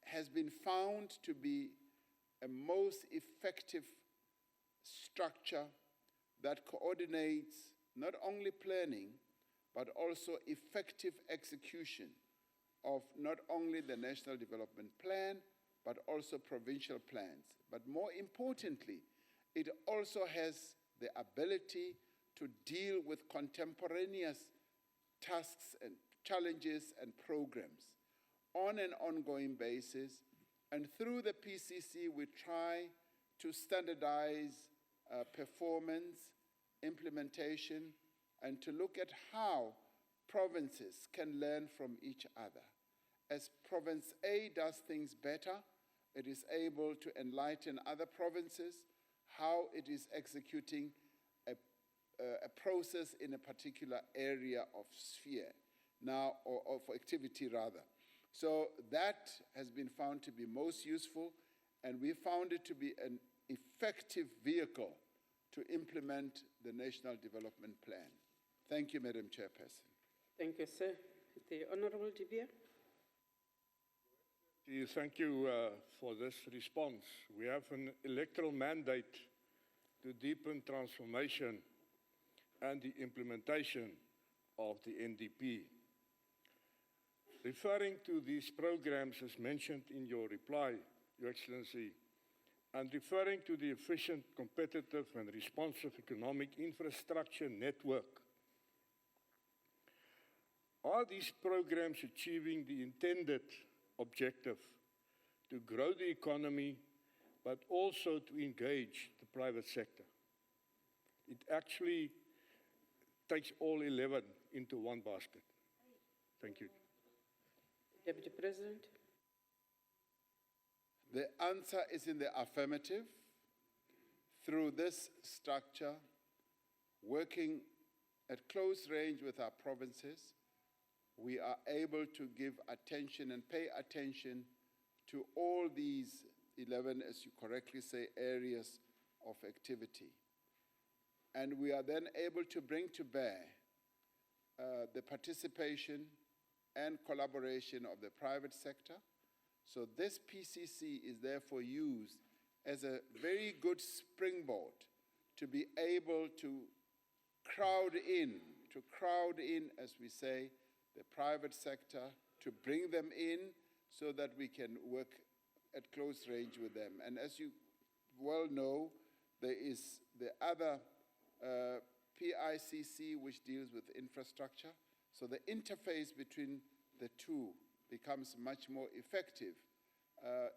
has been found to be a most effective structure that coordinates not only planning, but also effective execution of not only the National Development Plan, but also provincial plans. But more importantly, it also has the ability to deal with contemporaneous tasks and challenges and programs on an ongoing basis. And through the PCC, we try to standardize performance, implementation, and to look at how provinces can learn from each other. As Province A does things better, it is able to enlighten other provinces how it is executing a process in a particular area of sphere, now, or of activity rather. So that has been found to be most useful, and we found it to be an effective vehicle to implement the National Development Plan. Thank you, Madam Chairperson. Thank you, sir. The Honorable De Beer. Thank you for this response. We have an electoral mandate to deepen transformation and the implementation of the NDP. Referring to these programs as mentioned in your reply, Your Excellency, and referring to the efficient, competitive, and responsive economic infrastructure network, Are these programs achieving the intended objective to grow the economy, but also to engage the private sector? It actually takes all 11 into one basket. Thank you. Deputy President. The answer is in the affirmative. Through this structure, working at close range with our provinces, we are able to give attention and pay attention to all these 11, as you correctly say, areas of activity. And we are then able to bring to bear the participation and collaboration of the private sector. So this PCC is therefore used as a very good springboard to be able to crowd in, as we say, the private sector, to bring them in so that we can work at close range with them. And as you well know, there is the other PICC, which deals with infrastructure. So the interface between the two becomes much more effective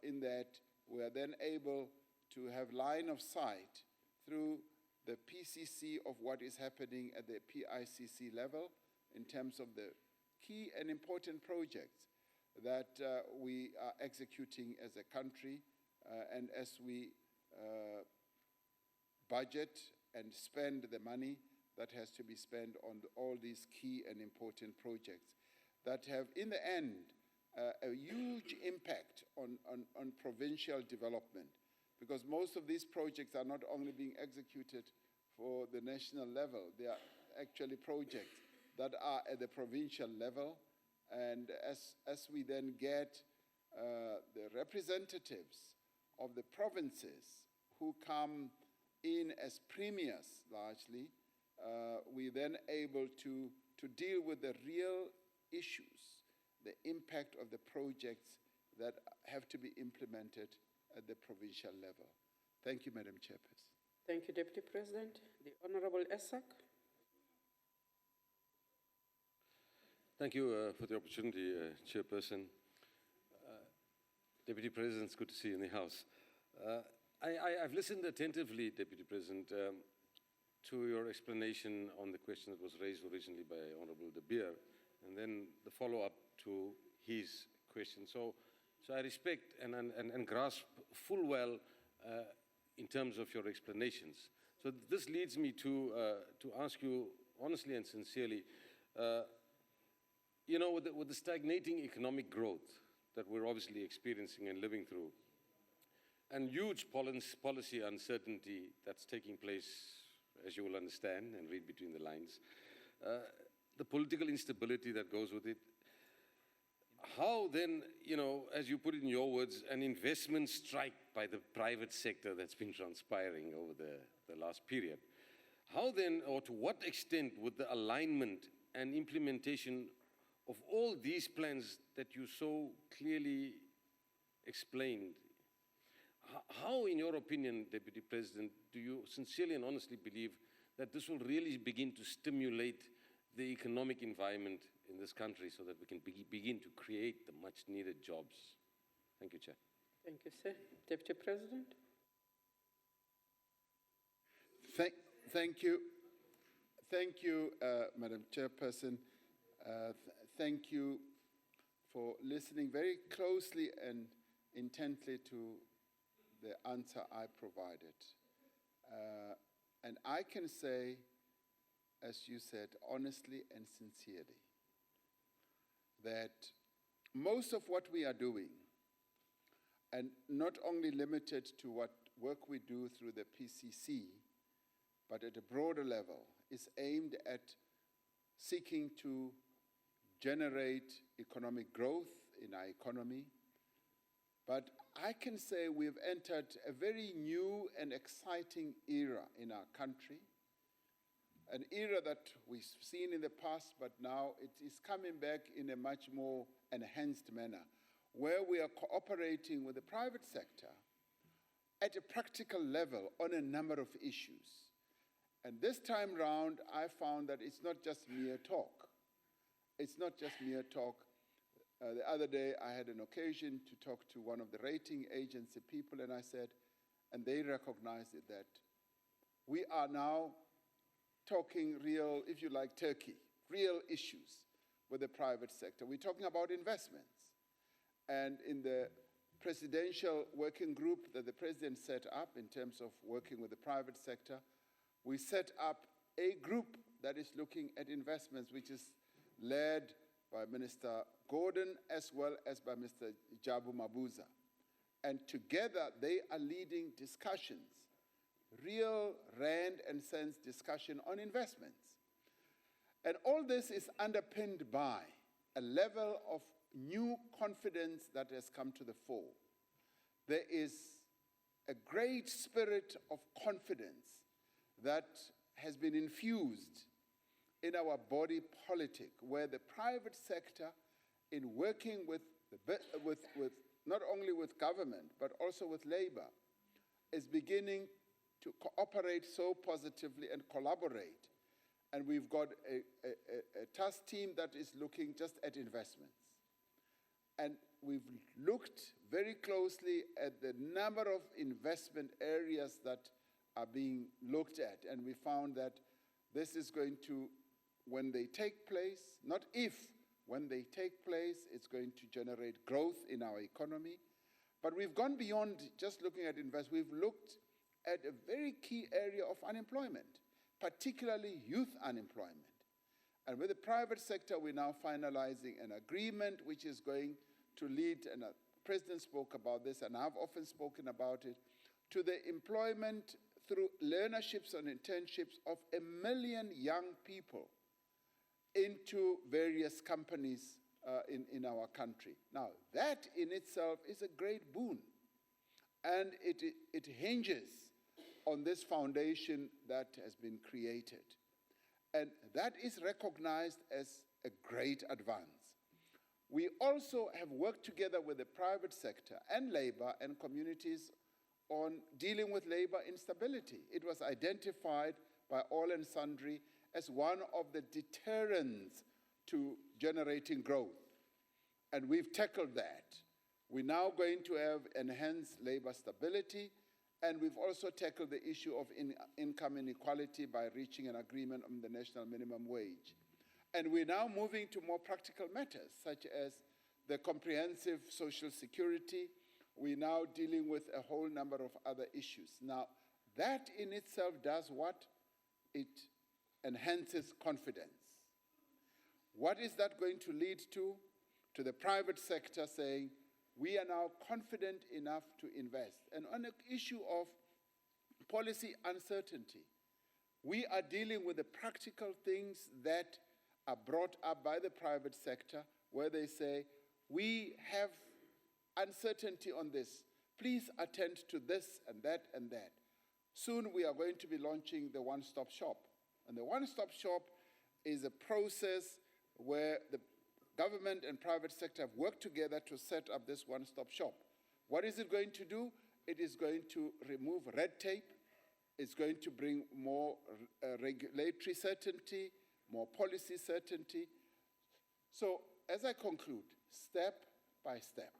in that we are then able to have line of sight through the PCC of what is happening at the PICC level in terms of the key and important projects that we are executing as a country, and as we budget and spend the money that has to be spent on all these key and important projects that have, in the end, a huge impact on provincial development, because most of these projects are not only being executed for the national level, they are actually projects that are at the provincial level. And as we then get the representatives of the provinces who come in as premiers largely, we then able to deal with the real issues, the impact of the projects that have to be implemented at the provincial level. Thank you, Madam Chairperson. Thank you, Deputy President. The Honorable Esak. Thank you for the opportunity, Chairperson. Deputy President, it's good to see you in the House. I've listened attentively, Deputy President, to your explanation on the question that was raised originally by Honorable De Beer, and then the follow-up to his question. So I respect and grasp full well in terms of your explanations. So this leads me to ask you honestly and sincerely, you know, with the stagnating economic growth that we're obviously experiencing and living through, and huge policy uncertainty that's taking place, as you will understand and read between the lines, the political instability that goes with it, how then, you know, as you put it in your words, an investment strike by the private sector that's been transpiring over the last period, how then, or to what extent would the alignment and implementation of all these plans that you so clearly explained, how, in your opinion, Deputy President, do you sincerely and honestly believe that this will really begin to stimulate the economic environment in this country so that we can begin to create the much-needed jobs? Thank you, Chair. Thank you, sir. Deputy President. Thank you. Thank you, Madam Chairperson. Thank you for listening very closely and intently to the answer I provided. And I can say, as you said, honestly and sincerely, that most of what we are doing, and not only limited to what work we do through the PCC, but at a broader level, is aimed at seeking to generate economic growth in our economy. But I can say we've entered a very new and exciting era in our country, an era that we've seen in the past, but now it is coming back in a much more enhanced manner, where we are cooperating with the private sector at a practical level on a number of issues. And this time round, I found that it's not just mere talk. it's not just mere talk. The other day, I had an occasion to talk to one of the rating agency people, and I said, and they recognized it, that we are now talking real, if you like, Turkey, real issues with the private sector. We're talking about investments. And in the presidential working group that the president set up in terms of working with the private sector, we set up a group that is looking at investments, which is led by Minister Gordon as well as by Mr. Jabu Mabuza. And together they are leading discussions, real rand and cents discussion on investments. And all this is underpinned by a level of new confidence that has come to the fore. There is a great spirit of confidence that has been infused in our body politic, where the private sector, in working with not only with government, but also with labor, is beginning to cooperate so positively and collaborate. And we've got a task team that is looking just at investments. And we've looked very closely at the number of investment areas that are being looked at. And we found that this is going to, when they take place, not if, when they take place, it's going to generate growth in our economy. But we've gone beyond just looking at investment. We've looked at a very key area of unemployment, particularly youth unemployment. And with the private sector, we're now finalizing an agreement which is going to lead, and the President spoke about this, and I've often spoken about it, to the employment through learnerships and internships of 1 million young people into various companies in our country. Now, that in itself is a great boon, and it hinges on this foundation that has been created. And that is recognized as a great advance. We also have worked together with the private sector and labor and communities on dealing with labor instability. It was identified by all and sundry as one of the deterrents to generating growth. And we've tackled that. We're now going to have enhanced labor stability, and we've also tackled the issue of income inequality by reaching an agreement on the national minimum wage. And we're now moving to more practical matters, such as the comprehensive social security. We're now dealing with a whole number of other issues. Now, that in itself does what? It enhances confidence. What is that going to lead to? To the private sector saying, we are now confident enough to invest. And on the issue of policy uncertainty, we are dealing with the practical things that are brought up by the private sector, where they say, we have uncertainty on this. Please attend to this and that and that. Soon we are going to be launching the one-stop shop. And the one-stop shop is a process where the government and private sector have worked together to set up this one-stop shop. What is it going to do? It is going to remove red tape. It's going to bring more regulatory certainty, more policy certainty. So as I conclude, step by step,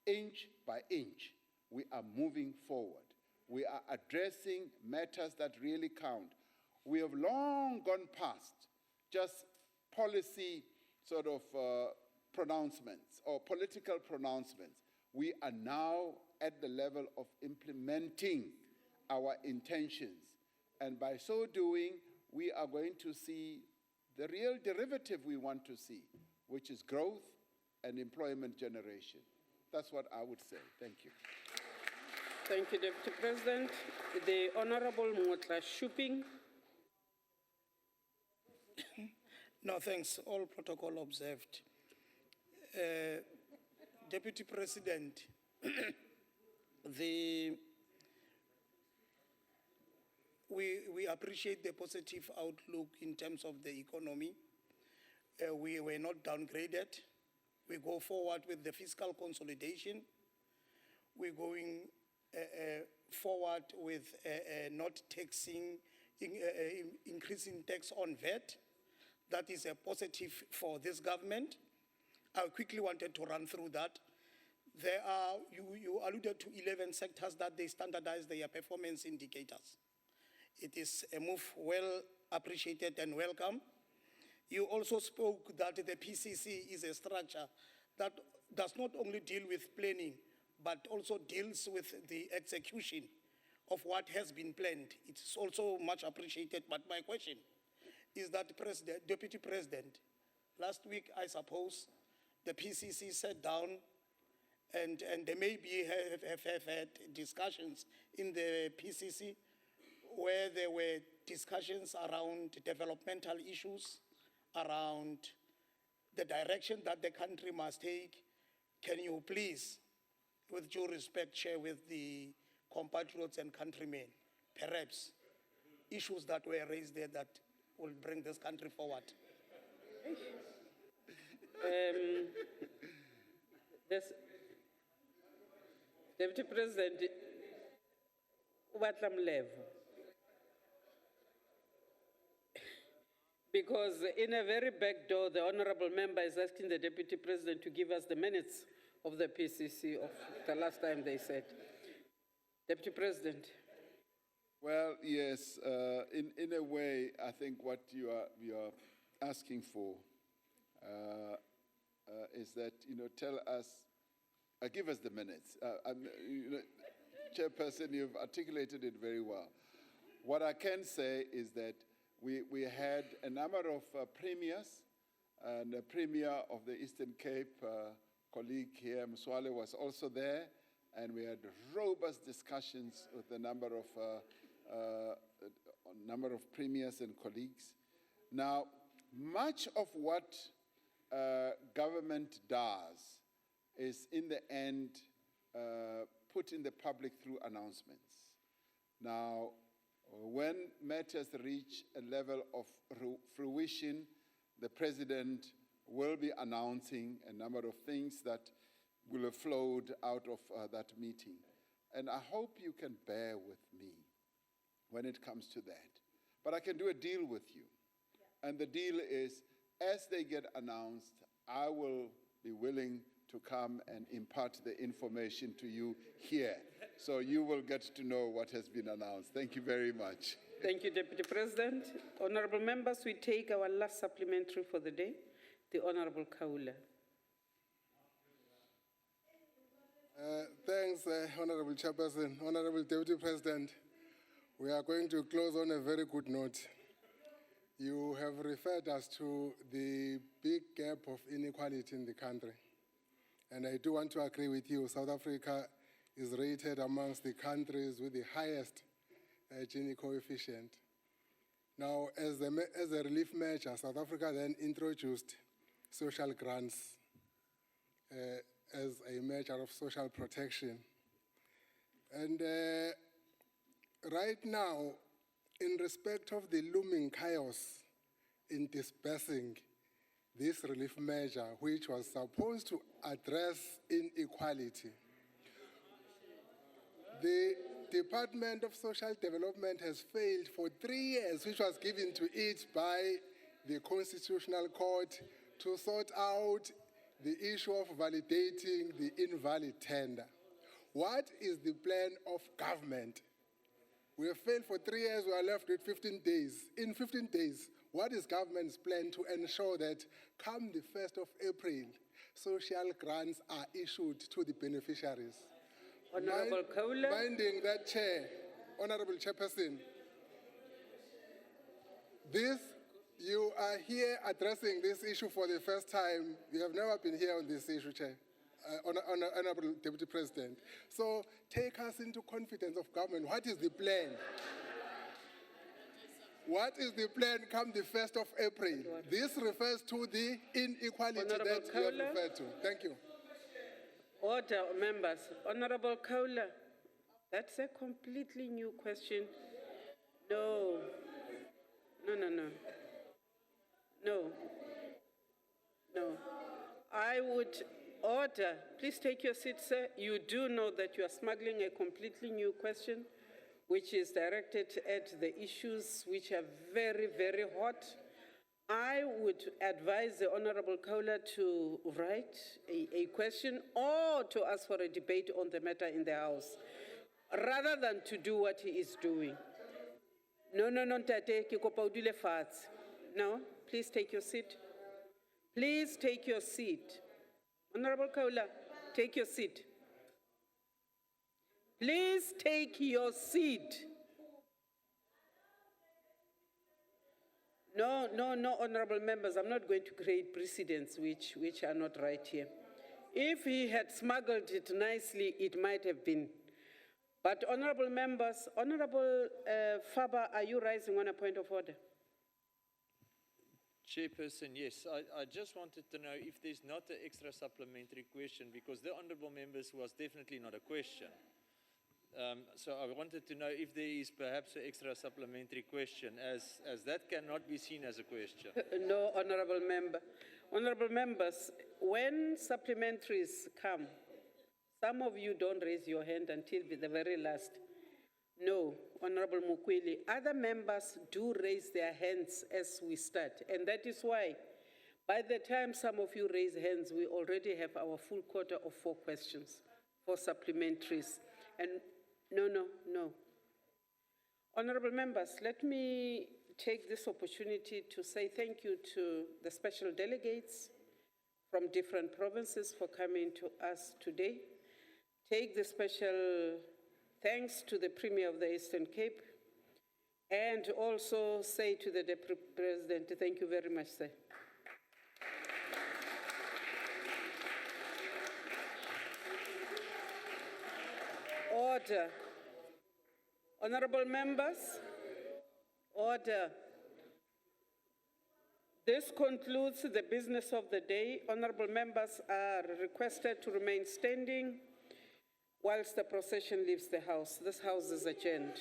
inch by inch, we are moving forward. We are addressing matters that really count. We have long gone past just policy sort of pronouncements or political pronouncements. We are now at the level of implementing our intentions. And by so doing, we are going to see the real derivative we want to see, which is growth and employment generation. That's what I would say. Thank you. Thank you, Deputy President. The Honorable Mutla Shuping. No, thanks. All protocol observed. Deputy President, we appreciate the positive outlook in terms of the economy. We were not downgraded. We go forward with the fiscal consolidation. We're going forward with not taxing, increasing tax on VAT. that is a positive for this government. I quickly wanted to run through that. There are, you alluded to 11 sectors that they standardize their performance indicators. It is a move well appreciated and welcome. You also spoke that the PCC is a structure that does not only deal with planning, but also deals with the execution of what has been planned. It's also much appreciated, but my question is that Deputy President, last week, I suppose, the PCC sat down and they maybe have had discussions in the PCC where there were discussions around developmental issues, around the direction that the country must take. Can you please, with due respect, share with the compatriots and countrymen, perhaps, issues that were raised there that will bring this country forward? Deputy President, because in a very back door, the honorable member is asking the Deputy President to give us the minutes of the PCC of the last time they said. Deputy President. Well, yes, in a way, I think what you are asking for is that, tell us, give us the minutes. Chairperson, you've articulated it very well. What I can say is that we had a number of premiers, and the Premier of the Eastern Cape, colleague here, Mswale, was also there, and we had robust discussions with a number of premiers and colleagues. Now, much of what government does is, in the end, put in the public through announcements. Now, when matters reach a level of fruition, the President will be announcing a number of things that will have flowed out of that meeting. And I hope you can bear with me when it comes to that. But I can do a deal with you. Yeah. And the deal is, as they get announced, I will be willing to come and impart the information to you here. So you will get to know what has been announced. Thank you very much. Thank you, Deputy President. Honorable members, we take our last supplementary for the day. The Honorable Kaula. Thanks, Honorable Chairperson. Honorable Deputy President, we are going to close on a very good note. You have referred us to the big gap of inequality in the country. And I do want to agree with you. South Africa is rated amongst the countries with the highest Gini coefficient. Now, as a relief measure, South Africa then introduced social grants as a measure of social protection. And right now, in respect of the looming chaos in dispersing this relief measure, which was supposed to address inequality, the Department of Social Development has failed for 3 years, which was given to it by the Constitutional Court to sort out the issue of validating the invalid tender. What is the plan of government? We have failed for 3 years, we are left with 15 days. In 15 days, what is government's plan to ensure that come the 1st of April, social grants are issued to the beneficiaries? Honorable Kaula. Minding that chair, Honorable Chairperson, you are here addressing this issue for the first time. You have never been here on this issue, Chair. Honorable Deputy President. So take us into confidence of government. What is the plan? What is the plan come the 1st of April? This refers to the inequality Honorable that you have Kaula. referred to. Thank you. Order, members. Honorable Kaula, that's a completely new question. No. I would order, please take your seat, sir. You do know that you are smuggling a completely new question, which is directed at the issues which are very, very hot. I would advise the Honorable Kaula to write a question or to ask for a debate on the matter in the House, rather than to do what he is doing. No, Ntate, ke kopa o dule fatshe. No, please take your seat. Please take your seat. Honorable Kaula, take your seat. Please take your seat. No, honorable members, I'm not going to create precedents which are not right here. If he had smuggled it nicely, it might have been. But honorable members, Honorable Faba, are you rising on a point of order? Chairperson, yes. I just wanted to know if there's not an extra supplementary question, because the honorable members was definitely not a question. So I wanted to know if there is perhaps an extra supplementary question, as that cannot be seen as a question. No, honorable member. Honorable members, when supplementaries come, some of you don't raise your hand until the very last. No, Honorable Mukweli, other members do raise their hands as we start. And that is why, by the time some of you raise hands, we already have our full quota of 4 questions for supplementaries. And no. Honorable members, let me take this opportunity to say thank you to the special delegates from different provinces for coming to us today. Take the special thanks to the Premier of the Eastern Cape, and also say to the Deputy President, thank you very much, sir. Order. Honorable members, order. This concludes the business of the day. Honorable members are requested to remain standing whilst the procession leaves the House. This House is adjourned.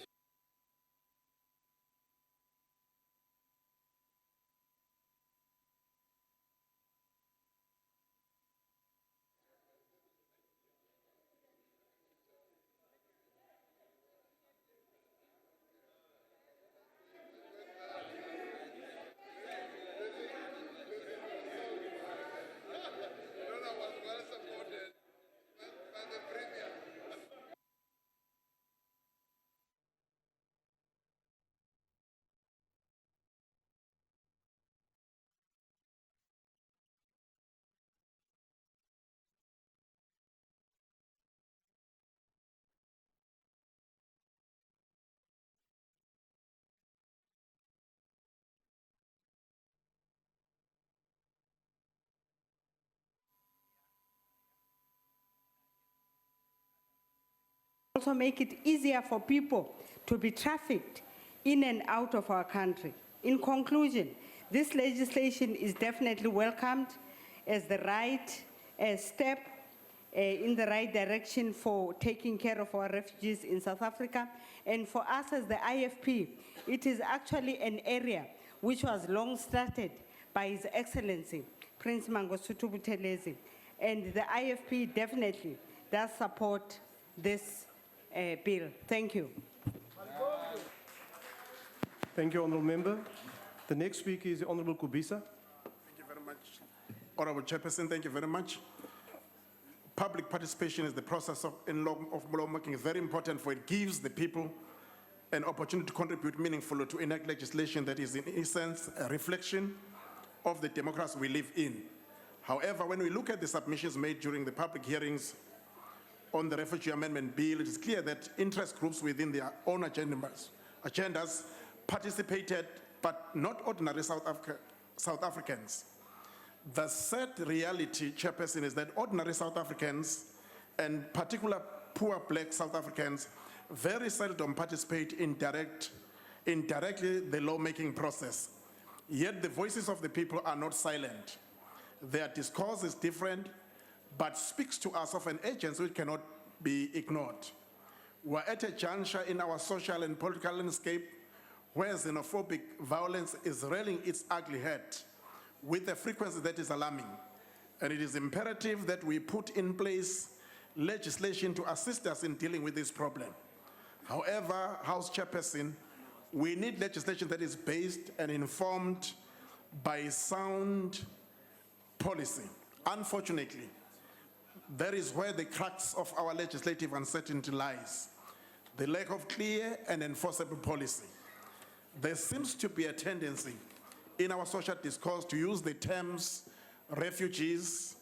Also make it easier for people to be trafficked in and out of our country. In conclusion, this legislation is definitely welcomed as the right step in the right direction for taking care of our refugees in South Africa. And for us as the IFP, it is actually an area which was long started by His Excellency, Prince Mangosuthu Buthelezi. And the IFP definitely does support this bill. Thank you. Thank you, Honourable Member. The next speaker is the Honourable Kubisa. Thank you very much. Honourable Chairperson, thank you very much. Public participation is the process of lawmaking, very important, for it gives the people an opportunity to contribute meaningfully to enact legislation that is in essence a reflection of the democracy we live in. However, when we look at the submissions made during the public hearings on the Refugee Amendment Bill, it is clear that interest groups within their own agendas participated, but not ordinary South Africans. The sad reality, Chairperson, is that ordinary South Africans, and particular poor black South Africans, very seldom participate indirectly the lawmaking process. Yet the voices of the people are not silent. Their discourse is different, but speaks to us of an agency which cannot be ignored. We're at a juncture in our social and political landscape where xenophobic violence is rearing its ugly head with a frequency that is alarming. And it is imperative that we put in place legislation to assist us in dealing with this problem. However, House Chairperson, we need legislation that is based and informed by sound policy. Unfortunately, that is where the crux of our legislative uncertainty lies, the lack of clear and enforceable policy. There seems to be a tendency in our social discourse to use the terms refugees,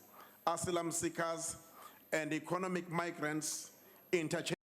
asylum seekers, and economic migrants interchangeably.